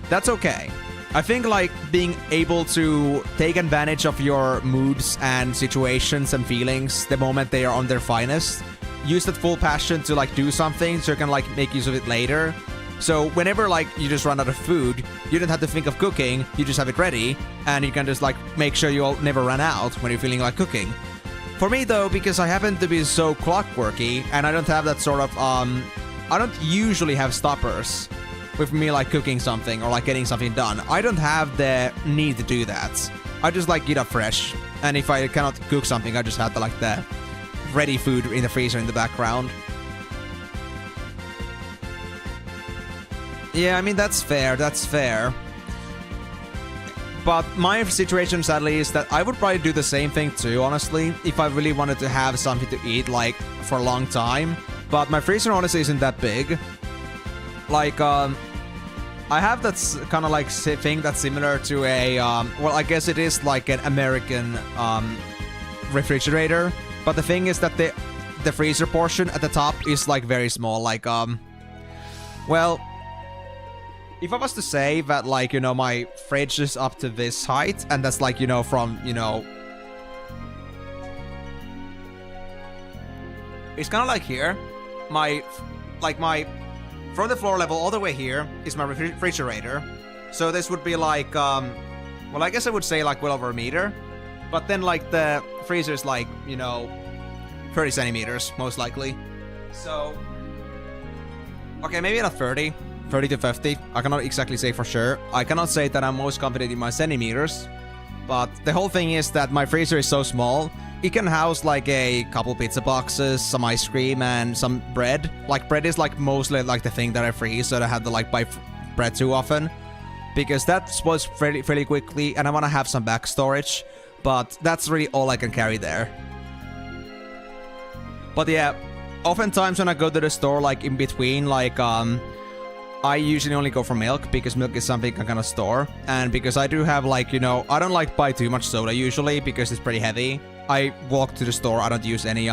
That's okay. I think like being able to take advantage of your moods and situations and feelings the moment they are on their finest, use that full passion to like do something so you can like make use of it later. So whenever like you just run out of food, you don't have to think of cooking, you just have it ready, and you can just like make sure you'll never run out when you're feeling like cooking. For me though, because I happen to be so clockworky and I don't have that sort of I don't usually have stoppers with me like cooking something or like getting something done. I don't have the need to do that. I just like get up fresh, and if I cannot cook something, I just have to like the ready food in the freezer in the background. Yeah, I mean, that's fair, that's fair. But my situation, sadly, is that I would probably do the same thing too, honestly, if I really wanted to have something to eat, like, for a long time. But my freezer, honestly, isn't that big. Like, I have that kind of, like, thing that's similar to a, well, I guess it is, like, an American, refrigerator. But the thing is that the freezer portion at the top is, like, very small, like, well, if I was to say that, like, you know, my fridge is up to this height, and that's like, you know, from, you know, it's kind of like here, from the floor level all the way here is my refrigerator. So this would be like, well, I guess I would say like well over a meter, but then like the freezer is like, you know, 30 centimeters, most likely. So, okay, maybe not 30 to 50. I cannot exactly say for sure. I cannot say that I'm most confident in my centimeters, but the whole thing is that my freezer is so small, it can house like a couple pizza boxes, some ice cream, and some bread. Like, bread is like mostly like the thing that I freeze, so I have to like buy bread too often, because that spoils fairly quickly, and I want to have some back storage, but that's really all I can carry there. But yeah, oftentimes when I go to the store, like in between, like, I usually only go for milk, because milk is something I kind of store. And because I do have, like, you know, I don't like buy too much soda usually, because it's pretty heavy. I walk to the store, I don't use any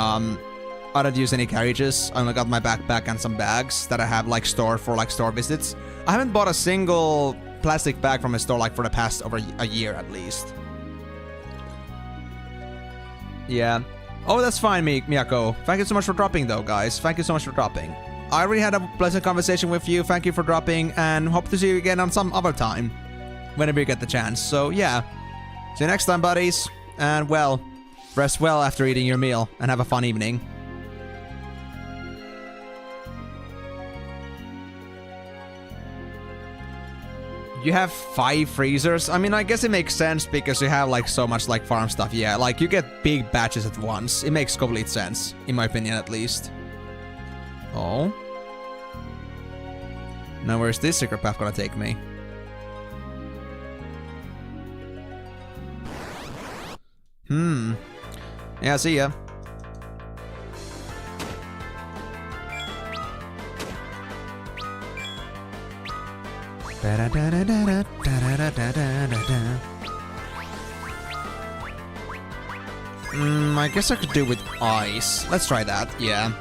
carriages. I only got my backpack and some bags that I have, like, stored for, like, store visits. I haven't bought a single plastic bag from a store, like, for the past over a year at least. Yeah. Oh, that's fine, Miyako. Thank you so much for dropping, though, guys. Thank you so much for dropping. I really had a pleasant conversation with you. Thank you for dropping, and hope to see you again on some other time, whenever you get the chance. So, yeah. See you next time, buddies. And, well, rest well after eating your meal, and have a fun evening. You have 5 freezers? I mean, I guess it makes sense because you have, like, so much, like, farm stuff. Yeah, like, you get big batches at once. It makes complete sense, in my opinion, at least. Oh. Now, where's this secret path gonna take me? Yeah, see ya. I guess I could do with ice. Let's try that, yeah.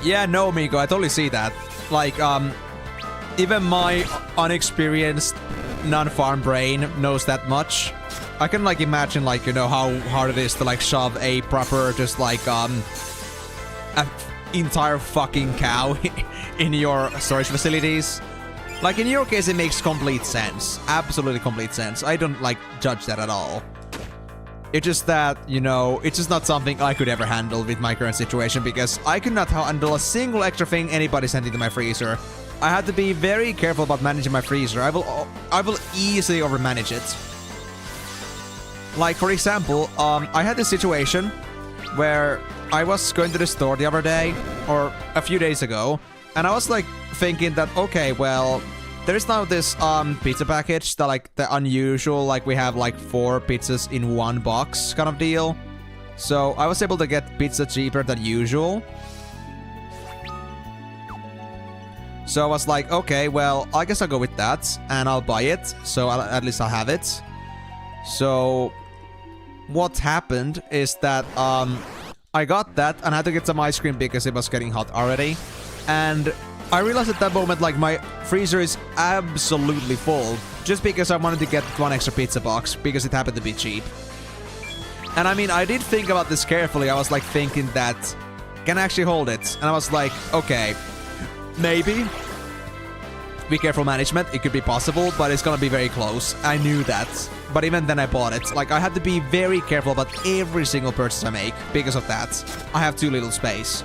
Yeah, no, Amigo, I totally see that. Like, even my unexperienced non-farm brain knows that much. I can, like, imagine, like, you know, how hard it is to, like, shove a proper, just, like, an entire fucking cow in your storage facilities. Like, in your case, it makes complete sense. Absolutely complete sense. I don't, like, judge that at all. It's just that, you know, it's just not something I could ever handle with my current situation, because I could not handle a single extra thing anybody sent into my freezer. I had to be very careful about managing my freezer. I will easily overmanage it. Like, for example, I had this situation where I was going to the store the other day, or a few days ago, and I was, like, thinking that, okay, well, there's now this pizza package that, like, the unusual, like, we have like 4 pizzas in one box kind of deal. So I was able to get pizza cheaper than usual. So I was like, okay, well, I guess I'll go with that and I'll buy it. So at least I'll have it. So what happened is that I got that and I had to get some ice cream because it was getting hot already. And I realized at that moment, like, my freezer is absolutely full, just because I wanted to get 1 extra pizza box, because it happened to be cheap. And I mean, I did think about this carefully. I was, like, thinking that, can I actually hold it? And I was like, okay, maybe. Be careful management, it could be possible, but it's gonna be very close. I knew that. But even then I bought it. Like, I had to be very careful about every single purchase I make, because of that. I have too little space.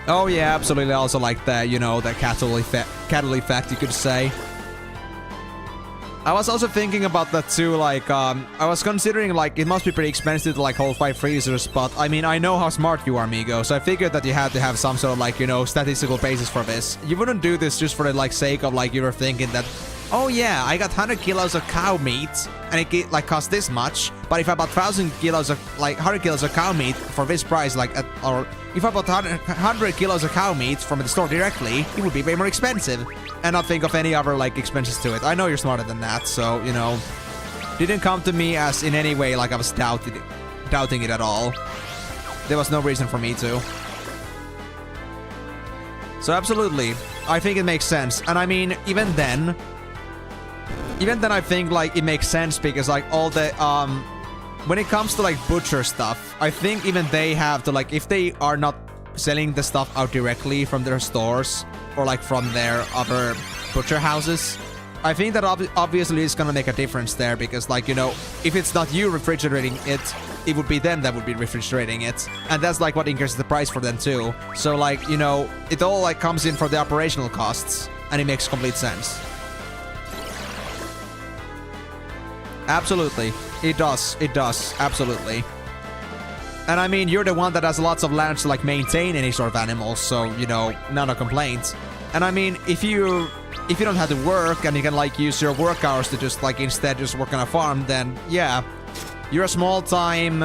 Oh yeah, absolutely. Also like the, you know, the cattle effect, you could say. I was also thinking about that too, like, I was considering, like, it must be pretty expensive to, like, hold 5 freezers, but, I mean, I know how smart you are, Amigo, so I figured that you had to have some sort of, like, you know, statistical basis for this. You wouldn't do this just for the, like, sake of, like, you were thinking that, oh yeah, I got 100 kilos of cow meat, and it, like, cost this much, but if I bought 1,000 kilos of, like, 100 kilos of cow meat for this price, like, or, if I bought 100 kilos of cow meat from the store directly, it would be way more expensive. And not think of any other, like, expenses to it. I know you're smarter than that, so, you know, didn't come to me as in any way like I was doubting it at all. There was no reason for me to. So absolutely, I think it makes sense. And I mean, even then I think like it makes sense because like all the when it comes to like butcher stuff, I think even they have to like, if they are not selling the stuff out directly from their stores or like from their other butcher houses, I think that obviously is gonna make a difference there because like, you know, if it's not you refrigerating it, it would be them that would be refrigerating it. And that's like what increases the price for them too. So like, you know, it all like comes in for the operational costs and it makes complete sense. Absolutely. It does. It does. Absolutely. And I mean, you're the one that has lots of land to like maintain any sort of animals. So, you know, not a complaint. And I mean, if you don't have to work and you can like use your work hours to just like instead just work on a farm, then yeah, you're a small time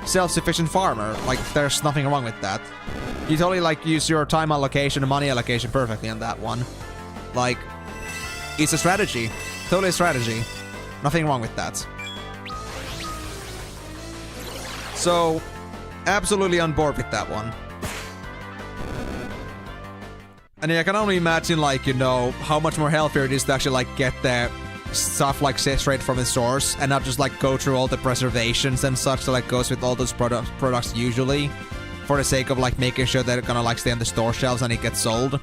self-sufficient farmer. Like there's nothing wrong with that. You totally like use your time allocation and money allocation perfectly on that one. Like it's a strategy. Totally a strategy. Nothing wrong with that. So absolutely on board with that one. And yeah, I can only imagine, like, you know, how much more healthier it is to actually, like, get the stuff, like, straight from the source and not just, like, go through all the preservations and such that, like, goes with all those products usually for the sake of, like, making sure that they're gonna, like, stay on the store shelves and it gets sold.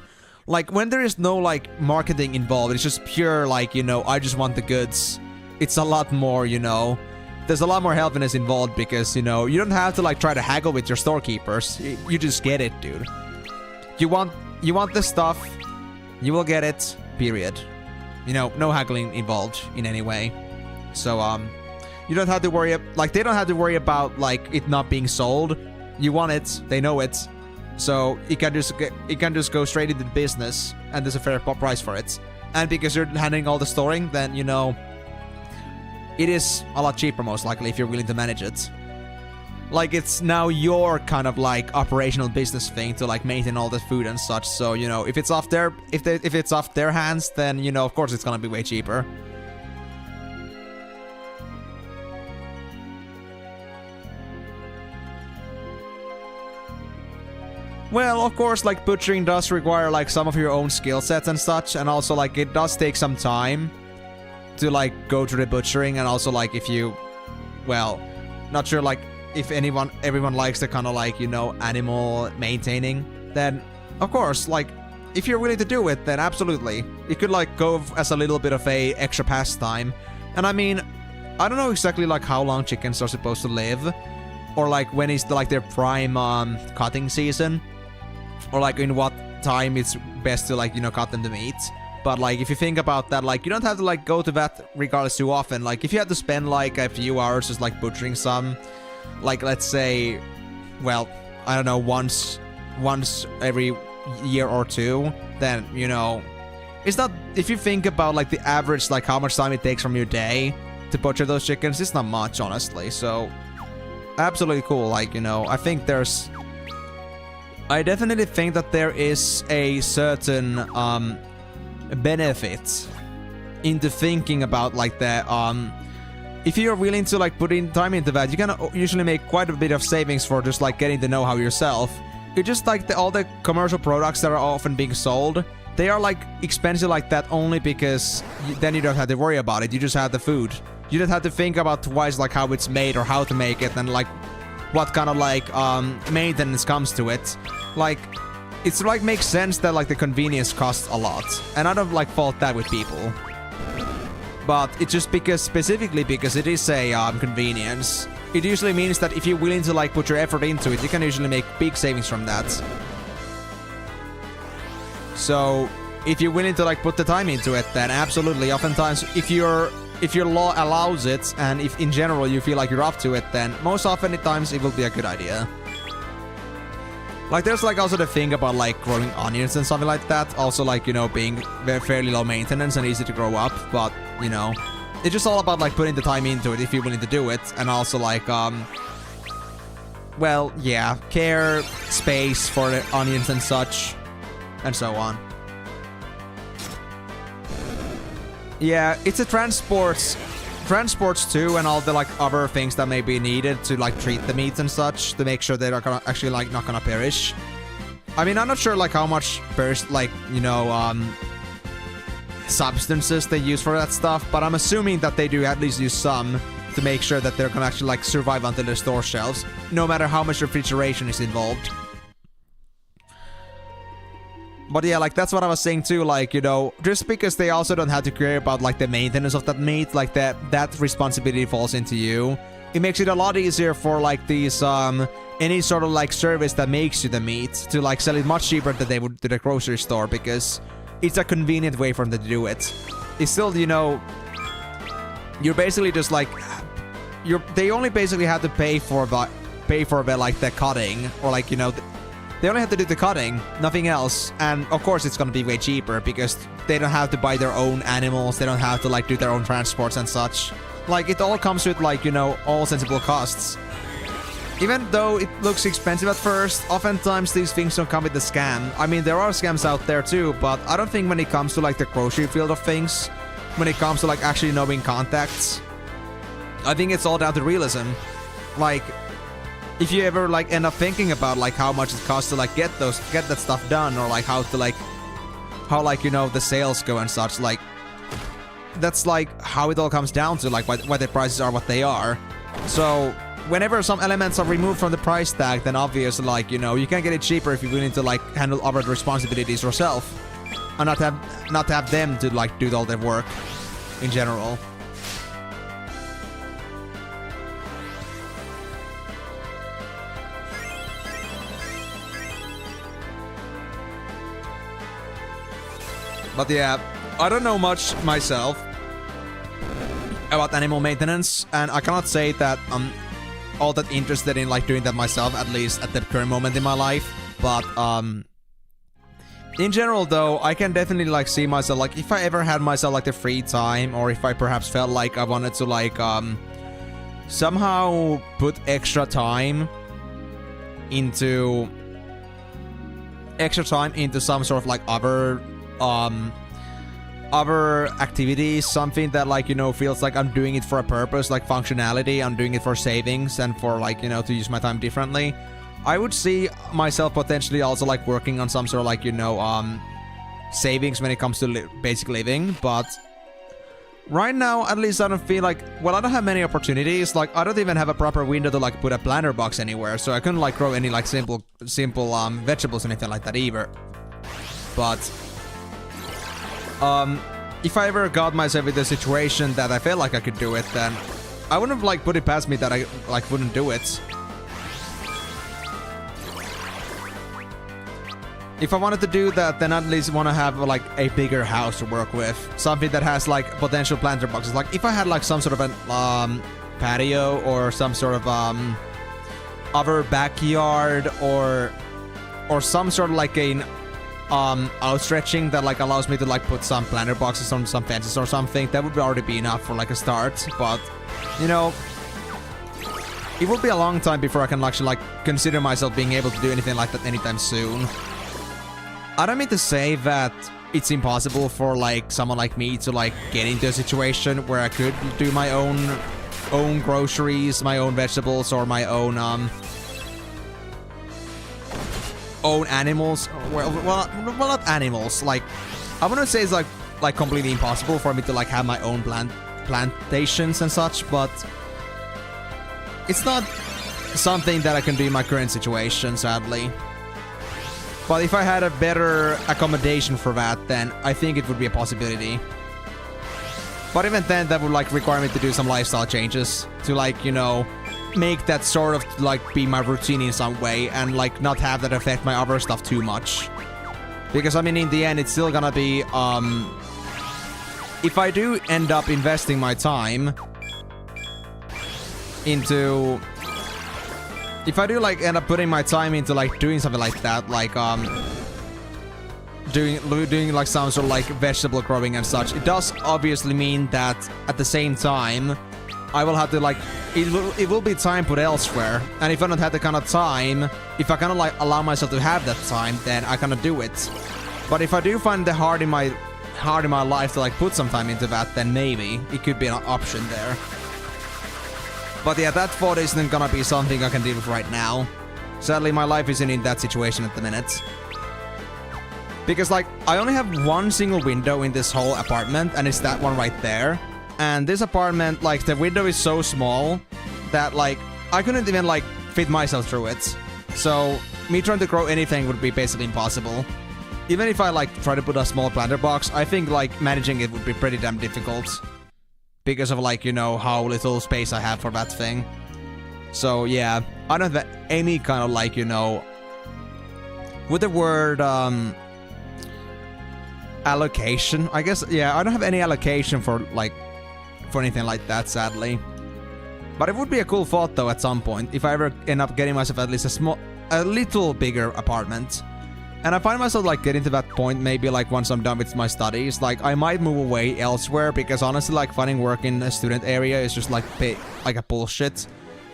Like, when there is no, like, marketing involved, it's just pure, like, you know, I just want the goods. It's a lot more, you know, there's a lot more healthiness involved because, you know, you don't have to, like, try to haggle with your storekeepers. You just get it, dude. You want the stuff, you will get it, period. You know, no haggling involved in any way. So, you don't have to worry, like, they don't have to worry about, like, it not being sold. You want it, they know it. So, it can just go straight into the business, and there's a fair price for it. And because you're handling all the storing, then, you know, it is a lot cheaper, most likely, if you're willing to manage it. Like, it's now your kind of, like, operational business thing to, like, maintain all the food and such. So, you know, if it's off their, if it's off their hands, then, you know, of course it's gonna be way cheaper. Well, of course, like, butchering does require, like, some of your own skill sets and such. And also, like, it does take some time to, like, go through the butchering. And also, like, if you, well, not sure, like, if everyone likes the kind of, like, you know, animal maintaining, then of course, like, if you're willing to do it, then absolutely. It could, like, go as a little bit of a extra pastime. And I mean, I don't know exactly, like, how long chickens are supposed to live, or like when is like their prime cutting season, or like in what time it's best to, like, you know, cut them to meat. But like, if you think about that, like, you don't have to, like, go to that regardless too often. Like, if you had to spend like a few hours just, like, butchering some, like, let's say, well, I don't know, once every year or two, then, you know, it's not, if you think about, like, the average, like, how much time it takes from your day to butcher those chickens, it's not much, honestly. So, absolutely cool. Like, you know, I definitely think that there is a certain, benefit into thinking about, like, the, if you're willing to, like, put in time into that, you can usually make quite a bit of savings for just, like, getting the know-how yourself. It's just like all the commercial products that are often being sold, they are, like, expensive like that only because then you don't have to worry about it. You just have the food. You don't have to think about twice, like, how it's made or how to make it and, like, what kind of, like, maintenance comes to it. Like, it's, like, makes sense that, like, the convenience costs a lot. And I don't, like, fault that with people. But it's just specifically because it is a convenience. It usually means that if you're willing to, like, put your effort into it, you can usually make big savings from that. So if you're willing to, like, put the time into it, then absolutely. Oftentimes, if your law allows it, and if in general you feel like you're up to it, then most often at times it will be a good idea. Like, there's, like, also the thing about, like, growing onions and something like that. Also, like, you know, being fairly low maintenance and easy to grow up. But, you know, it's just all about, like, putting the time into it if you're willing to do it. And also, like, well, yeah, care, space for the onions and such, and so on. Yeah, it's a transports too, and all the like other things that may be needed to like treat the meats and such to make sure they're gonna actually like not gonna perish. I mean, I'm not sure like how much like, you know, substances they use for that stuff, but I'm assuming that they do at least use some to make sure that they're gonna actually like survive until the store shelves, no matter how much refrigeration is involved. But yeah, like that's what I was saying too, like, you know, just because they also don't have to care about like the maintenance of that meat, like that responsibility falls into you. It makes it a lot easier for like these any sort of like service that makes you the meat to like sell it much cheaper than they would to the grocery store, because it's a convenient way for them to do it. It's still, you know, you're basically just like they only basically have to pay for the like the cutting, or like, you know, they only have to do the cutting, nothing else. And of course it's gonna be way cheaper because they don't have to buy their own animals, they don't have to like do their own transports and such. Like it all comes with like, you know, all sensible costs. Even though it looks expensive at first, oftentimes these things don't come with the scam. I mean, there are scams out there too, but I don't think when it comes to like the grocery field of things, when it comes to like actually knowing contacts, I think it's all down to realism. Like, if you ever like end up thinking about like how much it costs to like get that stuff done, or like how like, you know, the sales go and such, like that's like how it all comes down to, like why the prices are what they are. So whenever some elements are removed from the price tag, then obviously, like, you know, you can get it cheaper if you're willing to like handle other responsibilities yourself, and not have them to like do all their work in general. But yeah, I don't know much myself about animal maintenance, and I cannot say that I'm all that interested in like doing that myself, at least at the current moment in my life. But in general though, I can definitely like see myself, like if I ever had myself like the free time, or if I perhaps felt like I wanted to like somehow put extra time into some sort of like other activities, something that like, you know, feels like I'm doing it for a purpose, like functionality, I'm doing it for savings and for like, you know, to use my time differently. I would see myself potentially also like working on some sort of like, you know, savings when it comes to basic living. But right now, at least I don't feel like, well, I don't have many opportunities. Like I don't even have a proper window to like put a planter box anywhere, so I couldn't like grow any like simple vegetables or anything like that either. But if I ever got myself in the situation that I felt like I could do it, then I wouldn't have like put it past me that I like wouldn't do it. If I wanted to do that, then I'd at least want to have like a bigger house to work with, something that has like potential planter boxes. Like if I had like some sort of an patio, or some sort of other backyard, or some sort of like an outstretching that like allows me to like put some planter boxes on some fences or something, that would already be enough for like a start. But you know, it will be a long time before I can actually like consider myself being able to do anything like that anytime soon. I don't mean to say that it's impossible for like someone like me to like get into a situation where I could do my own groceries, my own vegetables, or my own animals. Well, not animals. Like, I wouldn't say it's like completely impossible for me to like have my own plantations and such, but it's not something that I can do in my current situation, sadly. But if I had a better accommodation for that, then I think it would be a possibility. But even then, that would like require me to do some lifestyle changes to like, you know, make that sort of like be my routine in some way, and like not have that affect my other stuff too much. Because I mean, in the end, it's still gonna be if I do end up investing my time into, if I do like end up putting my time into like doing something like that, like doing like some sort of like vegetable growing and such, it does obviously mean that at the same time I will have to like, it will be time put elsewhere. And if I don't have the kind of time, if I kind of like allow myself to have that time, then I kind of do it. But if I do find the hard in my life to like put some time into that, then maybe it could be an option there. But yeah, that thought isn't gonna be something I can deal with right now. Sadly, my life isn't in that situation at the minute. Because like, I only have one single window in this whole apartment, and it's that one right there. And this apartment, like, the window is so small that, like, I couldn't even, like, fit myself through it. So, me trying to grow anything would be basically impossible. Even if I, like, try to put a small planter box, I think, like, managing it would be pretty damn difficult. Because of, like, you know, how little space I have for that thing. So, yeah, I don't have any kind of, like, you know, with the word, allocation, I guess. Yeah, I don't have any allocation for, like, for anything like that, sadly. But it would be a cool thought, though, at some point, if I ever end up getting myself at least a little bigger apartment. And I find myself, like, getting to that point, maybe, like, once I'm done with my studies. Like, I might move away elsewhere, because honestly, like, finding work in a student area is just, like, a bullshit.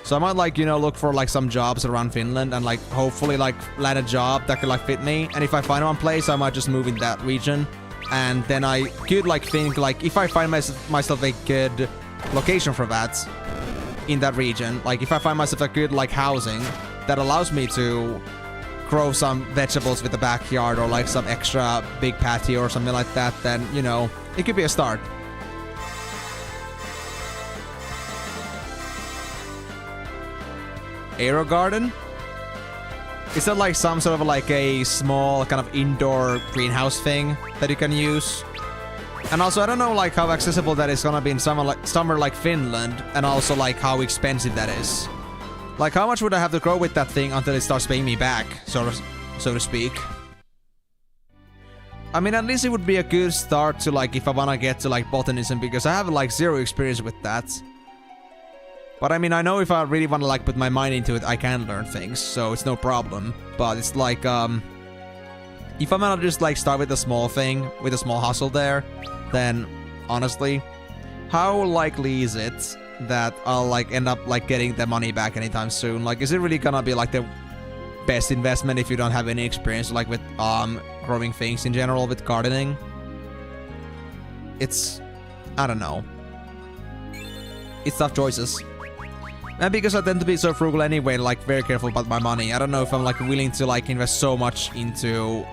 So I might, like, you know, look for, like, some jobs around Finland, and, like, hopefully, like, land a job that could, like, fit me. And if I find one place, I might just move in that region. And then I could, like, think, like, if I find myself a good location for that in that region, like, if I find myself a good, like, housing that allows me to grow some vegetables with the backyard, or, like, some extra big patio or something like that, then, you know, it could be a start. Aero garden? Is that like some sort of like a small kind of indoor greenhouse thing that you can use? And also, I don't know like how accessible that is gonna be in somewhere like Finland, and also like how expensive that is. Like, how much would I have to grow with that thing until it starts paying me back, so to speak? I mean, at least it would be a good start to like if I wanna get to like botanism, because I have like zero experience with that. But I mean, I know if I really want to like put my mind into it, I can learn things, so it's no problem. But it's like, if I'm gonna just like start with a small thing, with a small hustle there, then honestly, how likely is it that I'll like end up like getting the money back anytime soon? Like, is it really gonna be like the best investment if you don't have any experience like with growing things in general, with gardening? It's, I don't know. It's tough choices. And because I tend to be so frugal anyway, like very careful about my money, I don't know if I'm like willing to like invest so much into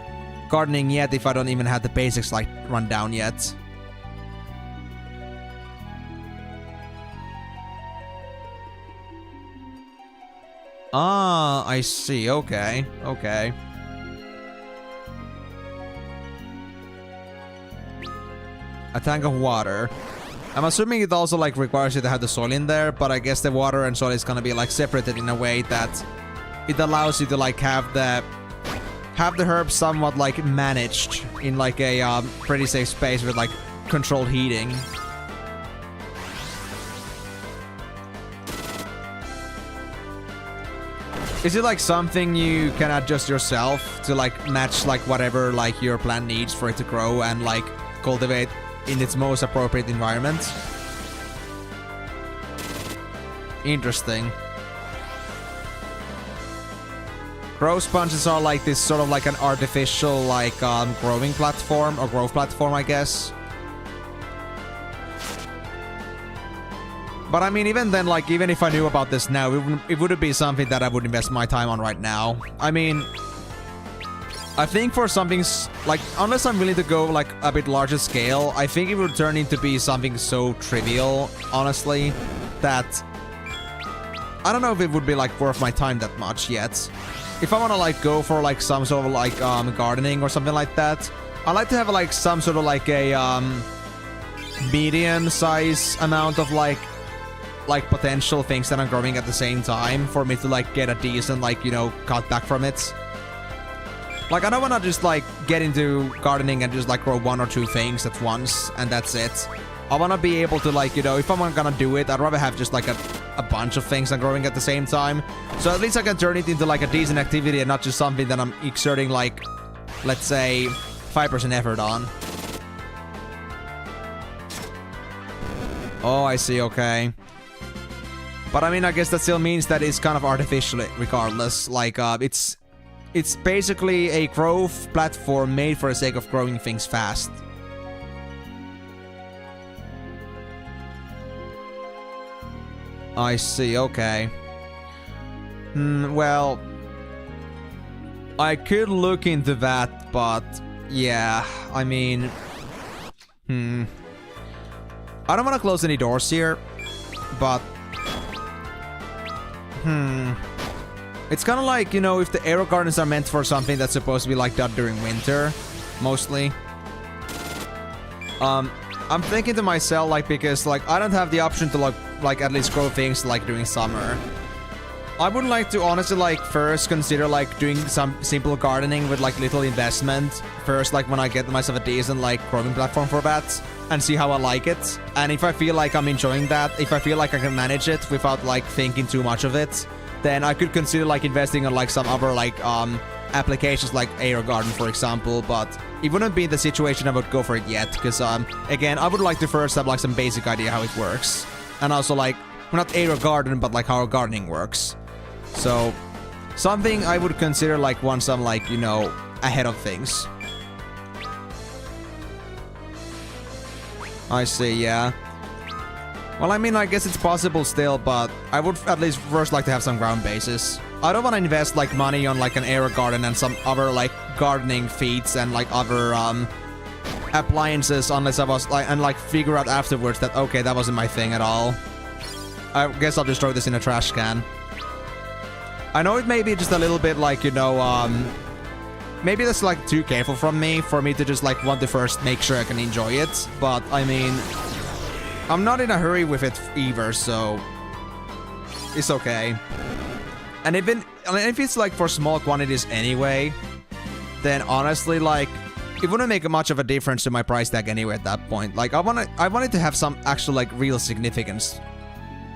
gardening yet if I don't even have the basics like run down yet. Ah, I see. Okay. Okay. A tank of water. I'm assuming it also like requires you to have the soil in there, but I guess the water and soil is gonna be like separated in a way that it allows you to like have the herbs somewhat like managed in like a pretty safe space with like controlled heating. Is it like something you can adjust yourself to like match like whatever like your plant needs for it to grow and like cultivate in its most appropriate environment? Interesting. Grow sponges are like this sort of like an artificial like growing platform or growth platform, I guess. But I mean, even then, like, even if I knew about this now, it wouldn't be something that I would invest my time on right now. I mean, I think for something like, unless I'm willing to go like a bit larger scale, I think it would turn into be something so trivial, honestly, that I don't know if it would be like worth my time that much yet. If I want to like go for like some sort of like gardening or something like that, I like to have like some sort of like a medium size amount of like potential things that I'm growing at the same time for me to like get a decent like, you know, cut back from it. Like, I don't want to just like get into gardening and just like grow one or two things at once and that's it. I want to be able to like, you know, if I'm gonna do it, I'd rather have just like a bunch of things I'm growing at the same time. So at least I can turn it into like a decent activity and not just something that I'm exerting like, let's say, 5% effort on. Oh, I see, okay. But I mean, I guess that still means that it's kind of artificial regardless. Like, it's basically a growth platform made for the sake of growing things fast. I see, okay. Well, I could look into that, but yeah, I mean, I don't want to close any doors here, but it's kind of like, you know, if the aero gardens are meant for something that's supposed to be like done during winter, mostly. I'm thinking to myself, like, because like I don't have the option to like at least grow things like during summer. I would like to honestly like first consider like doing some simple gardening with like little investment first, like when I get myself a decent like growing platform for that, and see how I like it. And if I feel like I'm enjoying that, if I feel like I can manage it without like thinking too much of it, then I could consider like investing on like some other like applications like Aero Garden, for example. But it wouldn't be the situation I would go for it yet, because again, I would like to first have like some basic idea how it works, and also like, well, not Aero Garden, but like how gardening works. So something I would consider like once I'm like, you know, ahead of things. I see, yeah. Well, I mean, I guess it's possible still, but I would at least first like to have some ground bases. I don't want to invest like money on like an aero garden and some other like gardening feats and like other appliances unless I was like, and like figure out afterwards that, okay, that wasn't my thing at all. I guess I'll just throw this in a trash can. I know it may be just a little bit like, you know, maybe that's like too careful for me to just like want to first make sure I can enjoy it. But I mean, I'm not in a hurry with it either, so it's okay. And even if it's like for small quantities anyway, then honestly, like, it wouldn't make much of a difference to my price tag anyway at that point. Like, I wanted to have some actual like real significance,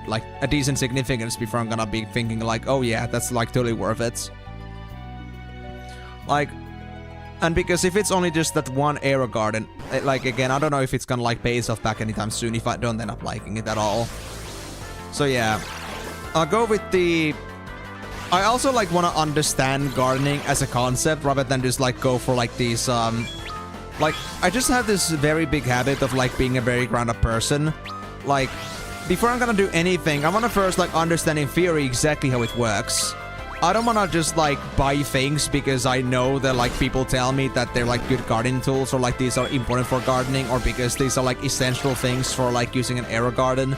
like a decent significance, before I'm gonna be thinking like, oh yeah, that's like totally worth it. Like, and because if it's only just that one aero garden, like again, I don't know if it's gonna like pay itself back anytime soon if I don't end up liking it at all. So yeah, I'll go with the... I also like want to understand gardening as a concept rather than just like go for like these like, I just have this very big habit of like being a very ground up person. Like, before I'm gonna do anything, I want to first like understand in theory exactly how it works. I don't want to just like buy things because I know that like people tell me that they're like good gardening tools, or like these are important for gardening, or because these are like essential things for like using an aero garden.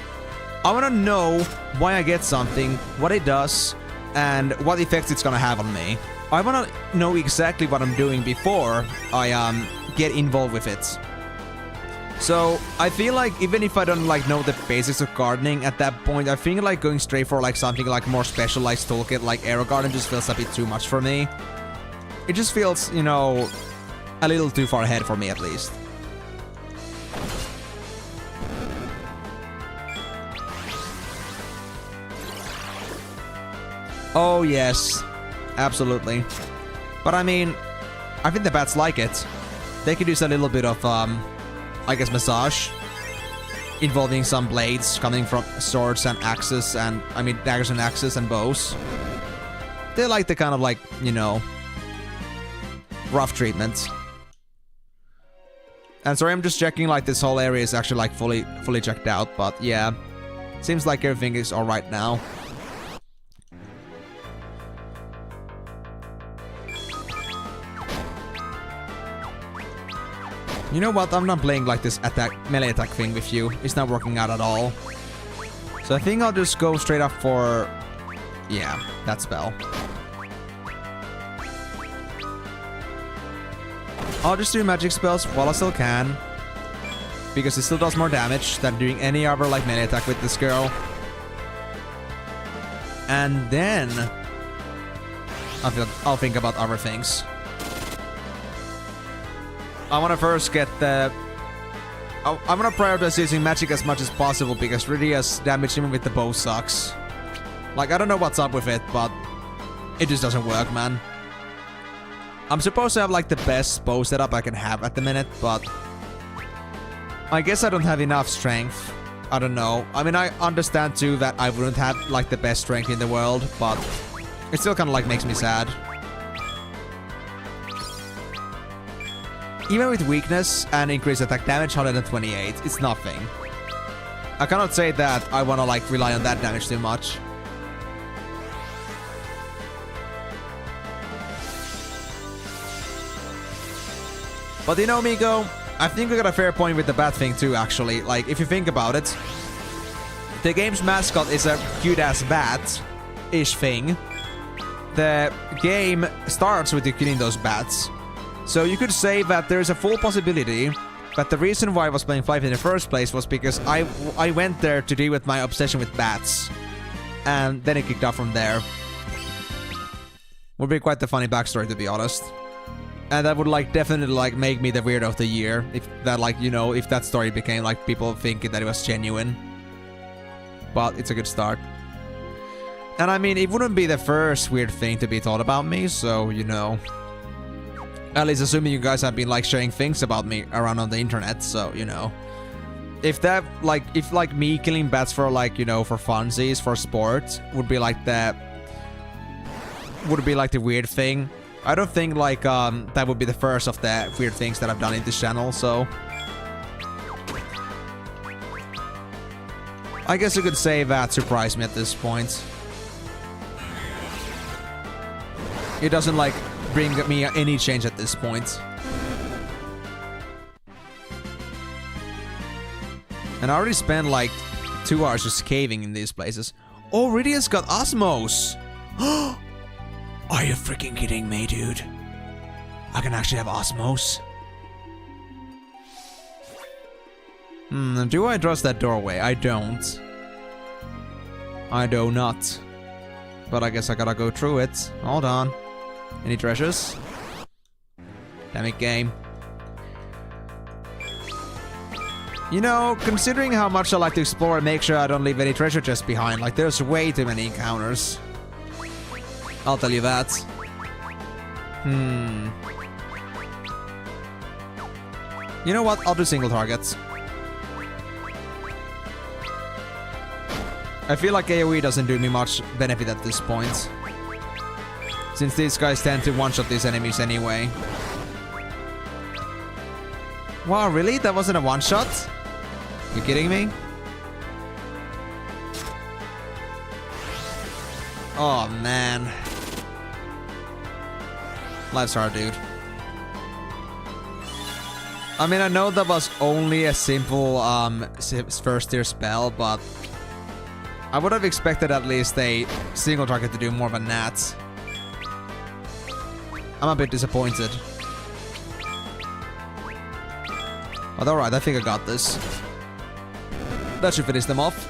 I want to know why I get something, what it does, and what effects it's gonna have on me. I want to know exactly what I'm doing before I get involved with it. So I feel like even if I don't like know the basics of gardening at that point, I think like going straight for like something like more specialized toolkit like Aero Garden just feels a bit too much for me. It just feels, you know, a little too far ahead for me at least. Oh yes, absolutely. But I mean, I think the bats like it. They could use a little bit of I guess massage, involving some blades coming from swords and axes, and I mean daggers and axes and bows. They like the kind of like, you know, rough treatment. And sorry, I'm just checking like this whole area is actually like fully checked out, but yeah, seems like everything is all right now. You know what? I'm not playing like this melee attack thing with you. It's not working out at all. So I think I'll just go straight up for... yeah, that spell. I'll just do magic spells while I still can, because it still does more damage than doing any other like melee attack with this girl. And then I'll think about other things. I want to first get the... I want to prioritize using magic as much as possible, because really as damage even with the bow sucks. Like, I don't know what's up with it, but it just doesn't work, man. I'm supposed to have like the best bow setup I can have at the minute, but I guess I don't have enough strength. I don't know. I mean, I understand too that I wouldn't have like the best strength in the world, but it still kind of like makes me sad. Even with weakness and increased attack damage 128, it's nothing. I cannot say that I want to like rely on that damage too much. But you know, Miko, I think we got a fair point with the bat thing too, actually. Like, if you think about it, the game's mascot is a cute-ass bat-ish thing. The game starts with you killing those bats. So you could say that there's a full possibility that the reason why I was playing 5 in the first place was because I went there to deal with my obsession with bats. And then it kicked off from there. Would be quite the funny backstory, to be honest. And that would like definitely like make me the weirdo of the year if that like, you know, if that story became like people thinking that it was genuine. But it's a good start. And I mean, it wouldn't be the first weird thing to be thought about me, so you know. At least assuming you guys have been like sharing things about me around on the internet, so you know. If that like if like me killing bats for like, you know, for funsies, for sport would be like the weird thing. I don't think like that would be the first of the weird things that I've done in this channel, so I guess you could say that surprised me at this point. It doesn't like bring me any change at this point. And I already spent like 2 hours just caving in these places. Oh, Rydia's got Osmos! Are you freaking kidding me, dude? I can actually have Osmos. Do I trust that doorway? I don't. I do not. But I guess I gotta go through it. Hold on. Any treasures? Damn it, game. You know, considering how much I like to explore and make sure I don't leave any treasure chests behind, like there's way too many encounters. I'll tell you that. You know what? I'll do single targets. I feel like AoE doesn't do me much benefit at this point, since these guys tend to one-shot these enemies anyway. Wow, really? That wasn't a one-shot? You kidding me? Oh, man. Life's hard, dude. I mean, I know that was only a simple first tier spell, but I would have expected at least a single target to do more than that. I'm a bit disappointed. But alright, I think I got this. That should finish them off.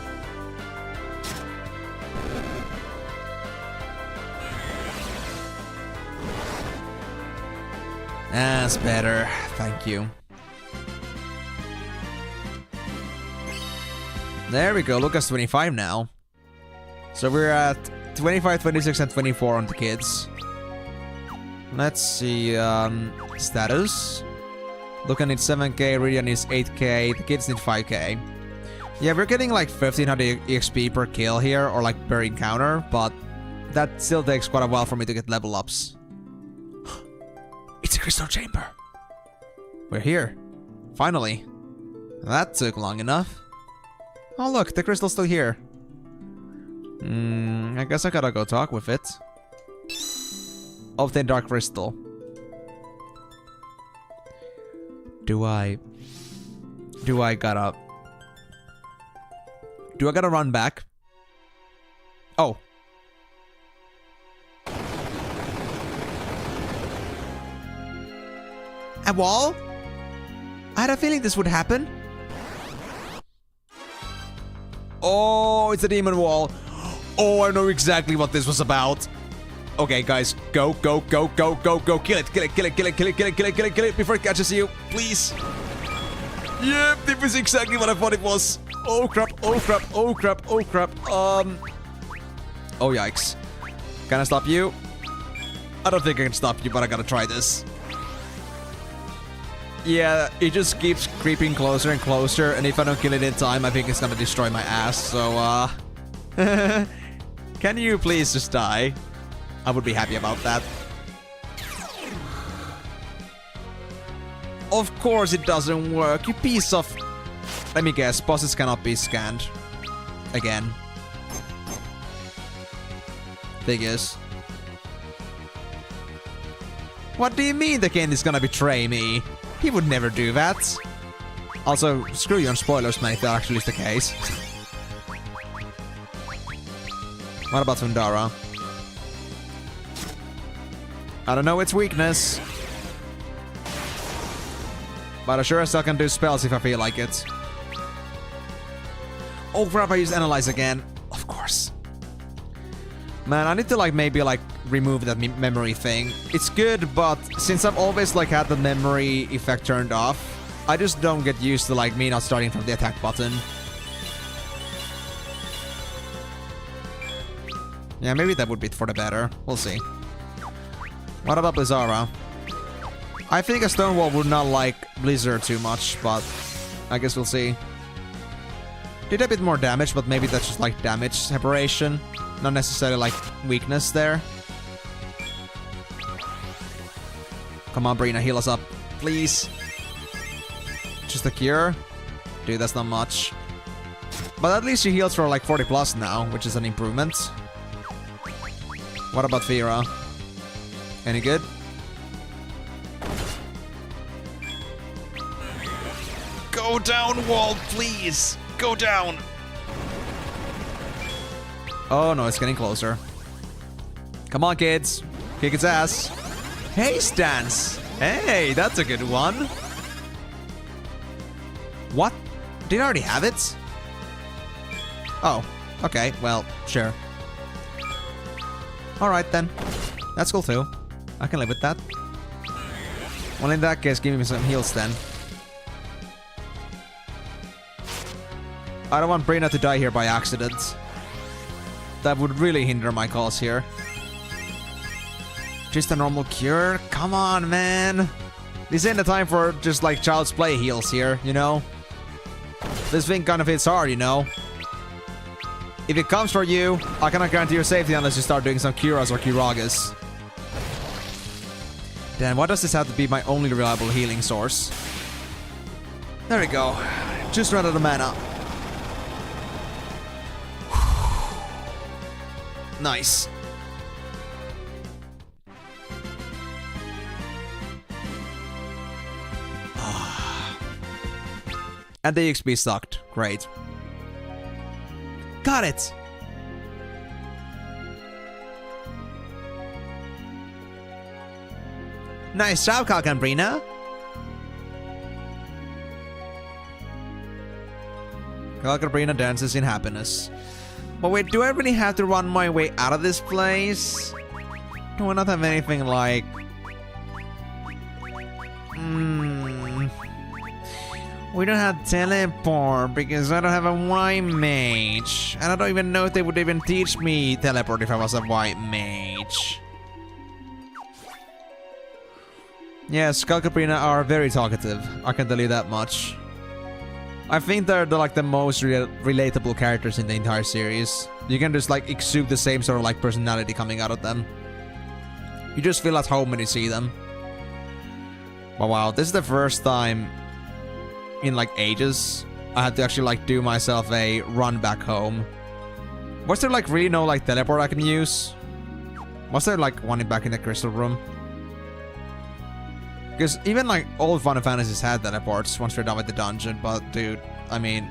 That's better. Thank you. There we go. Lucas 25 now. So we're at 25, 26, and 24 on the kids. Let's see. Status. Luca needs 7k, Rydia needs 8k, the kids need 5k. Yeah, we're getting like 1500 EXP per kill here, or like per encounter, but that still takes quite a while for me to get level ups. It's a crystal chamber. We're here. Finally. That took long enough. Oh look, the crystal's still here. I guess I gotta go talk with it. Obtain dark crystal. Do I gotta run back? Oh. A wall? I had a feeling this would happen. Oh, it's a demon wall. Oh, I know exactly what this was about. Okay, guys, go, go, go, go, go, go. Kill it, kill it, kill it, kill it, kill it, kill it, kill it, kill it, kill it before it catches you. Please. Yep, this is exactly what I thought it was. Oh crap, oh crap, oh crap, oh crap. Oh yikes. Can I stop you? I don't think I can stop you, but I gotta try this. Yeah, it just keeps creeping closer and closer, and if I don't kill it in time, I think it's gonna destroy my ass, so, can you please just die? I would be happy about that. Of course it doesn't work, you piece of... Let me guess, bosses cannot be scanned. Again. Figures. What do you mean the game is gonna betray me? He would never do that. Also, screw you on spoilers, man, if that actually is the case. What about Thundara? I don't know its weakness. But I sure as hell can do spells if I feel like it. Oh crap, I used Analyze again. Of course. Man, I need to like maybe like remove that memory thing. It's good, but since I've always like had the memory effect turned off, I just don't get used to like me not starting from the attack button. Yeah, maybe that would be for the better. We'll see. What about Blizzara? I think a Stonewall would not like Blizzard too much, but I guess we'll see. Did a bit more damage, but maybe that's just like damage separation. Not necessarily like weakness there. Come on, Brina, heal us up. Please. Just a cure? Dude, that's not much. But at least she heals for like 40 plus now, which is an improvement. What about Fira? Any good? Go down, Walt, please! Go down! Oh no, it's getting closer. Come on, kids. Kick its ass. Hey, Stance! Hey, that's a good one. What? Did I already have it? Oh, okay, well, sure. Alright then. That's cool too. I can live with that. Well, in that case, give me some heals then. I don't want Brina to die here by accident. That would really hinder my cause here. Just a normal cure? Come on, man. This ain't the time for just like child's play heals here, you know? This thing kind of hits hard, you know? If it comes for you, I cannot guarantee your safety unless you start doing some Curas or Kiragas. Damn, why does this have to be my only reliable healing source? There we go. Just ran out of mana. Nice. And the XP sucked. Great. Got it! Nice job, Kalkanbrina! Kalkanbrina dances in happiness. But wait, do I really have to run my way out of this place? Do I not have anything like... We don't have teleport because I don't have a white mage. And I don't even know if they would even teach me teleport if I was a white mage. Yes, Kalkabrina are very talkative. I can tell you that much. I think they're like the most relatable characters in the entire series. You can just like exude the same sort of like personality coming out of them. You just feel at home when you see them. But wow, this is the first time in like ages I had to actually like do myself a run back home. Was there like really no like teleport I can use? Was there like one back in the crystal room? Because even like old Final Fantasies had teleports once we're done with the dungeon, but dude, I mean...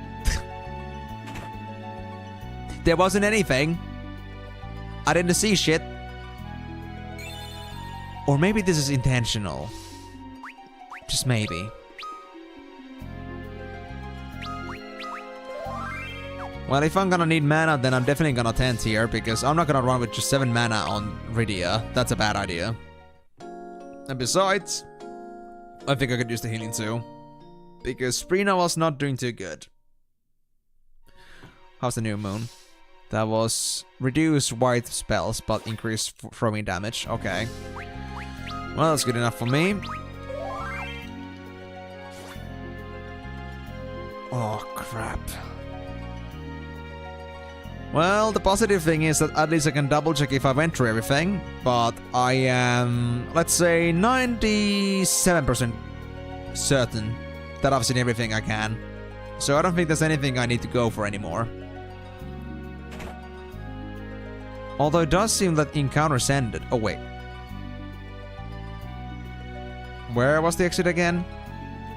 there wasn't anything. I didn't see shit. Or maybe this is intentional. Just maybe. Well, if I'm gonna need mana, then I'm definitely gonna tent here, because I'm not gonna run with just 7 mana on Rydia. That's a bad idea. And besides, I think I could use the healing too. Because Sprina was not doing too good. How's the new moon? That was reduce white spells, but increase throwing damage. Okay. Well, that's good enough for me. Oh, crap. Well, the positive thing is that at least I can double check if I went through everything, but I am, let's say, 97% certain that I've seen everything I can. So I don't think there's anything I need to go for anymore. Although it does seem that encounters ended. Oh, wait. Where was the exit again?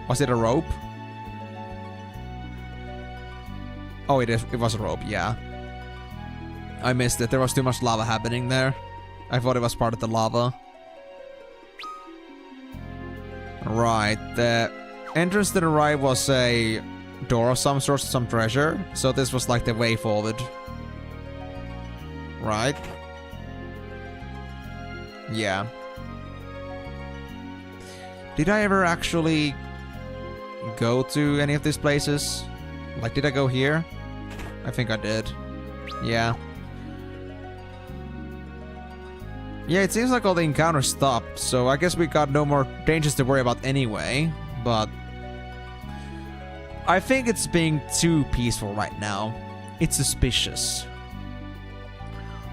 Was it a rope? Oh, it was a rope, yeah. I missed it. There was too much lava happening there. I thought it was part of the lava. Right, the entrance to the right was a door of some sort, some treasure. So this was like the way forward. Right. Yeah. Did I ever actually go to any of these places? Like, did I go here? I think I did. Yeah. Yeah, it seems like all the encounters stopped, so I guess we got no more dangers to worry about anyway, but I think it's being too peaceful right now. It's suspicious.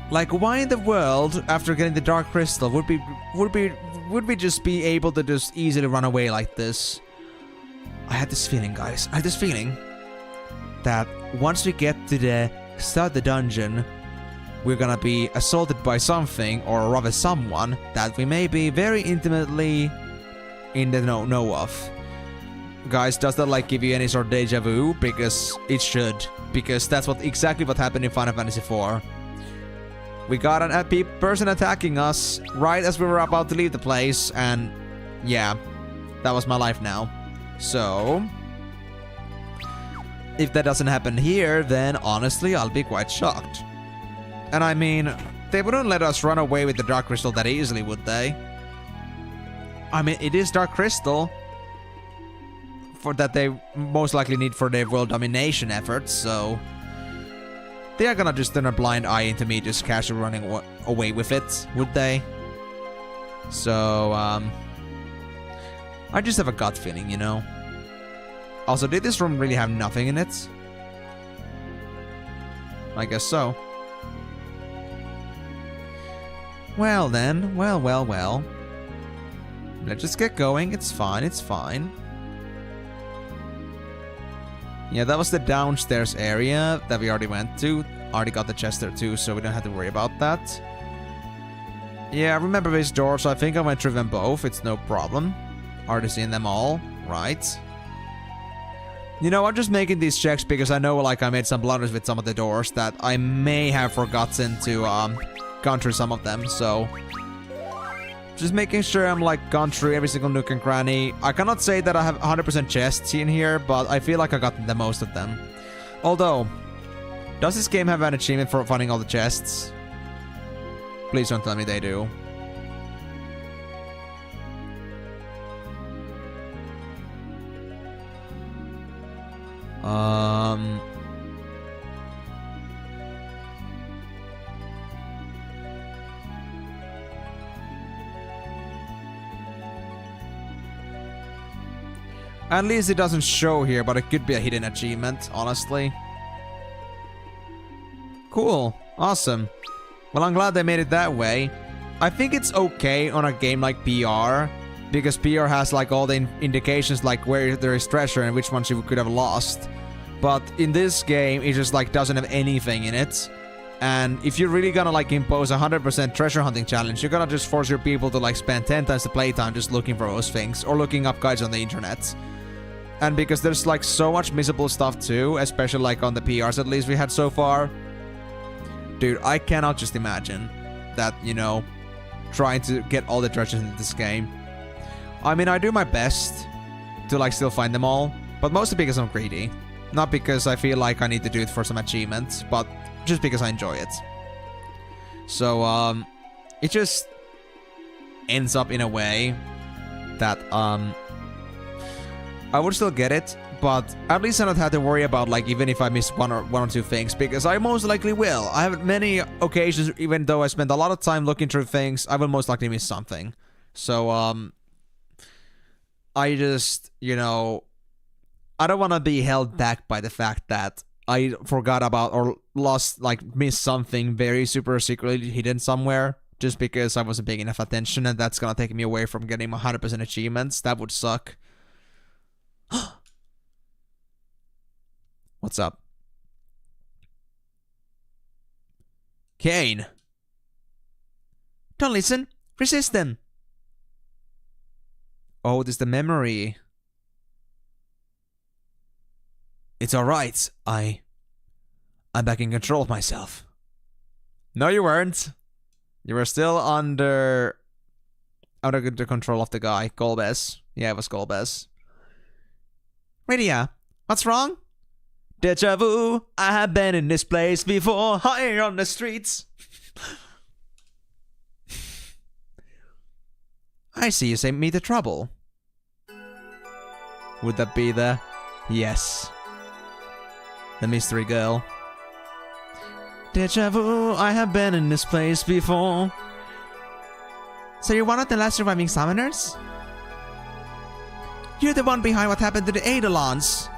Like, why in the world, after getting the Dark Crystal, would we just be able to just easily run away like this? I had this feeling, guys. I had this feeling that once we get to the start of the dungeon, we're gonna be assaulted by something, or rather someone, that we may be very intimately in the know of. Guys, does that like give you any sort of deja vu? Because it should. Because that's exactly what happened in Final Fantasy IV. We got an person attacking us right as we were about to leave the place, and yeah, that was my life now. So, if that doesn't happen here, then honestly, I'll be quite shocked. And I mean, they wouldn't let us run away with the Dark Crystal that easily, would they? I mean, it is Dark Crystal for that they most likely need for their world domination efforts, so they are gonna just turn a blind eye into me just casually running away with it, would they? So, I just have a gut feeling, you know? Also, did this room really have nothing in it? I guess so. Well then, well. Let's just get going. It's fine, it's fine. Yeah, that was the downstairs area that we already went to. Already got the chest there too, so we don't have to worry about that. Yeah, I remember this door, so I think I went through them both. It's no problem. Already seen them all. Right. You know, I'm just making these checks because I know, like, I made some blunders with some of the doors that I may have forgotten to, gone through some of them, so just making sure I'm like gone through every single nook and cranny. I cannot say that I have 100% chests in here, but I feel like I got the most of them. Although, does this game have an achievement for finding all the chests? Please don't tell me they do. At least it doesn't show here, but it could be a hidden achievement, honestly. Cool. Awesome. Well, I'm glad they made it that way. I think it's okay on a game like PR, because PR has like all the indications like where there is treasure and which ones you could have lost. But in this game, it just like doesn't have anything in it. And if you're really gonna like impose a 100% treasure hunting challenge, you're gonna just force your people to like spend 10 times the playtime just looking for those things or looking up guides on the internet. And because there's like so much missable stuff too, especially like on the PRs at least we had so far. Dude, I cannot just imagine that, you know, trying to get all the treasures in this game. I mean, I do my best to like still find them all, but mostly because I'm greedy. Not because I feel like I need to do it for some achievements, but just because I enjoy it. So, it just ends up in a way that, I would still get it, but at least I don't have to worry about, like, even if I miss one or two things, because I most likely will. I have many occasions, even though I spend a lot of time looking through things, I will most likely miss something. So, I just, you know, I don't want to be held back by the fact that I forgot about or lost, like, missed something very super secretly hidden somewhere just because I wasn't paying enough attention, and that's gonna take me away from getting my 100% achievements. That would suck. What's up? Kane! Don't listen! Resist them! Oh, this is the memory. It's alright. I'm back in control of myself. No, you weren't. You were still under the control of the guy. Golbez. Yeah, it was Golbez. Rydia, what's wrong? Deja vu, I have been in this place before, higher on the streets. I see you saved me the trouble. Would that be the... Yes. The mystery girl. Deja vu, I have been in this place before. So you're one of the last surviving summoners? You're the one behind what happened to the Eidolons.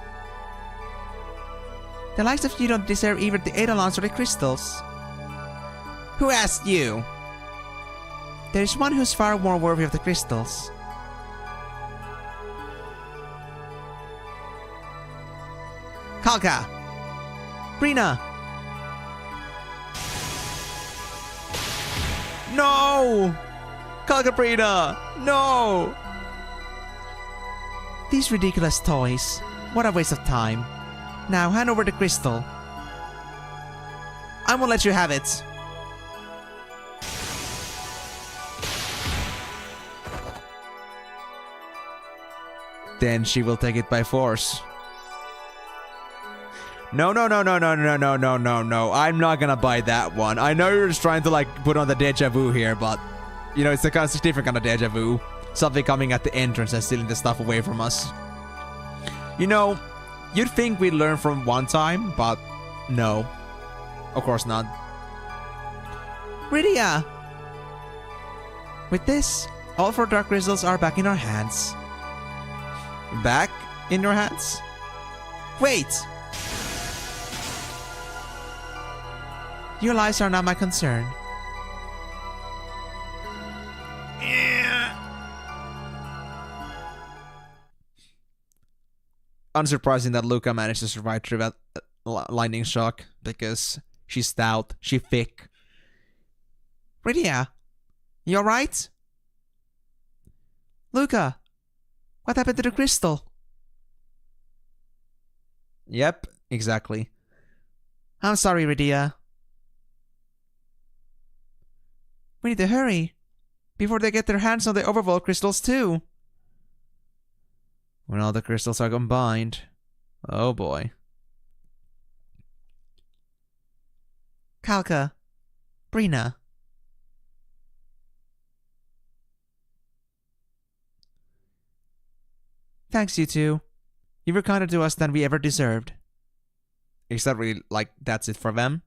The likes of you don't deserve either the Eidolons or the crystals. Who asked you? There's one who's far more worthy of the crystals. Kalka! Brina! No! Kalka Brina! No! These ridiculous toys. What a waste of time. Now hand over the crystal. I won't let you have it. Then she will take it by force. No. I'm not gonna buy that one. I know you're just trying to like put on the deja vu here, but you know, it's a different kind of deja vu. Something coming at the entrance and stealing the stuff away from us. You know, you'd think we'd learn from one time, but no. Of course not. Rydia! With this, all 4 dark crystals are back in our hands. Back in your hands? Wait! Your lives are not my concern. Unsurprising that Luca managed to survive through that lightning shock, because she's stout, she's thick. Rydia, you alright? Luca, what happened to the crystal? Yep, exactly. I'm sorry, Rydia. We need to hurry, before they get their hands on the overworld crystals too. When all the crystals are combined. Oh boy. Kalka. Brina. Thanks, you two. You were kinder to us than we ever deserved. Is that really, like, that's it for them?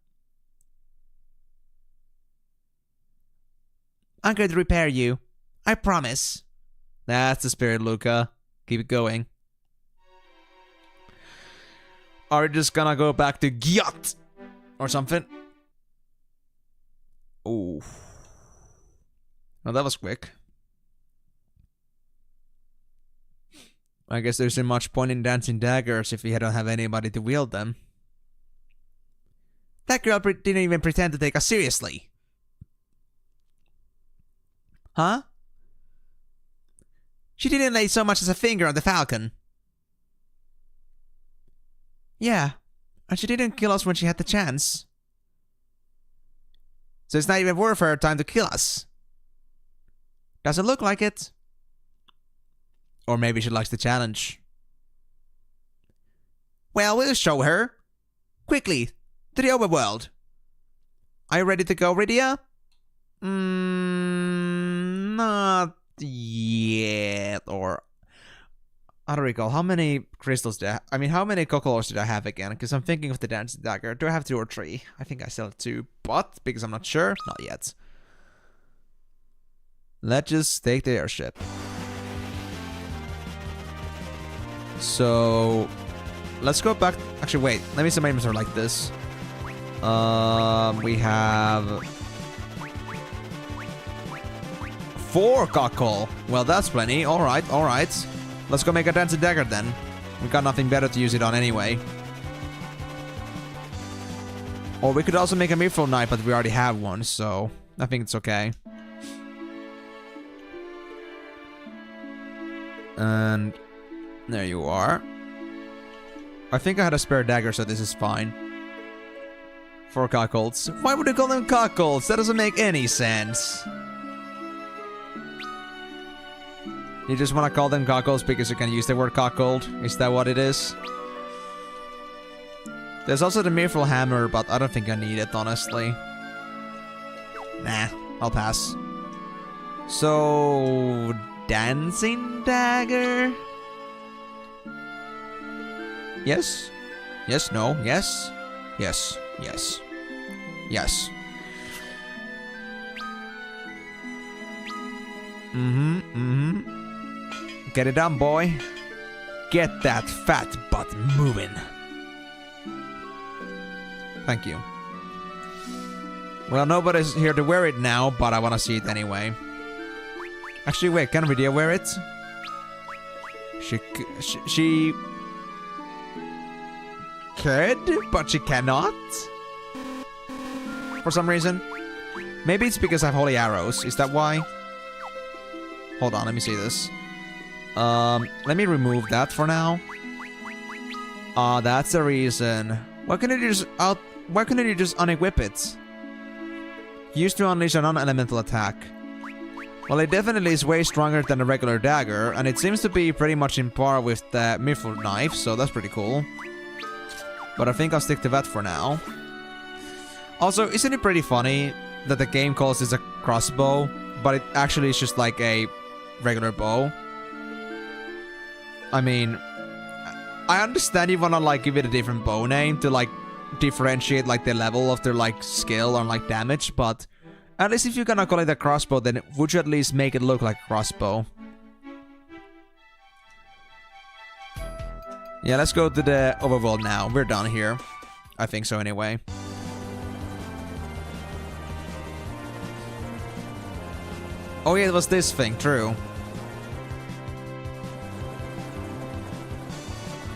I'm going to repair you. I promise. That's the spirit, Luca. Keep it going. Are we just gonna go back to Gyat? Or something? Ooh. Well, that was quick. I guess there isn't much point in dancing daggers if we don't have anybody to wield them. That girl didn't even pretend to take us seriously. Huh? She didn't lay so much as a finger on the falcon. Yeah, and she didn't kill us when she had the chance. So it's not even worth her time to kill us. Doesn't look like it. Or maybe she likes the challenge. Well, we'll show her. Quickly, to the overworld. Are you ready to go, Rydia? Not yet. Or I don't recall. How many crystals did I mean, how many cocolors did I have again? Because I'm thinking of the dancing dagger. Do I have 2 or 3? I think I still have 2, but because I'm not sure, not yet. Let's just take the airship. So let's go back. Actually, wait. Let me see my inventory like this. We have 4 cockle. Well, that's plenty. Alright, alright. Let's go make a dancing dagger then. We got nothing better to use it on anyway. Or we could also make a mithril knife, but we already have one, so I think it's okay. And there you are. I think I had a spare dagger, so this is fine. 4 cockles. Why would you call them cockles? That doesn't make any sense. You just want to call them cockles because you can use the word cockled? Is that what it is? There's also the mithril hammer, but I don't think I need it, honestly. Nah, I'll pass. So... dancing dagger? Yes? Yes, no, yes? Yes, yes. Yes. Get it done, boy. Get that fat butt moving. Thank you. Well, nobody's here to wear it now, but I want to see it anyway. Actually, wait, can Rydia wear it? She could, but she cannot? For some reason. Maybe it's because I have holy arrows. Is that why? Hold on, let me see this. Let me remove that for now. That's the reason. Why couldn't you just unequip it? Used to unleash a non-elemental attack. Well, it definitely is way stronger than a regular dagger, and it seems to be pretty much in par with the mithril knife, so that's pretty cool. But I think I'll stick to that for now. Also, isn't it pretty funny that the game calls this a crossbow, but it actually is just like a regular bow? I mean, I understand you wanna like give it a different bow name to like differentiate like the level of their like skill or like damage, but at least if you're gonna call it a crossbow, then would you at least make it look like a crossbow? Yeah, let's go to the overworld now. We're done here. I think so anyway. Oh yeah, it was this thing, true.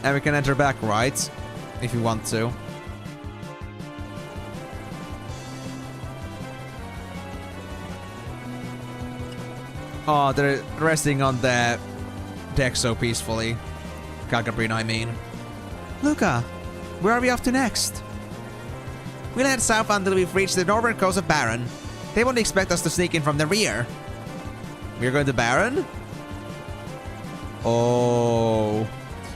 And we can enter back, right? If you want to. Oh, they're resting on the deck so peacefully. Kagabrina, I mean. Luca, where are we off to next? We'll head south until we've reached the northern coast of Baron. They won't expect us to sneak in from the rear. We're going to Baron? Oh.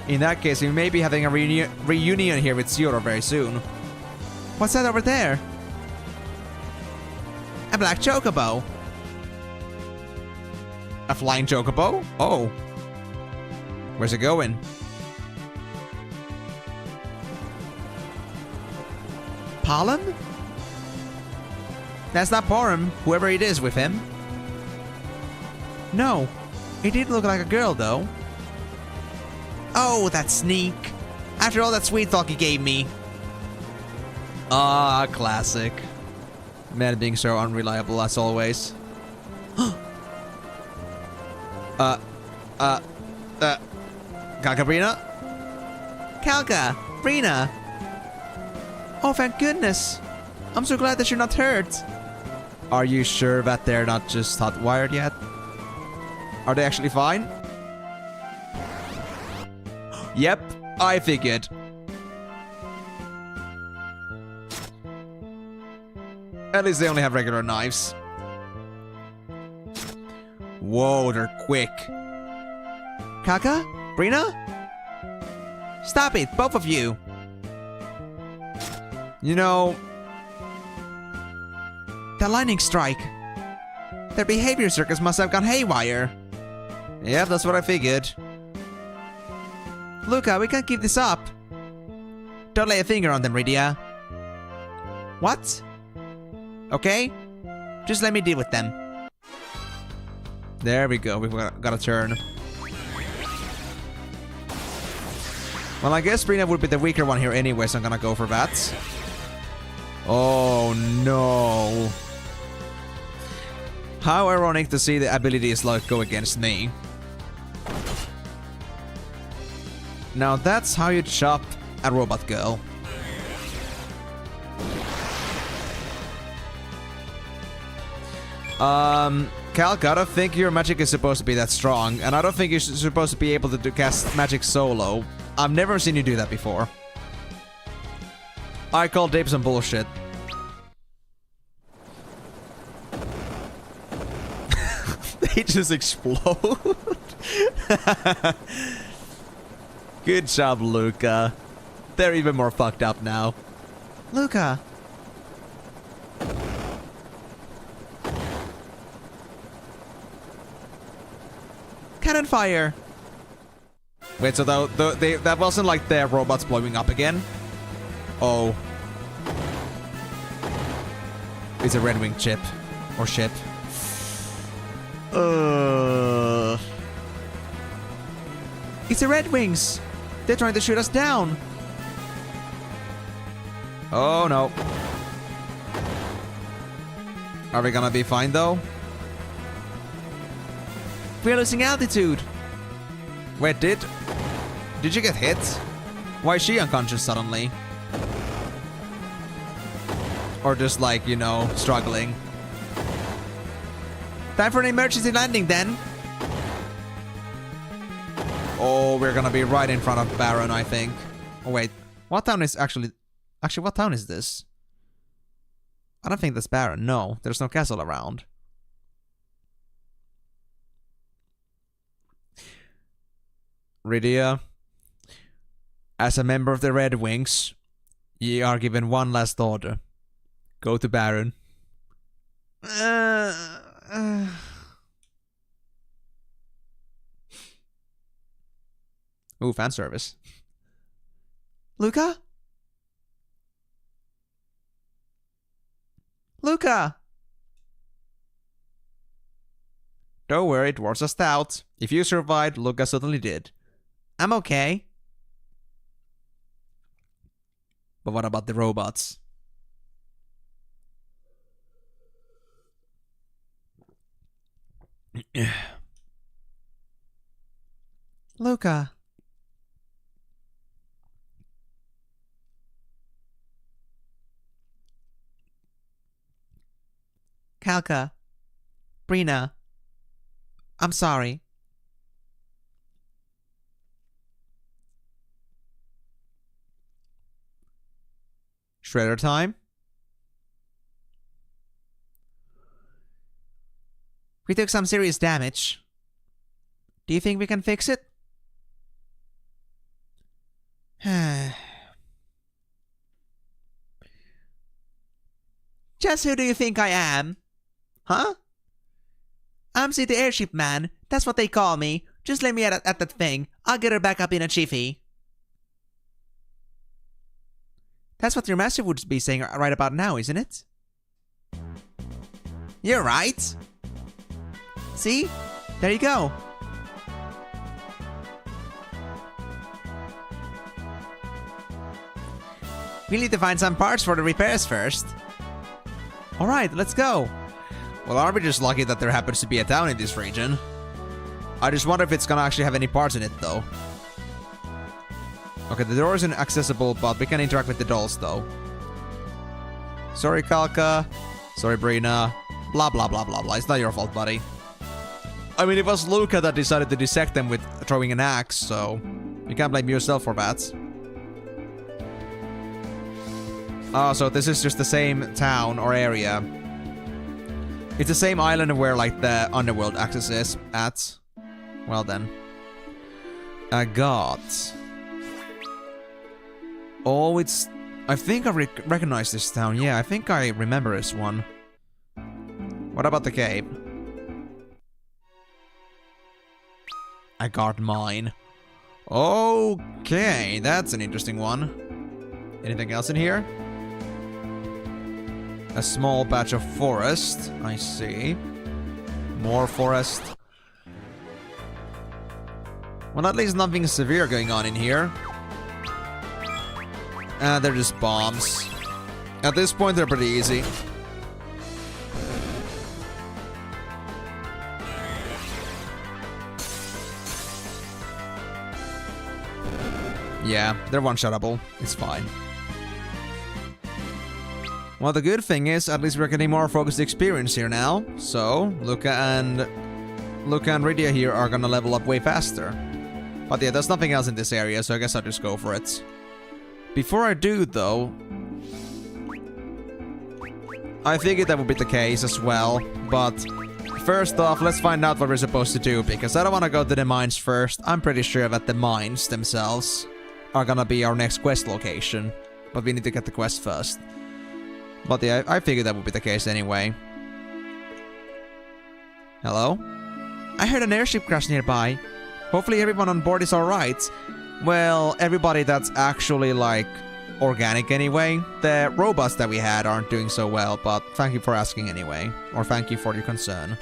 In that case, we may be having a reunion here with Theodore very soon. What's that over there? A black chocobo. A flying chocobo? Oh. Where's it going? Pollen? That's not Porum, whoever it is with him. No. It did look like a girl, though. Oh, that sneak. After all that sweet talk he gave me. Ah, classic. Man being so unreliable as always. Kalka-Brina? Kalka! Brina! Oh, thank goodness! I'm so glad that you're not hurt. Are you sure that they're not just hot-wired yet? Are they actually fine? Yep, I figured. At least they only have regular knives. Whoa, they're quick. Kaka? Brina? Stop it, both of you. You know... the lightning strike. Their behavior circus must have gone haywire. Yep, that's what I figured. Luca, we can't keep this up. Don't lay a finger on them, Rydia. What? Okay? Just let me deal with them. There we go, we've got a turn. Well, I guess Brina would be the weaker one here anyway, so I'm gonna go for that. Oh no. How ironic to see the abilities like go against me. Now that's how you chop a robot girl. Calc, I don't think your magic is supposed to be that strong, and I don't think you're supposed to be able to cast magic solo. I've never seen you do that before. I call Dave some bullshit. They just explode. Good job, Luca. They're even more fucked up now. Luca. Cannon fire. Wait, so that wasn't like their robots blowing up again? Oh. It's a Red Wing chip. Or ship. It's the Red Wings! They're trying to shoot us down! Oh no. Are we gonna be fine though? We're losing altitude! Wait, did you get hit? Why is she unconscious suddenly? Or just like, you know, struggling? Time for an emergency landing then! Oh, we're gonna be right in front of Baron, I think. Oh wait, what town is actually... Actually, what town is this? I don't think that's Baron. No, there's no castle around. Rydia, as a member of the Red Wings, ye are given one last order. Go to Baron. Ooh, fan service. Luca? Luca! Don't worry, dwarves are stout. If you survived, Luca certainly did. I'm okay. But what about the robots? Luca. Kalka. Brina. I'm sorry. Shredder time? We took some serious damage. Do you think we can fix it? Just who do you think I am? Huh? I'm City Airship Man. That's what they call me. Just let me at that thing. I'll get her back up in a jiffy. That's what your master would be saying right about now, isn't it? You're right. See? There you go. We need to find some parts for the repairs first. Alright, let's go. Well, are we just lucky that there happens to be a town in this region? I just wonder if it's gonna actually have any parts in it, though. Okay, the door isn't accessible, but we can interact with the dolls, though. Sorry, Kalka. Sorry, Brina. Blah, blah, blah, blah, blah. It's not your fault, buddy. I mean, it was Luca that decided to dissect them with throwing an axe, so... you can't blame yourself for that. Oh, so this is just the same town or area. It's the same island where, like, the underworld access is at. Well then. I got... oh, it's... I think I recognize this town. Yeah, I think I remember this one. What about the cave? I got mine. Okay, that's an interesting one. Anything else in here? A small patch of forest. I see. More forest. Well, at least nothing severe going on in here. They're just bombs. At this point, they're pretty easy. Yeah, they're one-shottable. It's fine. Well, the good thing is, at least we're getting more focused experience here now. So, Luca and Rydia here are gonna level up way faster. But yeah, there's nothing else in this area, so I guess I'll just go for it. Before I do, though, I figured that would be the case as well, but first off, let's find out what we're supposed to do, because I don't want to go to the mines first. I'm pretty sure that the mines themselves are gonna be our next quest location, but we need to get the quest first. But yeah, I figured that would be the case anyway. Hello? I heard an airship crash nearby. Hopefully everyone on board is alright. Well, everybody that's actually, like, organic anyway. The robots that we had aren't doing so well, but thank you for asking anyway. Or thank you for your concern.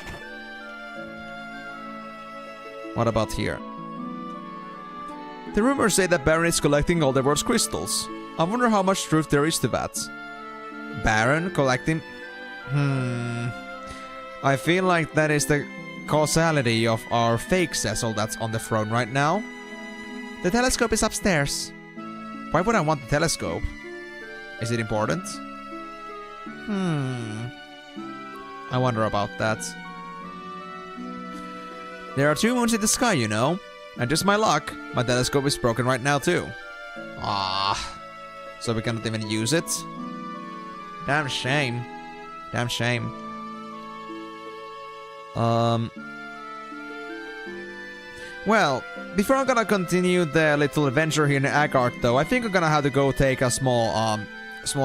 What about here? The rumors say that Baron is collecting all the world's crystals. I wonder how much truth there is to that. Baron collecting... I feel like that is the causality of our fake Cecil that's on the throne right now. The telescope is upstairs. Why would I want the telescope? Is it important? I wonder about that. There are 2 moons in the sky, you know. And just my luck, my telescope is broken right now too. Ah, so we cannot even use it? Damn shame. Damn shame. Well, before I'm gonna continue the little adventure here in Agard, though, I think I'm gonna have to go take a small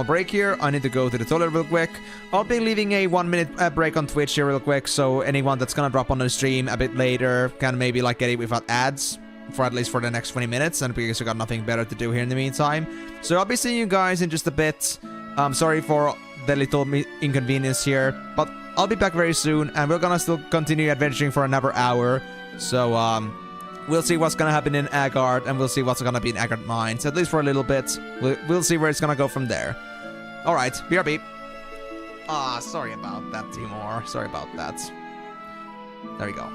break here. I need to go to the toilet real quick. I'll be leaving a 1-minute break on Twitch here real quick, so anyone that's gonna drop on the stream a bit later can maybe like get it without ads for at least for the next 20 minutes, and because I got nothing better to do here in the meantime. So I'll be seeing you guys in just a bit. Sorry for the little inconvenience here, but I'll be back very soon, and we're gonna still continue adventuring for another hour. So we'll see what's gonna happen in Agard, and we'll see what's gonna be in Agard Mines, at least for a little bit. We'll see where it's gonna go from there. Alright, BRB. Sorry about that, Timor. Sorry about that. There we go.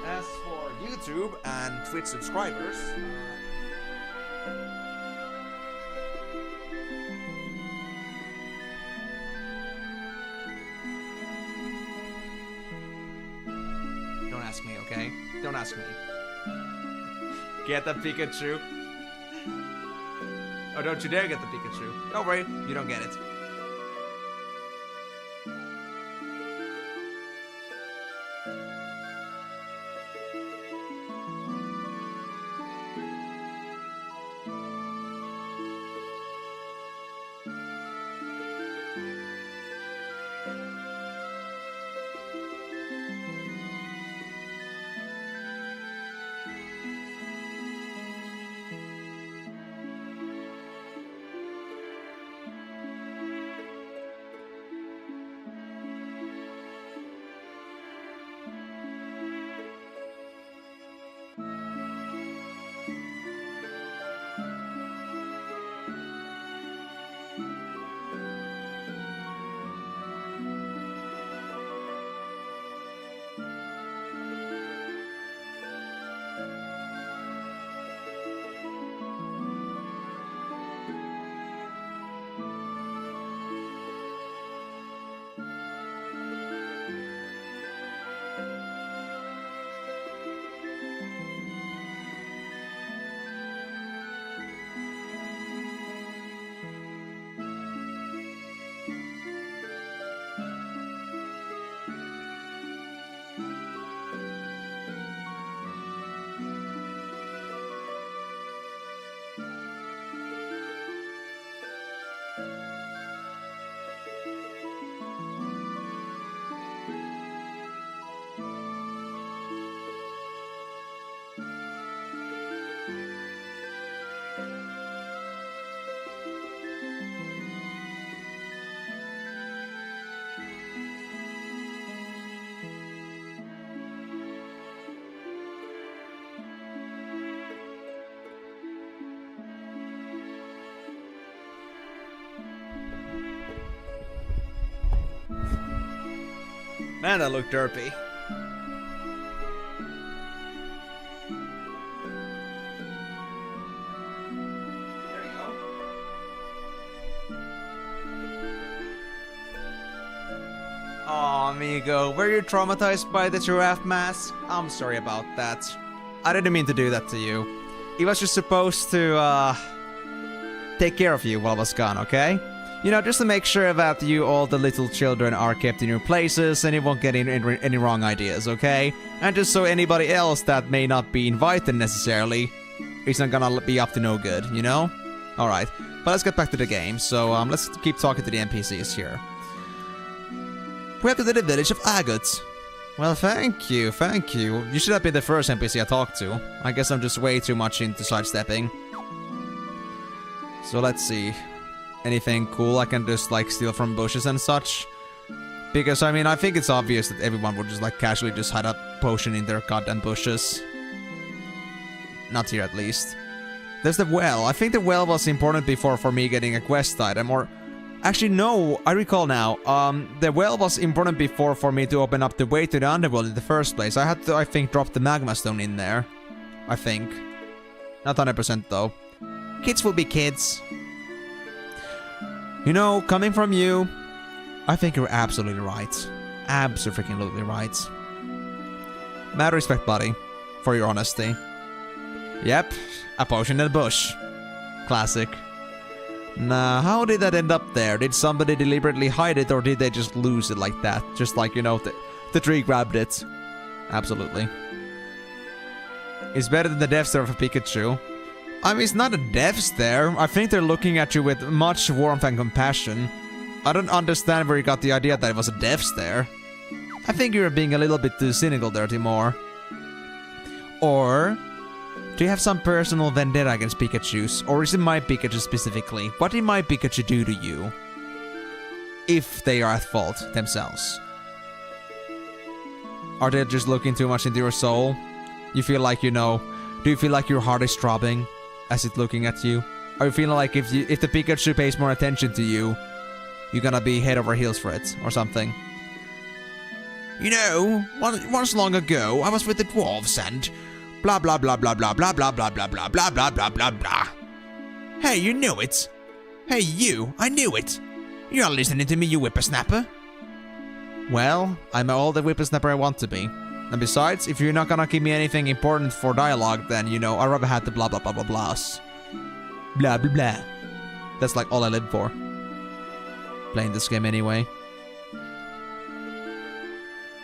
As for YouTube and Twitch subscribers... Don't ask me, okay? Don't ask me. Get the Pikachu. Oh, don't you dare get the Pikachu. Don't worry, you don't get it. Man, that looked derpy. There you go. Aw, amigo, were you traumatized by the giraffe mask? I'm sorry about that. I didn't mean to do that to you. He was just supposed to, take care of you while I was gone, okay? You know, just to make sure that you, all the little children, are kept in your places and you won't get any wrong ideas, okay? And just so anybody else that may not be invited necessarily is not gonna be up to no good, you know? Alright, but let's get back to the game. So, let's keep talking to the NPCs here. Welcome to the village of Agut. Well, thank you, thank you. You should have been the first NPC I talked to. I guess I'm just way too much into sidestepping. So let's see. Anything cool I can just like steal from bushes and such? Because I mean, I think it's obvious that everyone would just like casually just hide a potion in their goddamn bushes. Not here at least. There's the well. I think the well was important before for me getting a quest item, or... Actually, no, I recall now. The well was important before for me to open up the way to the underworld in the first place. I had to, I think, drop the magma stone in there. I think. Not 100% though. Kids will be kids. You know, coming from you, I think you're absolutely right. Absolutely right. Mad respect, buddy, for your honesty. Yep, a potion in the bush. Classic. Nah, how did that end up there? Did somebody deliberately hide it, or did they just lose it like that? Just like, you know, the tree grabbed it. Absolutely. It's better than the death stare of a Pikachu. I mean, it's not a death stare. I think they're looking at you with much warmth and compassion. I don't understand where you got the idea that it was a death stare. I think you're being a little bit too cynical there, Timor. Or... do you have some personal vendetta against Pikachus? Or is it my Pikachu specifically? What did my Pikachu do to you? If they are at fault themselves. Are they just looking too much into your soul? You feel like, you know... do you feel like your heart is throbbing as it's looking at you? Are you feeling like if the Pikachu pays more attention to you, you're gonna be head over heels for it, or something? You know, once long ago, I was with the dwarves and... blah blah blah blah blah blah blah blah blah blah blah blah blah blah blah. Hey, you knew it. Hey you, I knew it. You're not listening to me, you whippersnapper. Well, I'm all the whippersnapper I want to be. And besides, if you're not gonna give me anything important for dialogue, then, you know, I'd rather have the blah blah blah blah blahs. Blah blah blah. That's like all I live for. Playing this game anyway.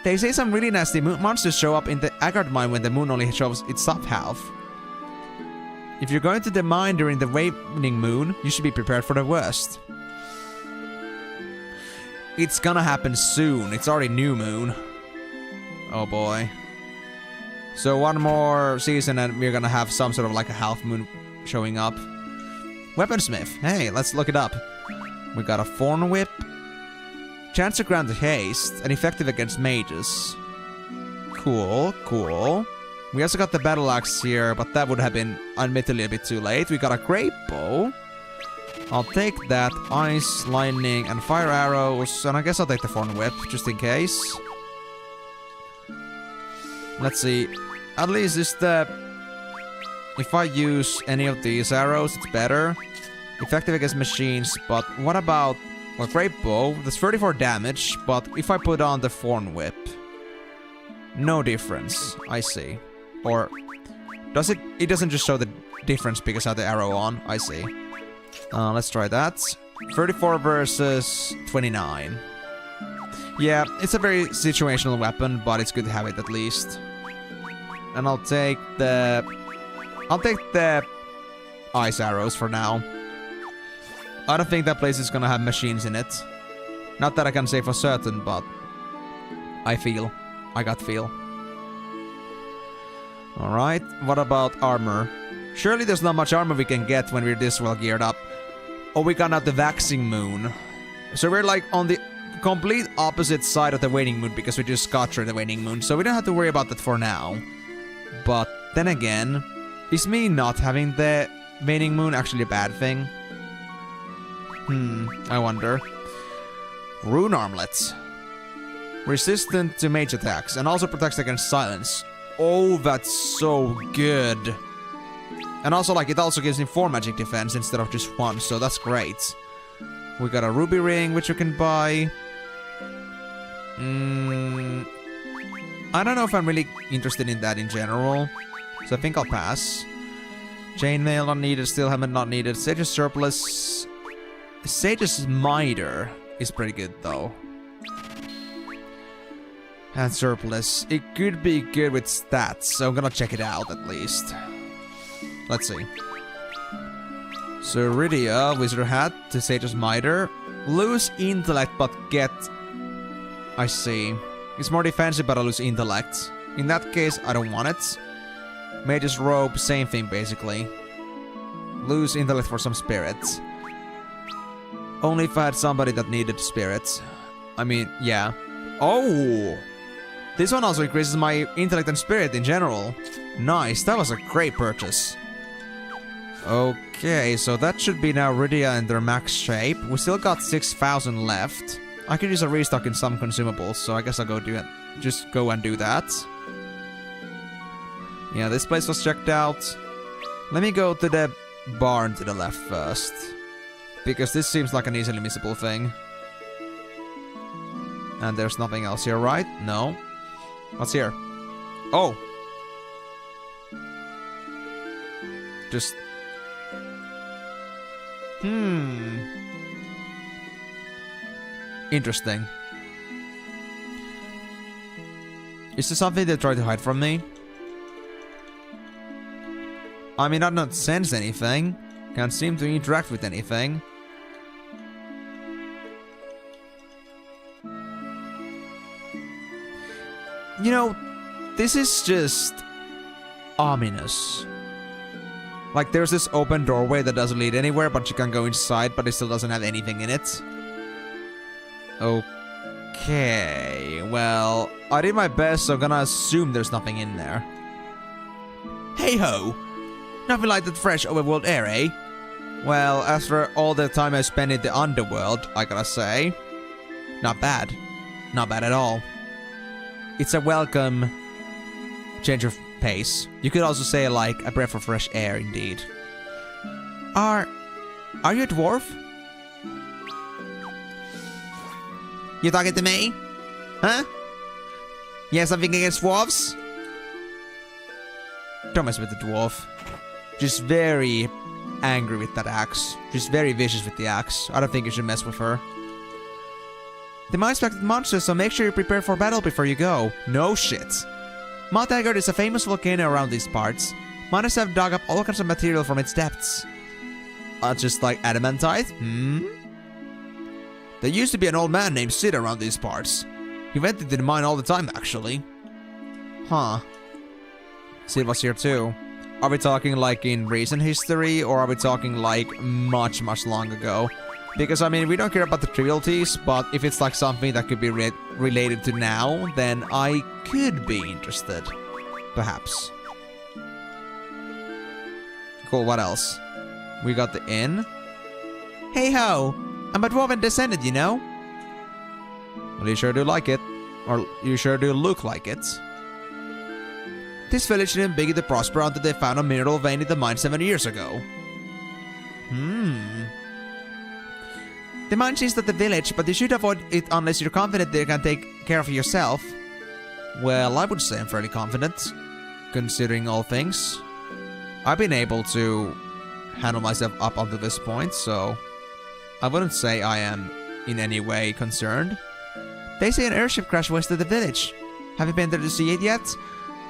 They say some really nasty monsters show up in the Agard mine when the moon only shows its top half. If you're going to the mine during the waning moon, you should be prepared for the worst. It's gonna happen soon. It's already new moon. Oh boy. So one more season and we're gonna have some sort of like a half moon showing up. Weaponsmith. Hey, let's look it up. We got a Thorn Whip. Chance to grant haste and effective against mages. Cool, cool. We also got the battle axe here, but that would have been admittedly a bit too late. We got a great bow. I'll take that. Ice, lightning, and fire arrows. And I guess I'll take the Thorn Whip, just in case. Let's see. At least is the... if I use any of these arrows, it's better. Effective against machines, but what about... well, great bow. That's 34 damage, but if I put on the Thorn Whip... no difference. I see. Or... does it... it doesn't just show the difference because I have the arrow on. I see. Let's try that. 34 versus 29. Yeah, it's a very situational weapon, but it's good to have it at least. And I'll take the... ice arrows for now. I don't think that place is gonna have machines in it. Not that I can say for certain, but... I feel. I got feel. Alright, what about armor? Surely there's not much armor we can get when we're this well geared up. Oh, we got out the waxing moon. So we're like on the complete opposite side of the waning moon because we just got through the waning moon. So we don't have to worry about that for now. But then again, is me not having the waning moon actually a bad thing? I wonder. Rune armlets. Resistant to mage attacks, and also protects against silence. Oh, that's so good. And also, like, it also gives me 4 magic defense instead of just 1, so that's great. We got a ruby ring, which you can buy. I don't know if I'm really interested in that in general, so I think I'll pass. Chainmail not needed, steel helmet not needed. Sage's surplus. Sage's miter is pretty good though. And surplus. It could be good with stats, so I'm gonna check it out at least. Let's see. So Iridia, wizard hat to Sage's miter. Lose intellect but get... I see. It's more defensive but I lose intellect. In that case, I don't want it. Mage's robe, same thing basically. Lose intellect for some spirits. Only if I had somebody that needed spirits. I mean, yeah. Oh! This one also increases my intellect and spirit in general. Nice, that was a great purchase. Okay, so that should be now Iridia in their max shape. We still got 6,000 left. I could use a restock in some consumables, so I guess I'll go do it. Just go and do that. Yeah, this place was checked out. Let me go to the barn to the left first. Because this seems like an easily missable thing. And there's nothing else here, right? No. What's here? Oh! Just... Interesting. Is this something they try to hide from me? I mean, I don't sense anything. Can't seem to interact with anything. You know, this is just ominous. Like, there's this open doorway that doesn't lead anywhere, but you can go inside, but it still doesn't have anything in it. Okay, well, I did my best, so I'm gonna assume there's nothing in there. Hey-ho! Nothing like that fresh overworld air, eh? Well, after all the time I spent in the underworld, I gotta say, not bad. Not bad at all. It's a welcome change of pace. You could also say, like, a breath of fresh air, indeed. Are you a dwarf? You talking to me? Huh? You have something against dwarves? Don't mess with the dwarf. Just very angry with that axe. Just very vicious with the axe. I don't think you should mess with her. The mine expected monsters, so make sure you prepare for battle before you go. No shit. Mount Agard is a famous volcano around these parts. Miners have dug up all kinds of material from its depths. Just like adamantite? There used to be an old man named Sid around these parts. He went into the mine all the time, actually. Huh. Sid was here too. Are we talking like in recent history, or are we talking like much, much long ago? Because, I mean, we don't care about the trivialities, but if it's like something that could be related to now, then I could be interested. Perhaps. Cool, what else? We got the inn. Hey-ho! I'm a dwarven descendant, you know? Well, you sure do like it. Or you sure do look like it. This village didn't begin to prosper until they found a mineral vein in the mine 7 years ago. The mine seems at the village, but you should avoid it unless you're confident that you can take care of yourself. Well, I would say I'm fairly confident, considering all things. I've been able to handle myself up until this point, so I wouldn't say I am in any way concerned. They say an airship crashed west of the village. Have you been there to see it yet?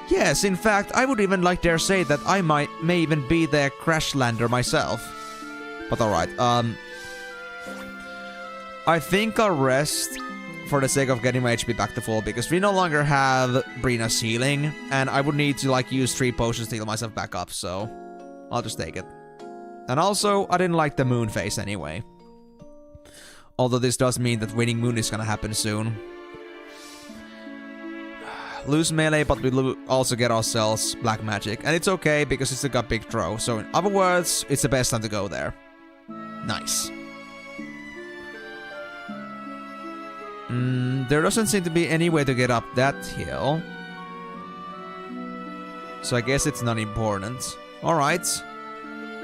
Yes, in fact, I would even like dare say that I may even be the crash lander myself. But alright, I think I'll rest for the sake of getting my HP back to full, because we no longer have Brina's healing, and I would need to like use 3 potions to heal myself back up, so I'll just take it. And also, I didn't like the moon phase anyway. Although this does mean that winning moon is gonna happen soon. Lose melee, but we also get ourselves black magic, and it's okay because it's still got big throw, so in other words, it's the best time to go there. Nice. There doesn't seem to be any way to get up that hill. So I guess it's not important. Alright.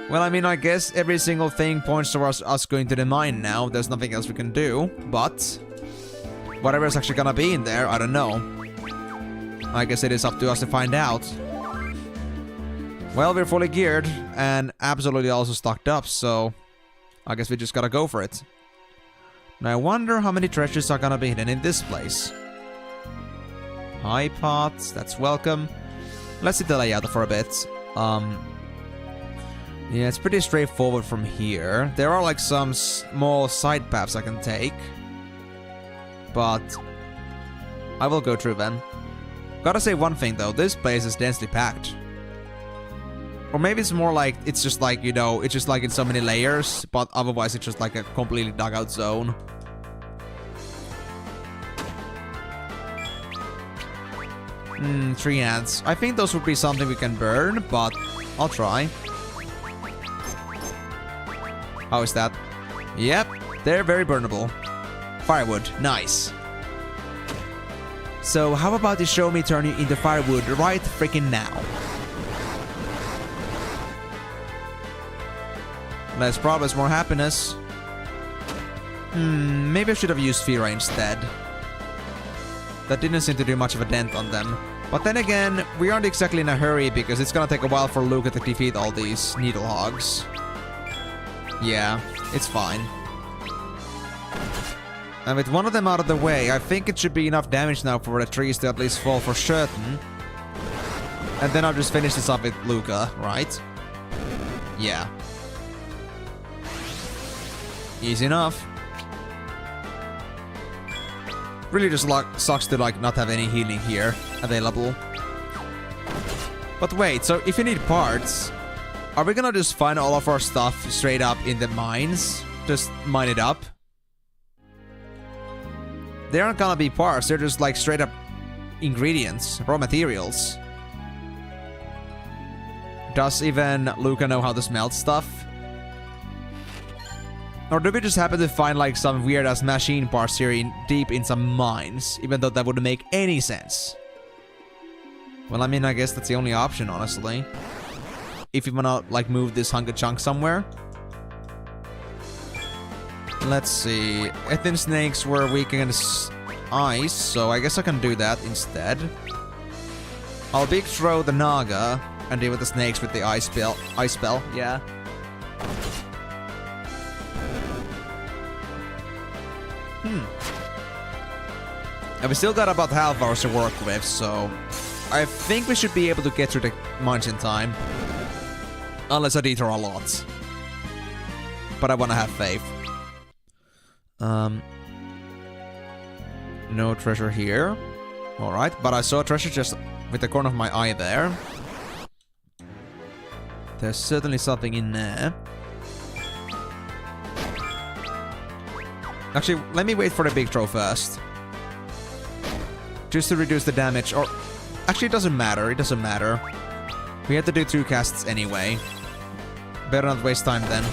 Well, I mean, I guess every single thing points towards us going to the mine now. There's nothing else we can do. But whatever's actually gonna be in there, I don't know. I guess it is up to us to find out. Well, we're fully geared and absolutely also stocked up, so I guess we just gotta go for it. Now I wonder how many treasures are gonna be hidden in this place. High pots, that's welcome. Let's see the layout for a bit. Yeah, it's pretty straightforward from here. There are like some small side paths I can take. But I will go through them. Gotta say one thing though, this place is densely packed. Or maybe it's more like, it's just like, you know, it's just like in so many layers, but otherwise it's just like a completely dug out zone. 3 ants. I think those would be something we can burn, but I'll try. How is that? Yep, they're very burnable. Firewood, nice. So how about you show me turn you into firewood right freaking now? Less problems, more happiness. Maybe I should have used Fira instead. That didn't seem to do much of a dent on them. But then again, we aren't exactly in a hurry because it's gonna take a while for Luca to defeat all these needle hogs. Yeah, it's fine. And with one of them out of the way, I think it should be enough damage now for the trees to at least fall for certain. And then I'll just finish this up with Luca, right? Yeah. Easy enough. Really just sucks to like not have any healing here available. But wait, so if you need parts, are we gonna just find all of our stuff straight up in the mines? Just mine it up? They aren't gonna be parts, they're just like straight up ingredients, raw materials. Does even Luca know how to smelt stuff? Or do we just happen to find like some weird ass machine parts here deep in some mines, even though that wouldn't make any sense? Well, I mean, I guess that's the only option, honestly. If you wanna like move this hunk of chunk somewhere. Let's see. Ethyn snakes were weak against ice, so I guess I can do that instead. I'll big throw the Naga and deal with the snakes with the ice spell, yeah. And we still got about half hours to work with, so I think we should be able to get through the mines in time. Unless I detour a lot. But I wanna have faith. No treasure here. Alright, but I saw a treasure just with the corner of my eye there. There's certainly something in there. Actually, let me wait for the big throw first. Just to reduce the damage, or... Actually, it doesn't matter, it doesn't matter. We have to do 2 casts anyway. Better not waste time then.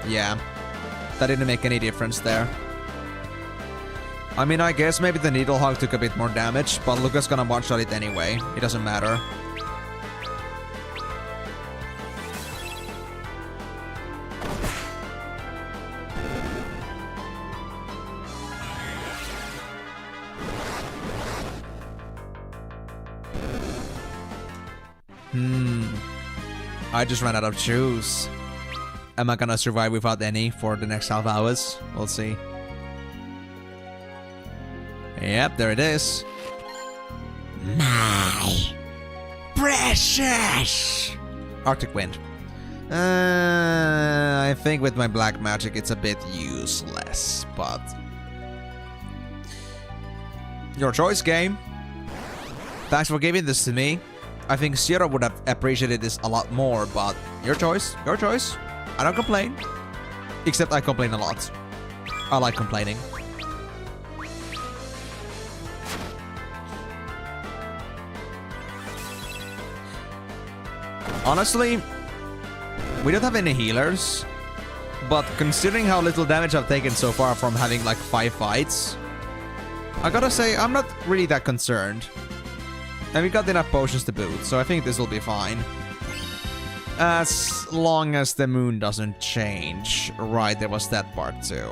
Yeah. That didn't make any difference there. I mean, I guess maybe the Needle Hog took a bit more damage, but Luca's gonna one-shot it anyway. It doesn't matter. I just ran out of juice. Am I gonna survive without any for the next half hours? We'll see. Yep, there it is. My precious Arctic Wind. I think with my black magic it's a bit useless, but your choice, game. Thanks for giving this to me. I think Sierra would have appreciated this a lot more, but your choice, your choice. I don't complain. Except I complain a lot. I like complaining. Honestly, we don't have any healers. But considering how little damage I've taken so far from having like 5 fights, I gotta say, I'm not really that concerned. And we got enough potions to boot, so I think this will be fine. As long as the moon doesn't change. Right, there was that part too.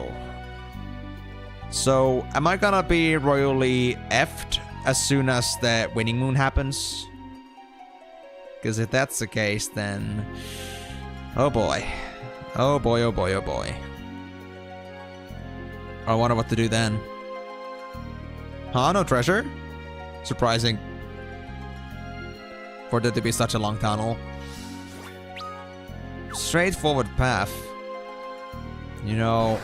So, am I gonna be royally effed as soon as the winning moon happens? Because if that's the case, then... oh boy. Oh boy, oh boy, oh boy. I wonder what to do then. Huh? No treasure? Surprising. For there to be such a long tunnel. Straightforward path. You know...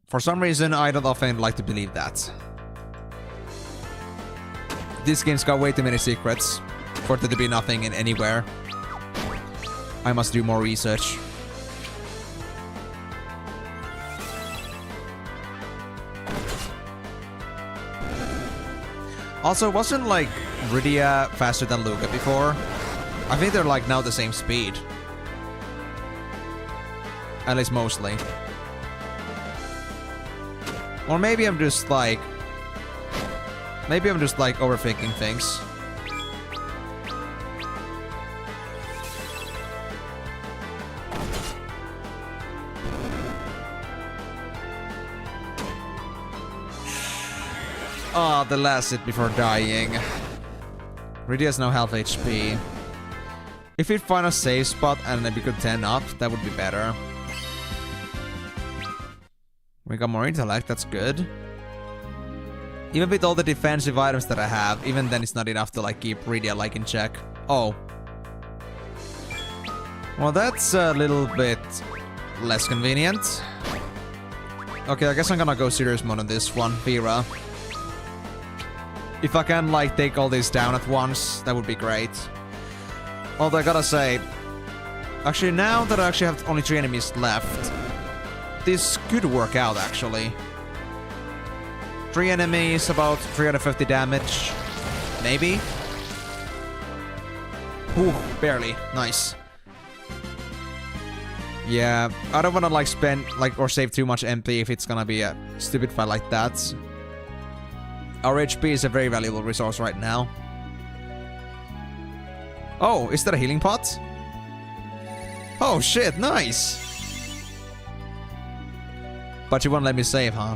for some reason, I don't often like to believe that. This game's got way too many secrets for there to be nothing in anywhere. I must do more research. Also, wasn't like Rydia faster than Luca before? I think they're like now the same speed. At least mostly. Or maybe I'm just like... maybe I'm just like overthinking things. Oh, the last hit before dying. Rydia has no health HP. If we'd find a safe spot and then we could 10 up, that would be better. We got more intellect, that's good. Even with all the defensive items that I have, even then it's not enough to like keep Rydia like in check. Oh. Well, that's a little bit less convenient. Okay, I guess I'm gonna go serious mode on this one, Vera. If I can like take all these down at once, that would be great. Although I gotta say, actually now that I actually have only 3 enemies left, this could work out actually. 3 enemies, about 350 damage, maybe? Ooh, barely, nice. Yeah, I don't wanna like spend like or save too much MP if it's gonna be a stupid fight like that. Our HP is a very valuable resource right now. Oh, is that a healing pot? Oh shit, nice! But you won't let me save, huh?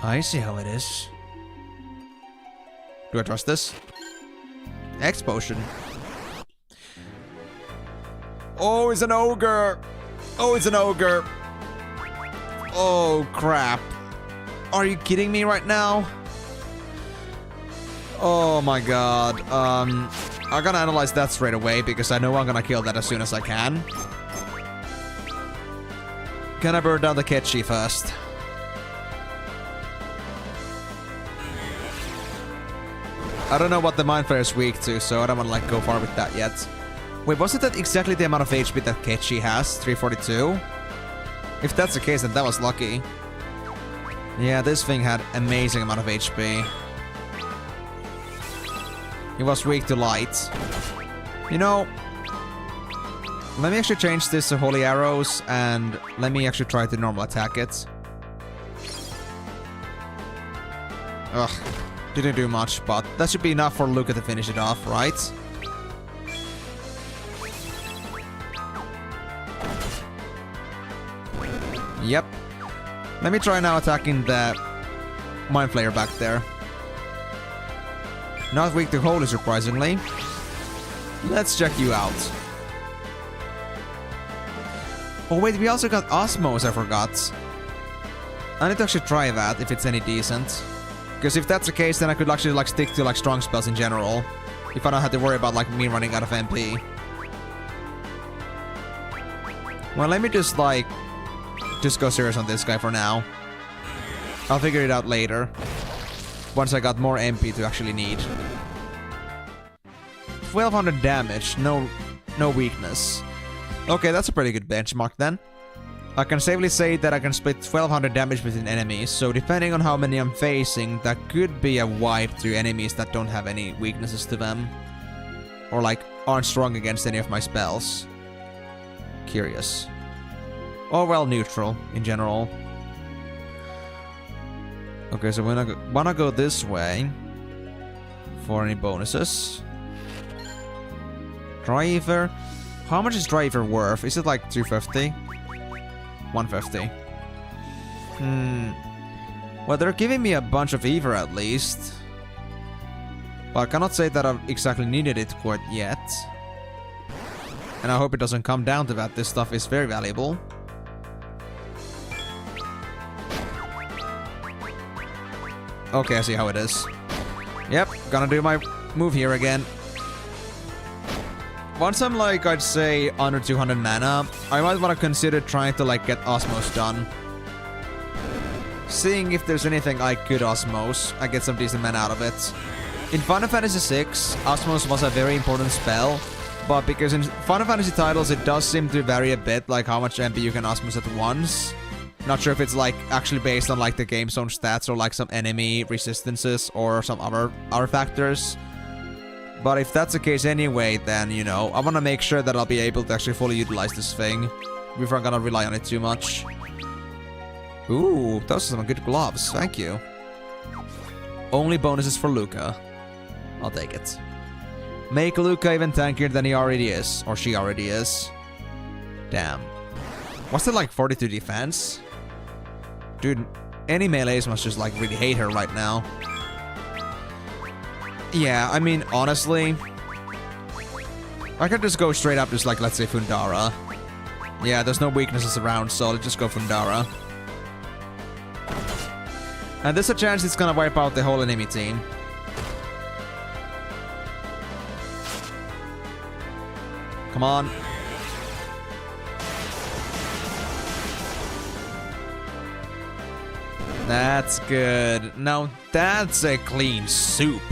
I see how it is. Do I trust this? X potion. Oh, it's an ogre! Oh, it's an ogre! Oh, crap. Are you kidding me right now? Oh my god. I'm gonna analyze that straight away because I know I'm gonna kill that as soon as I can. Can I burn down the Ketchi first? I don't know what the Mind Flayer is weak to, so I don't wanna like go far with that yet. Wait, wasn't that exactly the amount of HP that Ketchi has? 342? If that's the case, then that was lucky. Yeah, this thing had amazing amount of HP. He was weak to light. You know, let me actually change this to Holy Arrows and let me actually try to normal attack it. Ugh, didn't do much, but that should be enough for Luca to finish it off, right? Yep. Let me try now attacking the Mind Flayer back there. Not weak to Holy, surprisingly. Let's check you out. Oh wait, we also got Osmos, I forgot. I need to actually try that, if it's any decent. Because if that's the case, then I could actually like stick to like strong spells in general. If I don't have to worry about like me running out of MP. Well, let me just like... just go serious on this guy for now. I'll figure it out later. Once I got more MP to actually need. 1200 damage, no weakness. Okay, that's a pretty good benchmark then. I can safely say that I can split 1200 damage between enemies, so depending on how many I'm facing, that could be a wipe to enemies that don't have any weaknesses to them. Or like aren't strong against any of my spells. Curious. Or well, neutral in general. Okay, so we're wanna go this way for any bonuses. Driver. How much is driver worth? Is it like 250? 150. Well, they're giving me a bunch of Ever at least. But I cannot say that I've exactly needed it quite yet. And I hope it doesn't come down to that. This stuff is very valuable. Okay, I see how it is. Yep, gonna do my move here again. Once I'm like, I'd say under 200 mana, I might want to consider trying to like get Osmos done. Seeing if there's anything I could Osmos, I get some decent mana out of it. In Final Fantasy VI, Osmos was a very important spell, but because in Final Fantasy titles it does seem to vary a bit, like how much MP you can Osmos at once. Not sure if it's like actually based on like the game's own stats or like some enemy resistances or some other factors. But if that's the case anyway, then, you know, I want to make sure that I'll be able to actually fully utilize this thing before I'm gonna rely on it too much. Ooh, those are some good gloves. Thank you. Only bonuses for Luca. I'll take it. Make Luca even tankier than he already is. Or she already is. Damn. What's it like 42 defense? Dude, any melees must just like really hate her right now. Yeah, I mean, honestly, I could just go straight up, just like, let's say, Fundara. Yeah, there's no weaknesses around, so let's just go Fundara. And there's a chance it's gonna wipe out the whole enemy team. Come on. That's good. Now, that's a clean soup.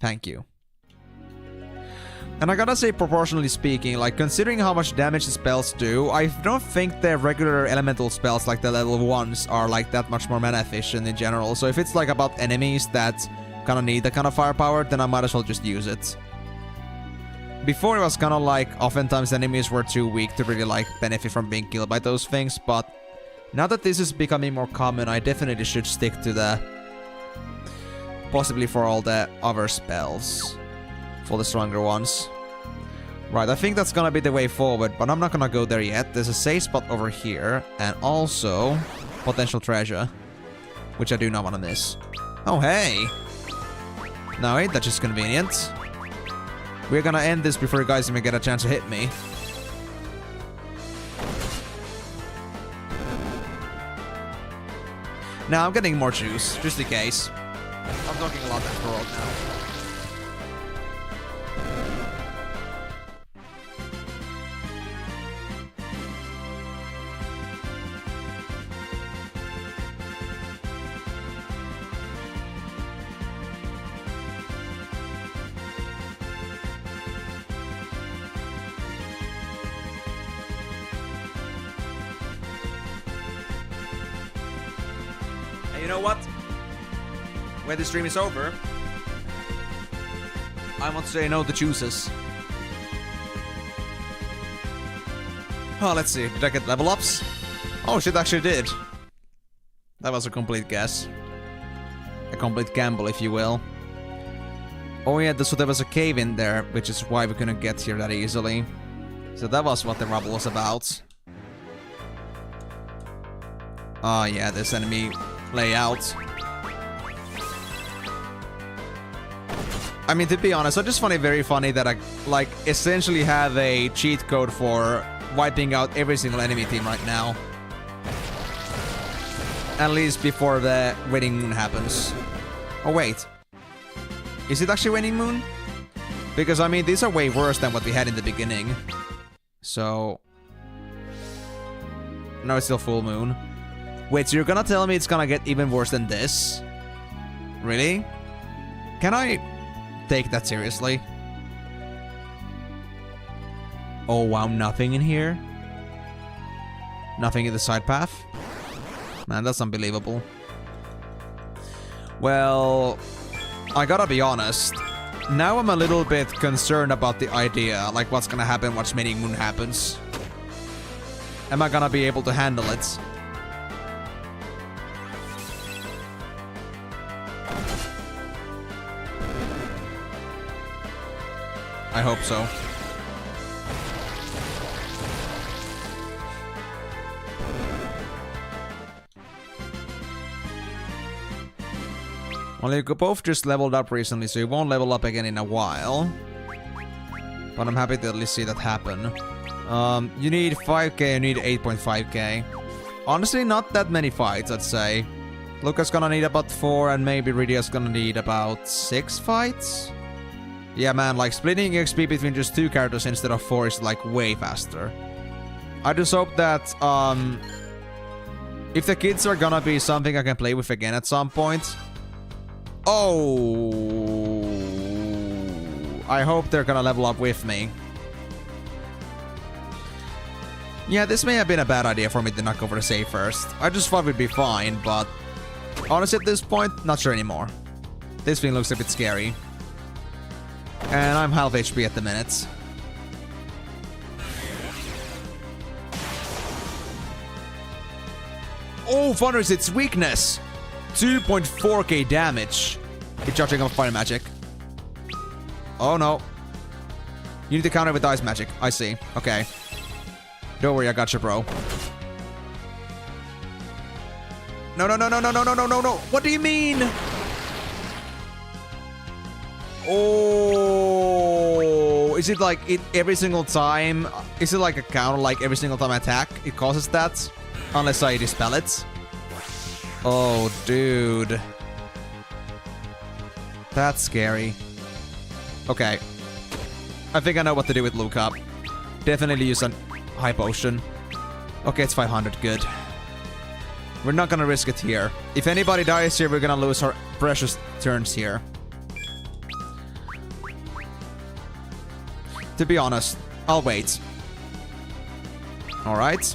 Thank you. And I gotta say, proportionally speaking, like, considering how much damage the spells do, I don't think the regular elemental spells, like the level 1s, are like that much more mana efficient in general. So if it's like about enemies that kinda need that kind of firepower, then I might as well just use it. Before it was kinda like, oftentimes enemies were too weak to really like benefit from being killed by those things, but now that this is becoming more common, I definitely should stick to the... possibly for all the other spells. For the stronger ones. Right, I think that's gonna be the way forward, but I'm not gonna go there yet. There's a safe spot over here, and also potential treasure, which I do not want to miss. Oh, hey! Now, ain't that just convenient? We're gonna end this before you guys even get a chance to hit me. Now, I'm getting more juice, just in case. I'm talking a lot after all now. And you know what? When the stream is over, I want to say no to chooses. Oh, let's see. Did I get level ups? Oh, shit, actually did. That was a complete guess. A complete gamble, if you will. Oh yeah, so there was a cave in there, which is why we couldn't get here that easily. So that was what the rubble was about. Oh yeah, this enemy layout. I mean, to be honest, I just find it very funny that I, like, essentially have a cheat code for wiping out every single enemy team right now. At least before the Waning Moon happens. Oh, wait. Is it actually Waning Moon? Because, I mean, these are way worse than what we had in the beginning. So... no, it's still Full Moon. Wait, so you're gonna tell me it's gonna get even worse than this? Really? Can I... take that seriously? Oh wow, nothing in here? Nothing in the side path? Man, that's unbelievable. Well, I gotta be honest. Now I'm a little bit concerned about the idea, like what's gonna happen once Winning Moon happens. Am I gonna be able to handle it? I hope so. Well, you both just leveled up recently, so you won't level up again in a while. But I'm happy to at least see that happen. You need 5k, you need 8.5k. Honestly, not that many fights, I'd say. Luca's gonna need about 4, and maybe Rydia's gonna need about 6 fights? Yeah, man, like, splitting XP between just 2 characters instead of 4 is, like, way faster. I just hope that, if the kids are gonna be something I can play with again at some point... Oh, I hope they're gonna level up with me. Yeah, this may have been a bad idea for me to not go for the save first. I just thought we'd be fine, but honestly at this point, not sure anymore. This thing looks a bit scary. And I'm half HP at the minute. Oh, Thunder's its weakness! 2.4k damage. It's charging up fire magic. Oh no. You need to counter with ice magic. I see. Okay. Don't worry, I got you, bro. No, no, no, no, no, no, no, no, no, no. What do you mean? Oh, is it like it every single time? Is it like a counter, like every single time I attack, it causes that? Unless I dispel it. Oh, dude. That's scary. Okay. I think I know what to do with Luca. Definitely use a high potion. Okay, it's 500. Good. We're not gonna risk it here. If anybody dies here, we're gonna lose our precious turns here. To be honest, I'll wait. Alright.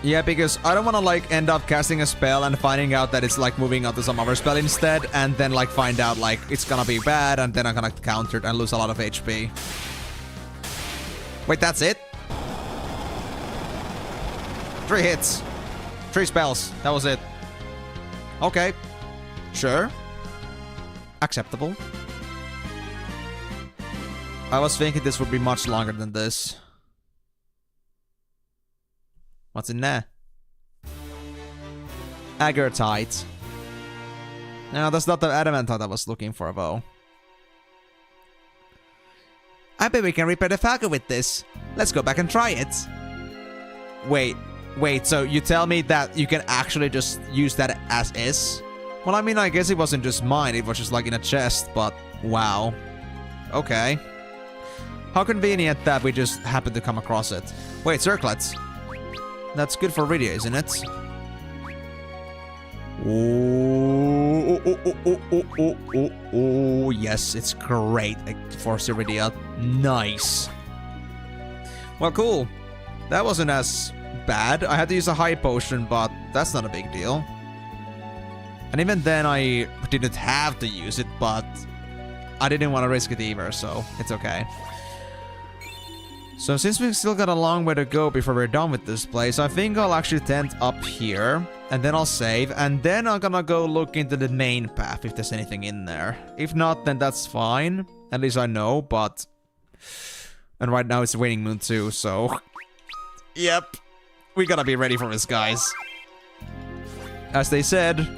Yeah, because I don't want to, like, end up casting a spell and finding out that it's, like, moving on to some other spell instead, and then, like, find out, like, it's gonna be bad, and then I'm gonna counter it and lose a lot of HP. Wait, that's it? 3 hits. 3 spells. That was it. Okay. Sure. Acceptable. I was thinking this would be much longer than this. What's in there? Agartite. No, that's not the adamantite I was looking for, though. I bet we can repair the Falcon with this. Let's go back and try it. Wait, so you tell me that you can actually just use that as is? Well, I mean, I guess it wasn't just mine, it was just like in a chest, but wow. Okay. How convenient that we just happened to come across it. Wait, circlets. That's good for Rydia, isn't it? Oh, yes, it's great for Rydia. Nice. Well, cool. That wasn't as bad. I had to use a high potion, but that's not a big deal. And even then, I didn't have to use it, but I didn't want to risk it either, so it's okay. So since we've still got a long way to go before we're done with this place, I think I'll actually tent up here, and then I'll save, and then I'm gonna go look into the main path if there's anything in there. If not, then that's fine. At least I know, but... And right now it's Waning Moon too, so... Yep. We gotta be ready for this, guys. As they said,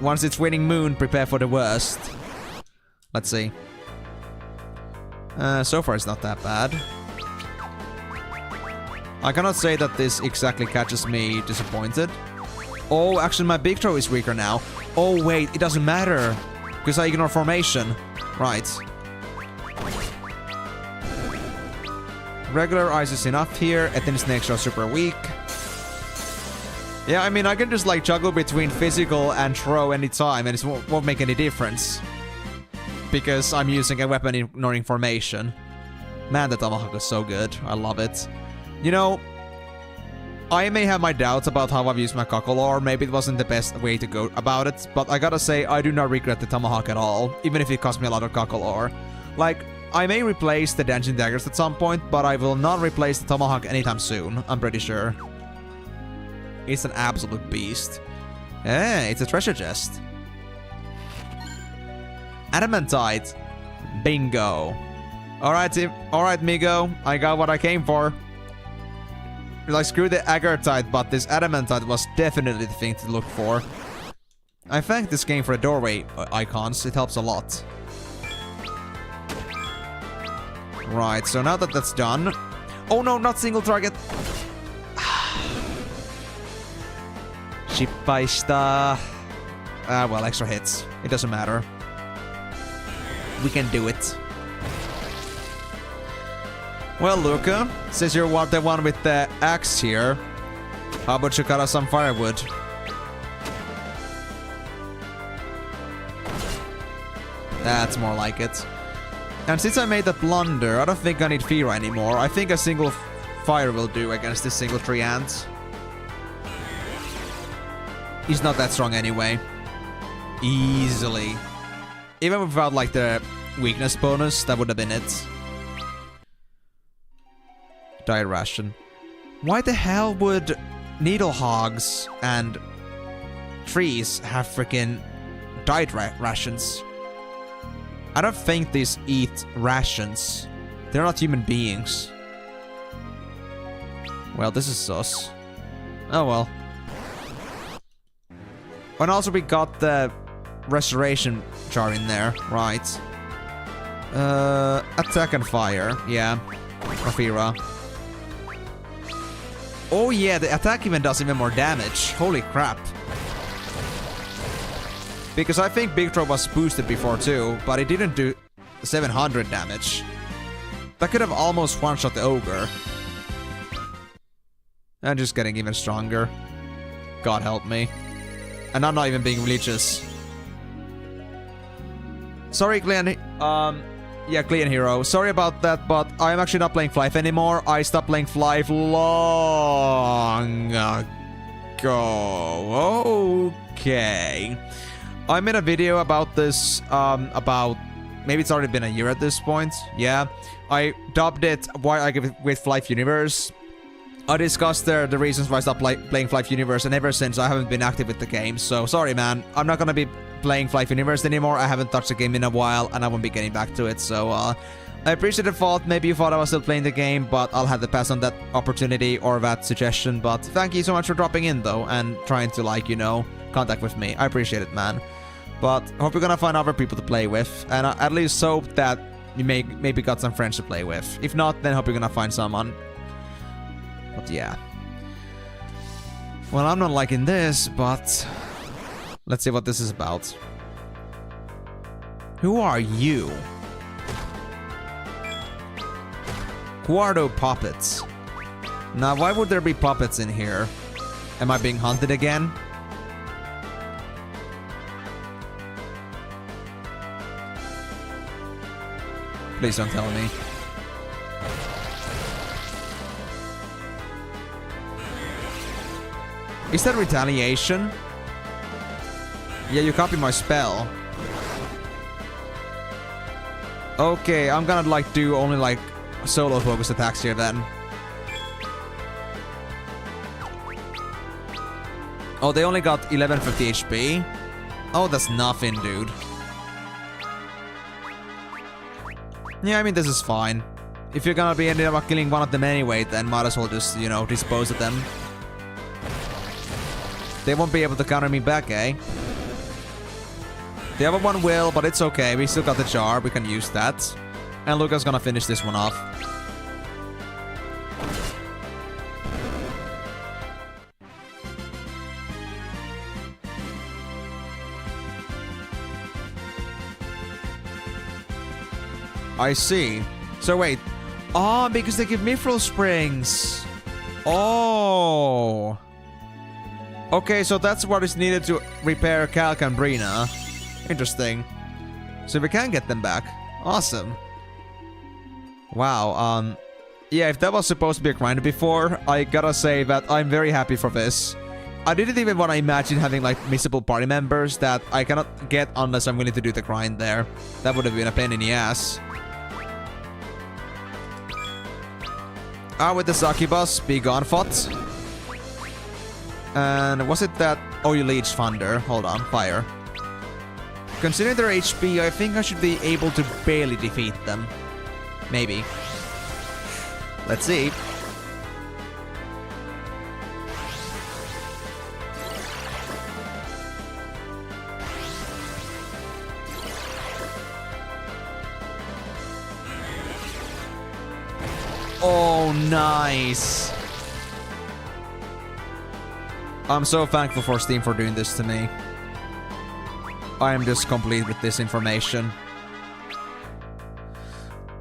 once it's Waning Moon, prepare for the worst. Let's see. So far it's not that bad. I cannot say that this exactly catches me disappointed. Oh, actually my big throw is weaker now. Oh wait, it doesn't matter. Because I ignore formation. Right. Regular ice is enough here. Ethin snakes are super weak. Yeah, I mean, I can just like juggle between physical and throw anytime and it won't make any difference. Because I'm using a weapon ignoring formation. Man, the Tomahawk is so good. I love it. You know, I may have my doubts about how I've used my cockle ore. Maybe it wasn't the best way to go about it, but I gotta say, I do not regret the tomahawk at all, even if it cost me a lot of cockle ore. Like, I may replace the dancing daggers at some point, but I will not replace the tomahawk anytime soon, I'm pretty sure. It's an absolute beast. Hey, it's a treasure chest. Adamantite. Bingo. Alright, Migo. I got what I came for. Like, screw the agartite, but this adamantite was definitely the thing to look for. I thank this game for the doorway icons. It helps a lot. Right, so now that that's done... Oh no, not single target! Shippaista. Well, extra hits. It doesn't matter. We can do it. Well, Luca, since you're the one with the axe here, how about you cut us some firewood? That's more like it. And since I made that blunder, I don't think I need Fira anymore. I think a single fire will do against this single tree ant. He's not that strong anyway. Easily. Even without, like, the weakness bonus, that would have been it. Diet ration. Why the hell would needle hogs and trees have freaking diet rations? I don't think these eat rations. They're not human beings. Well, this is sus. Oh well. And also we got the restoration jar in there, right? Attack and fire, yeah. Rafira. Oh yeah, the attack even does even more damage. Holy crap. Because I think Big Throw was boosted before too, but it didn't do 700 damage. That could have almost one-shot the ogre. And just getting even stronger. God help me. And I'm not even being religious. Sorry, Glenn. Yeah, Clean Hero. Sorry about that, but I'm actually not playing Flife anymore. I stopped playing Flife long ago. Okay. I made a video about this, maybe it's already been a year at this point. Yeah. I dubbed it Why I Give It with Flife Universe. I discussed the reasons why I stopped playing Flife Universe, and ever since I haven't been active with the game. So, sorry, man. I'm not gonna be playing Flife Universe anymore. I haven't touched the game in a while, and I won't be getting back to it. So, I appreciate the thought. Maybe you thought I was still playing the game, but I'll have to pass on that opportunity or that suggestion. But thank you so much for dropping in, though, and trying to, like, you know, contact with me. I appreciate it, man. But hope you're gonna find other people to play with, and I at least hope that you maybe got some friends to play with. If not, then hope you're gonna find someone. But yeah. Well, I'm not liking this, but let's see what this is about. Who are you? Who are those puppets? Now, why would there be puppets in here? Am I being hunted again? Please don't tell me. Is that retaliation? Yeah, you copied my spell. Okay, I'm gonna like do only like solo focus attacks here then. Oh, they only got 1150 HP. Oh, that's nothing, dude. Yeah, I mean, this is fine. If you're gonna be ending up killing one of them anyway, then might as well just, you know, dispose of them. They won't be able to counter me back, eh? The other one will, but it's okay. We still got the jar. We can use that. And Luca's gonna finish this one off. I see. So wait. Oh, because they give mithril springs. Oh. Okay, so that's what is needed to repair Calc and Brina. Interesting. So we can get them back. Awesome. Wow, Yeah, if that was supposed to be a grind before, I gotta say that I'm very happy for this. I didn't even want to imagine having like missable party members that I cannot get unless I'm willing to do the grind there. That would have been a pain in the ass. With the succubus, be gone, Fot. And was it that... Oh, you leech thunder. Hold on, fire. Considering their HP, I think I should be able to barely defeat them. Maybe. Let's see. Oh, nice. I'm so thankful for Steam for doing this to me. I am just complete with this information.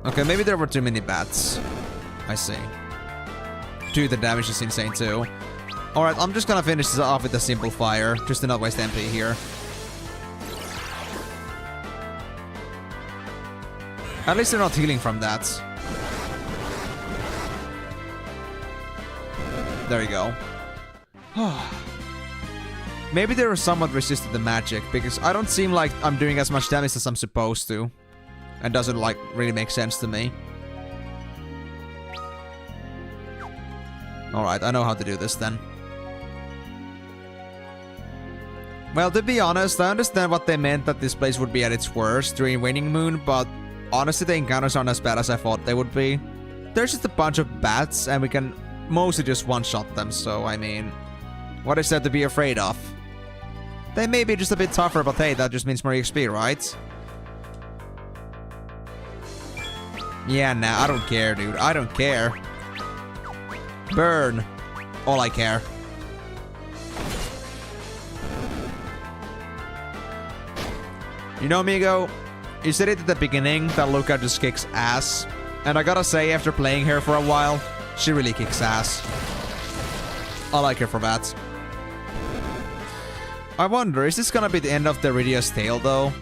Okay, maybe there were too many bats. I see. Dude, the damage is insane too. Alright, I'm just gonna finish this off with a simple fire, just to not waste MP here. At least they're not healing from that. There you go. Maybe they were somewhat resistant to magic, because I don't seem like I'm doing as much damage as I'm supposed to. And doesn't, like, really make sense to me. Alright, I know how to do this then. Well, to be honest, I understand what they meant that this place would be at its worst during Waning Moon, but honestly the encounters aren't as bad as I thought they would be. There's just a bunch of bats, and we can mostly just one-shot them, so I mean... What is there to be afraid of? They may be just a bit tougher, but hey, that just means more XP, right? Yeah, nah, I don't care, dude. I don't care. Burn. All I care. You know, Migo, you said it at the beginning that Luca just kicks ass. And I gotta say, after playing her for a while, she really kicks ass. I like her for that. I wonder, is this gonna be the end of the Iridia's tale, though?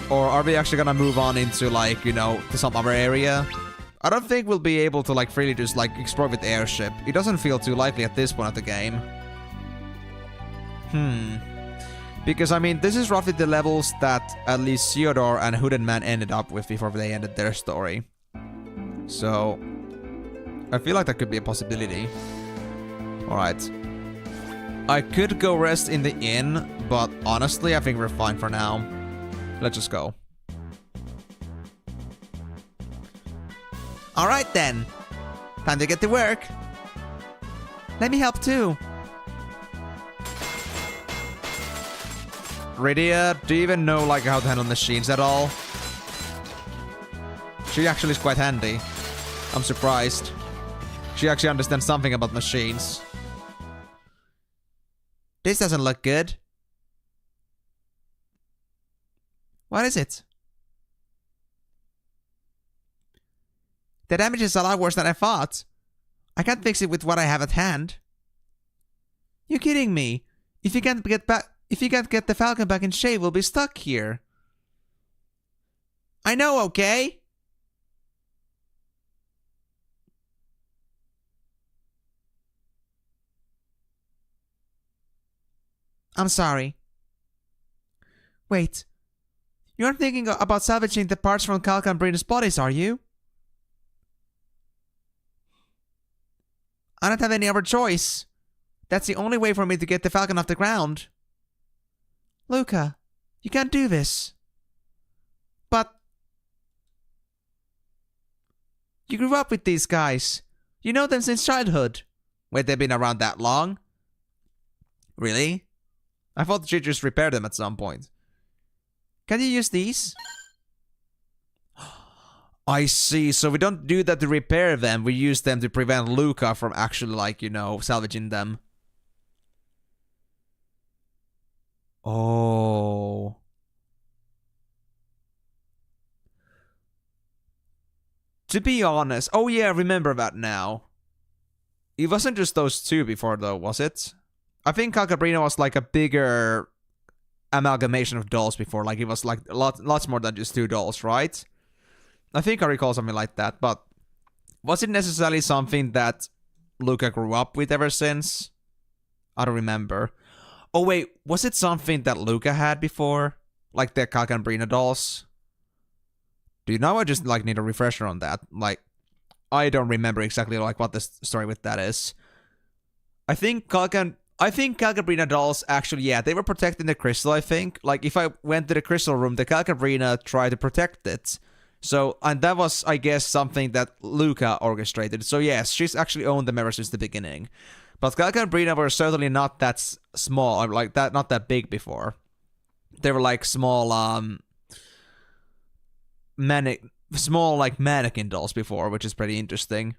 Or are we actually gonna move on into, like, you know, to some other area? I don't think we'll be able to, like, freely just, like, explore with the airship. It doesn't feel too likely at this point of the game. Because, I mean, this is roughly the levels that at least Theodore and Hooded Man ended up with before they ended their story. So, I feel like that could be a possibility. Alright. I could go rest in the inn, but honestly, I think we're fine for now. Let's just go. Alright then. Time to get to work. Let me help too. Rydia, do you even know like how to handle machines at all? She actually is quite handy. I'm surprised. She actually understands something about machines. This doesn't look good. What is it? The damage is a lot worse than I thought. I can't fix it with what I have at hand. You're kidding me. If you can't get the Falcon back in shape, we'll be stuck here. I know, okay? I'm sorry. Wait. You aren't thinking about salvaging the parts from Kalka and Brina's bodies, are you? I don't have any other choice. That's the only way for me to get the Falcon off the ground. Luca, you can't do this. But... you grew up with these guys. You know them since childhood. Wait, they've been around that long? Really? I thought she'd just repair them at some point. Can you use these? I see. So we don't do that to repair them. We use them to prevent Luca from actually, like, you know, salvaging them. Oh. To be honest. Oh yeah, I remember that now. It wasn't just those two before though, was it? I think Calcabrino was like a bigger amalgamation of dolls before. Like it was like lots more than just two dolls, right? I think I recall something like that, but Was it necessarily something that Luca grew up with ever since? I don't remember. Oh wait, was it something that Luca had before? Like the Calcanbrina dolls? Do you know? I just like need a refresher on that. Like, I don't remember exactly like what the story with that is. I think Calcanbrina dolls actually, yeah, they were protecting the crystal, I think. Like, if I went to the crystal room, the Calcanbrina tried to protect it. So, and that was, I guess, something that Luca orchestrated. So yes, she's actually owned them ever since the beginning. But Calcanbrina were certainly not that small, like that, not that big before. They were like small, small like mannequin dolls before, which is pretty interesting.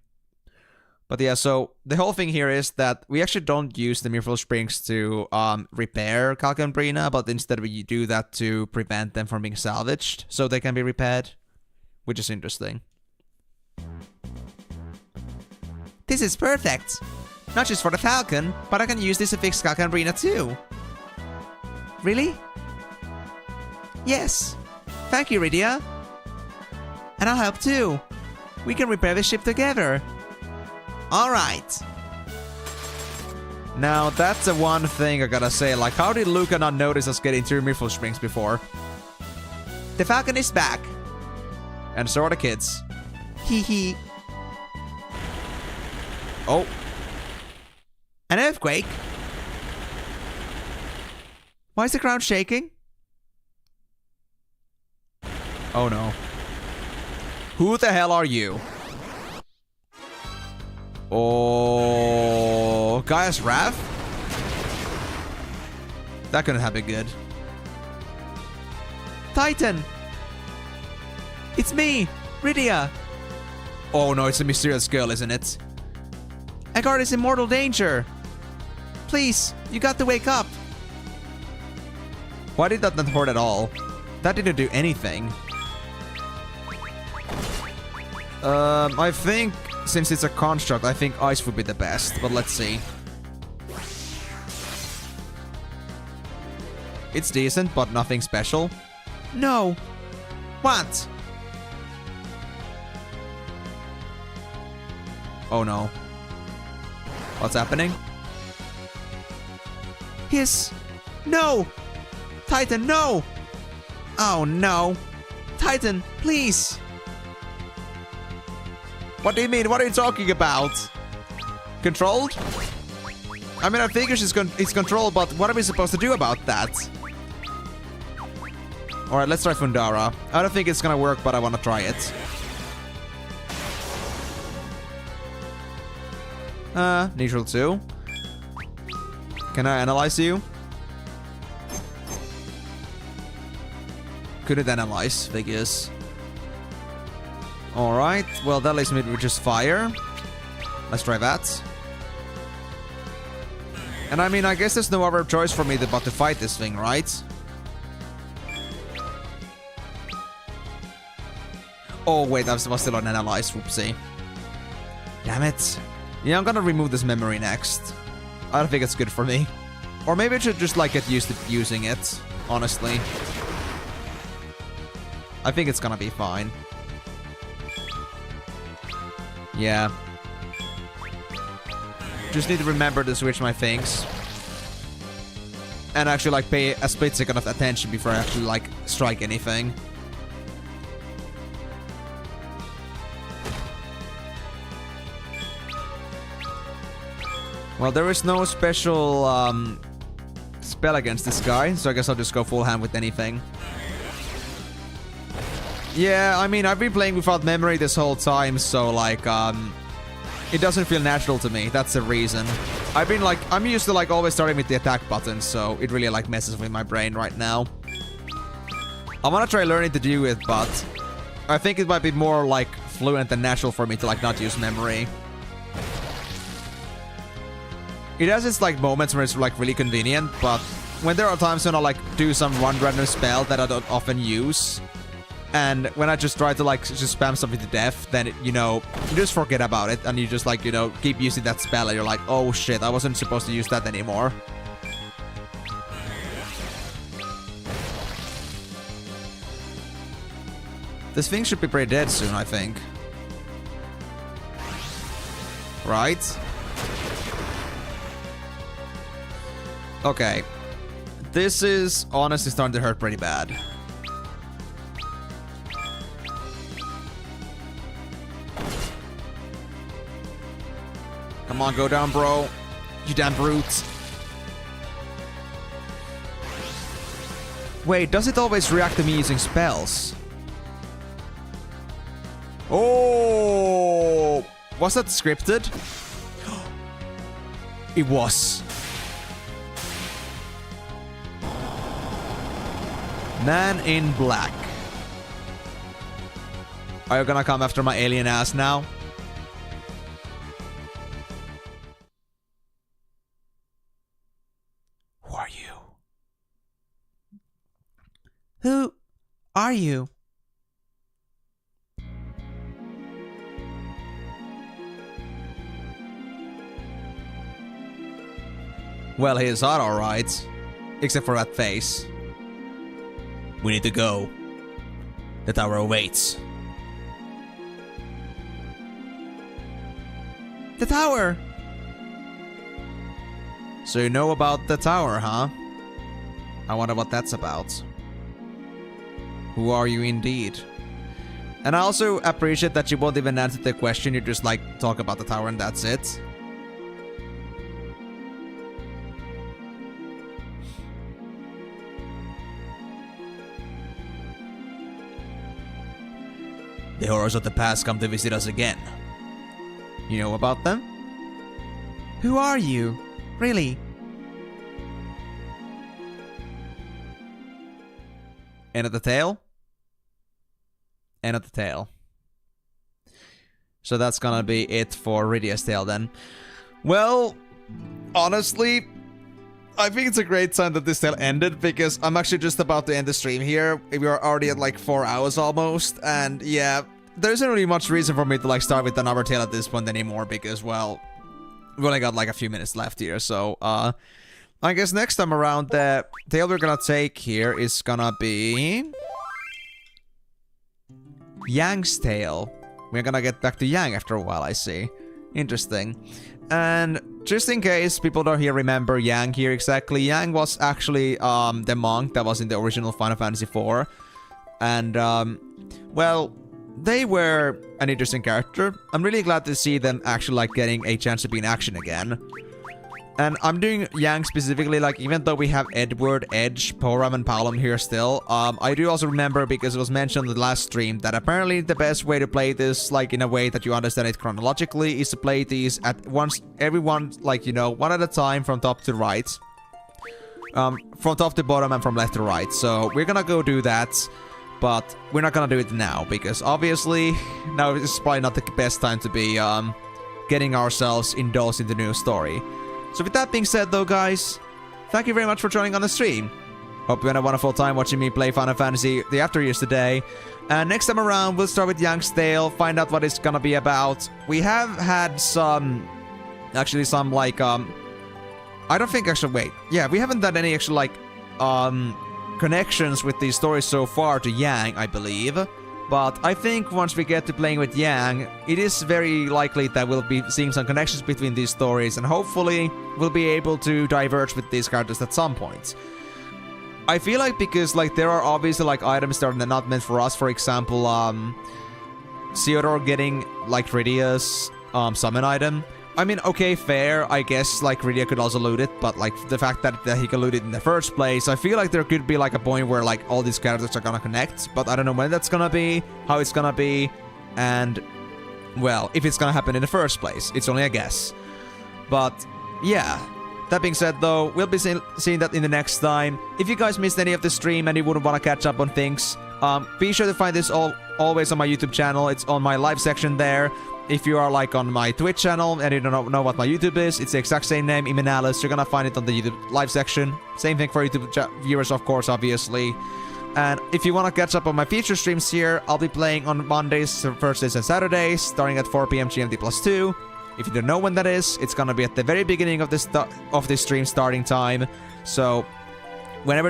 But yeah, so the whole thing here is that we actually don't use the Mirthful Springs to repair Calcanbrina, but instead we do that to prevent them from being salvaged, so they can be repaired, which is interesting. This is perfect! Not just for the Falcon, but I can use this to fix Calcanbrina too. Really? Yes. Thank you, Rydia. And I'll help too. We can repair the ship together. Alright. Now, that's the one thing I gotta say. Like, how did Luca not notice us getting through Mirthful Springs before? The Falcon is back. And so are the kids. Hee hee. Oh. An earthquake? Why is the ground shaking? Oh no. Who the hell are you? Oh, Gaia's Wrath? That couldn't have been good. Titan! It's me, Rydia! Oh no, it's a mysterious girl, isn't it? Agard is in mortal danger! Please, you got to wake up! Why did that not hurt at all? That didn't do anything. I think, since it's a construct, I think ice would be the best, but let's see. It's decent, but nothing special. No! What? Oh no. What's happening? Hiss! No! Titan, no! Oh no! Titan, please! What do you mean? What are you talking about? Controlled? I mean, I figure it's controlled, but what are we supposed to do about that? Alright, let's try Fundara. I don't think it's gonna work, but I wanna try it. Neutral 2. Can I analyze you? Couldn't analyze, figures. Alright, well that leaves me with just fire. Let's try that. And I mean, I guess there's no other choice for me but to fight this thing, right? Oh wait, that was still on analyze, whoopsie. Damn it. Yeah, I'm gonna remove this memory next. I don't think it's good for me. Or maybe I should just like get used to using it, honestly. I think it's gonna be fine. Yeah. Just need to remember to switch my things. And actually like pay a split second of attention before I actually like strike anything. Well, there is no special spell against this guy, so I guess I'll just go full hand with anything. Yeah, I mean, I've been playing without memory this whole time, so like, it doesn't feel natural to me. That's the reason. I've been like, I'm used to like always starting with the attack button, so it really like messes with my brain right now. I want to try learning to do it, but I think it might be more like fluent and natural for me to like not use memory. It has its like moments where it's like really convenient, but when there are times when I like do some one random spell that I don't often use, and when I just try to like just spam something to death, then it, you know, you just forget about it and you just like, you know, keep using that spell and you're like, oh shit, I wasn't supposed to use that anymore. This thing should be pretty dead soon, I think. right? Okay. This is honestly starting to hurt pretty bad. Come on, go down, bro. You damn brutes. Wait, does it always react to me using spells? Oh! Was that scripted? It was. Man in black. Are you gonna come after my alien ass now? Who are you? Who are you? Well, he's hot, alright. Except for that face. We need to go. The tower awaits. The tower! So you know about the tower, huh? I wonder what that's about. Who are you indeed? And I also appreciate that you won't even answer the question, you just like talk about the tower and that's it. The horrors of the past come to visit us again. You know about them? Who are you? Really? End of the tale? End of the tale. So that's gonna be it for Rydia's tale then. Well, honestly, I think it's a great time that this tale ended because I'm actually just about to end the stream here. We are already at like 4 hours almost, and yeah, there isn't really much reason for me to like start with another tale at this point anymore because, well, we only got like a few minutes left here. So, I guess next time around the tale we're gonna take here is gonna be Yang's tale. We're gonna get back to Yang after a while, I see. Interesting. And just in case people don't here remember Yang here exactly, Yang was actually the monk that was in the original Final Fantasy IV. And, well, they were an interesting character. I'm really glad to see them actually like getting a chance to be in action again. And I'm doing Yang specifically, like, even though we have Edward, Edge, Poram, and Palom here still, I do also remember, because it was mentioned in the last stream, that apparently the best way to play this, like, in a way that you understand it chronologically, is to play these at once, everyone, like, you know, one at a time from top to right. From top to bottom and from left to right. So, we're gonna go do that, but we're not gonna do it now, because obviously, now is probably not the best time to be, getting ourselves indulged in the new story. So with that being said though, guys, thank you very much for joining on the stream. Hope you had a wonderful time watching me play Final Fantasy the After Years today. And next time around, we'll start with Yang's tale, find out what it's gonna be about. We have had some... actually some like, I don't think actually, wait. Yeah, we haven't done any actual like, connections with these stories so far to Yang, I believe. But I think once we get to playing with Yang, it is very likely that we'll be seeing some connections between these stories, and hopefully we'll be able to diverge with these characters at some point. I feel like because like there are obviously like items that are not meant for us, for example, Theodore getting like Rydia's summon item. I mean, okay, fair, I guess, like, Rydia could also loot it, but, like, the fact that he could loot it in the first place, I feel like there could be, like, a point where, like, all these characters are gonna connect, but I don't know when that's gonna be, how it's gonna be, and, well, if it's gonna happen in the first place. It's only a guess. But, yeah. That being said, though, we'll be seeing that in the next time. If you guys missed any of the stream and you wouldn't want to catch up on things, be sure to find this always on my YouTube channel. It's on my live section there. If you are like on my Twitch channel and you don't know what my YouTube is, it's the exact same name, Emenalus. You're gonna find it on the YouTube live section. Same thing for YouTube viewers, of course, obviously. And if you want to catch up on my feature streams here, I'll be playing on Mondays, Thursdays, and Saturdays, starting at 4 PM GMT+2. If you don't know when that is, it's gonna be at the very beginning of this stream starting time. So whenever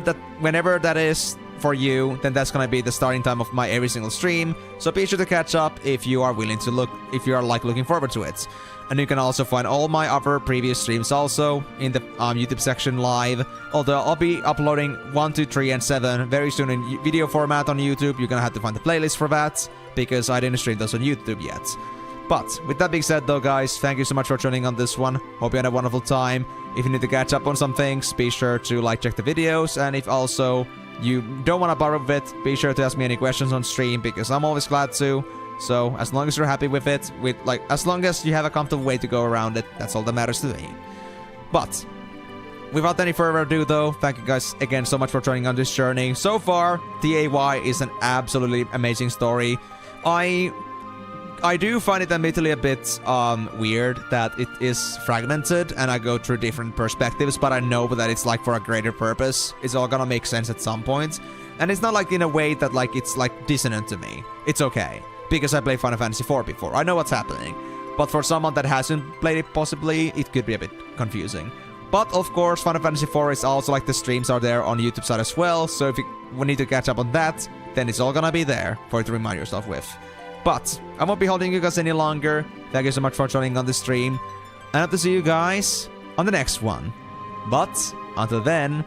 that is, for you, then that's gonna be the starting time of my every single stream. So be sure to catch up if you are willing to look, if you are like looking forward to it. And you can also find all my other previous streams also in the YouTube section live. Although I'll be uploading 1, 2, 3, and 7 very soon in video format on YouTube. You're gonna have to find the playlist for that, because I didn't stream those on YouTube yet. But with that being said though, guys, thank you so much for tuning on this one. Hope you had a wonderful time. If you need to catch up on some things, be sure to like check the videos. And if also you don't want to borrow with it, be sure to ask me any questions on stream, because I'm always glad to. So as long as you're happy with it, as long as you have a comfortable way to go around it, that's all that matters to me. But without any further ado though, thank you guys again so much for joining on this journey. So far, DAY is an absolutely amazing story. I do find it admittedly a bit weird that it is fragmented and I go through different perspectives, but I know that it's like for a greater purpose. It's all gonna make sense at some point. And it's not like in a way that like it's like dissonant to me. It's okay, because I played Final Fantasy IV before. I know what's happening. But for someone that hasn't played it possibly, it could be a bit confusing. But of course, Final Fantasy IV is also like the streams are there on YouTube side as well. So if you need to catch up on that, then it's all gonna be there for you to remind yourself with. But I won't be holding you guys any longer. Thank you so much for joining on the stream. And I hope to see you guys on the next one. But until then,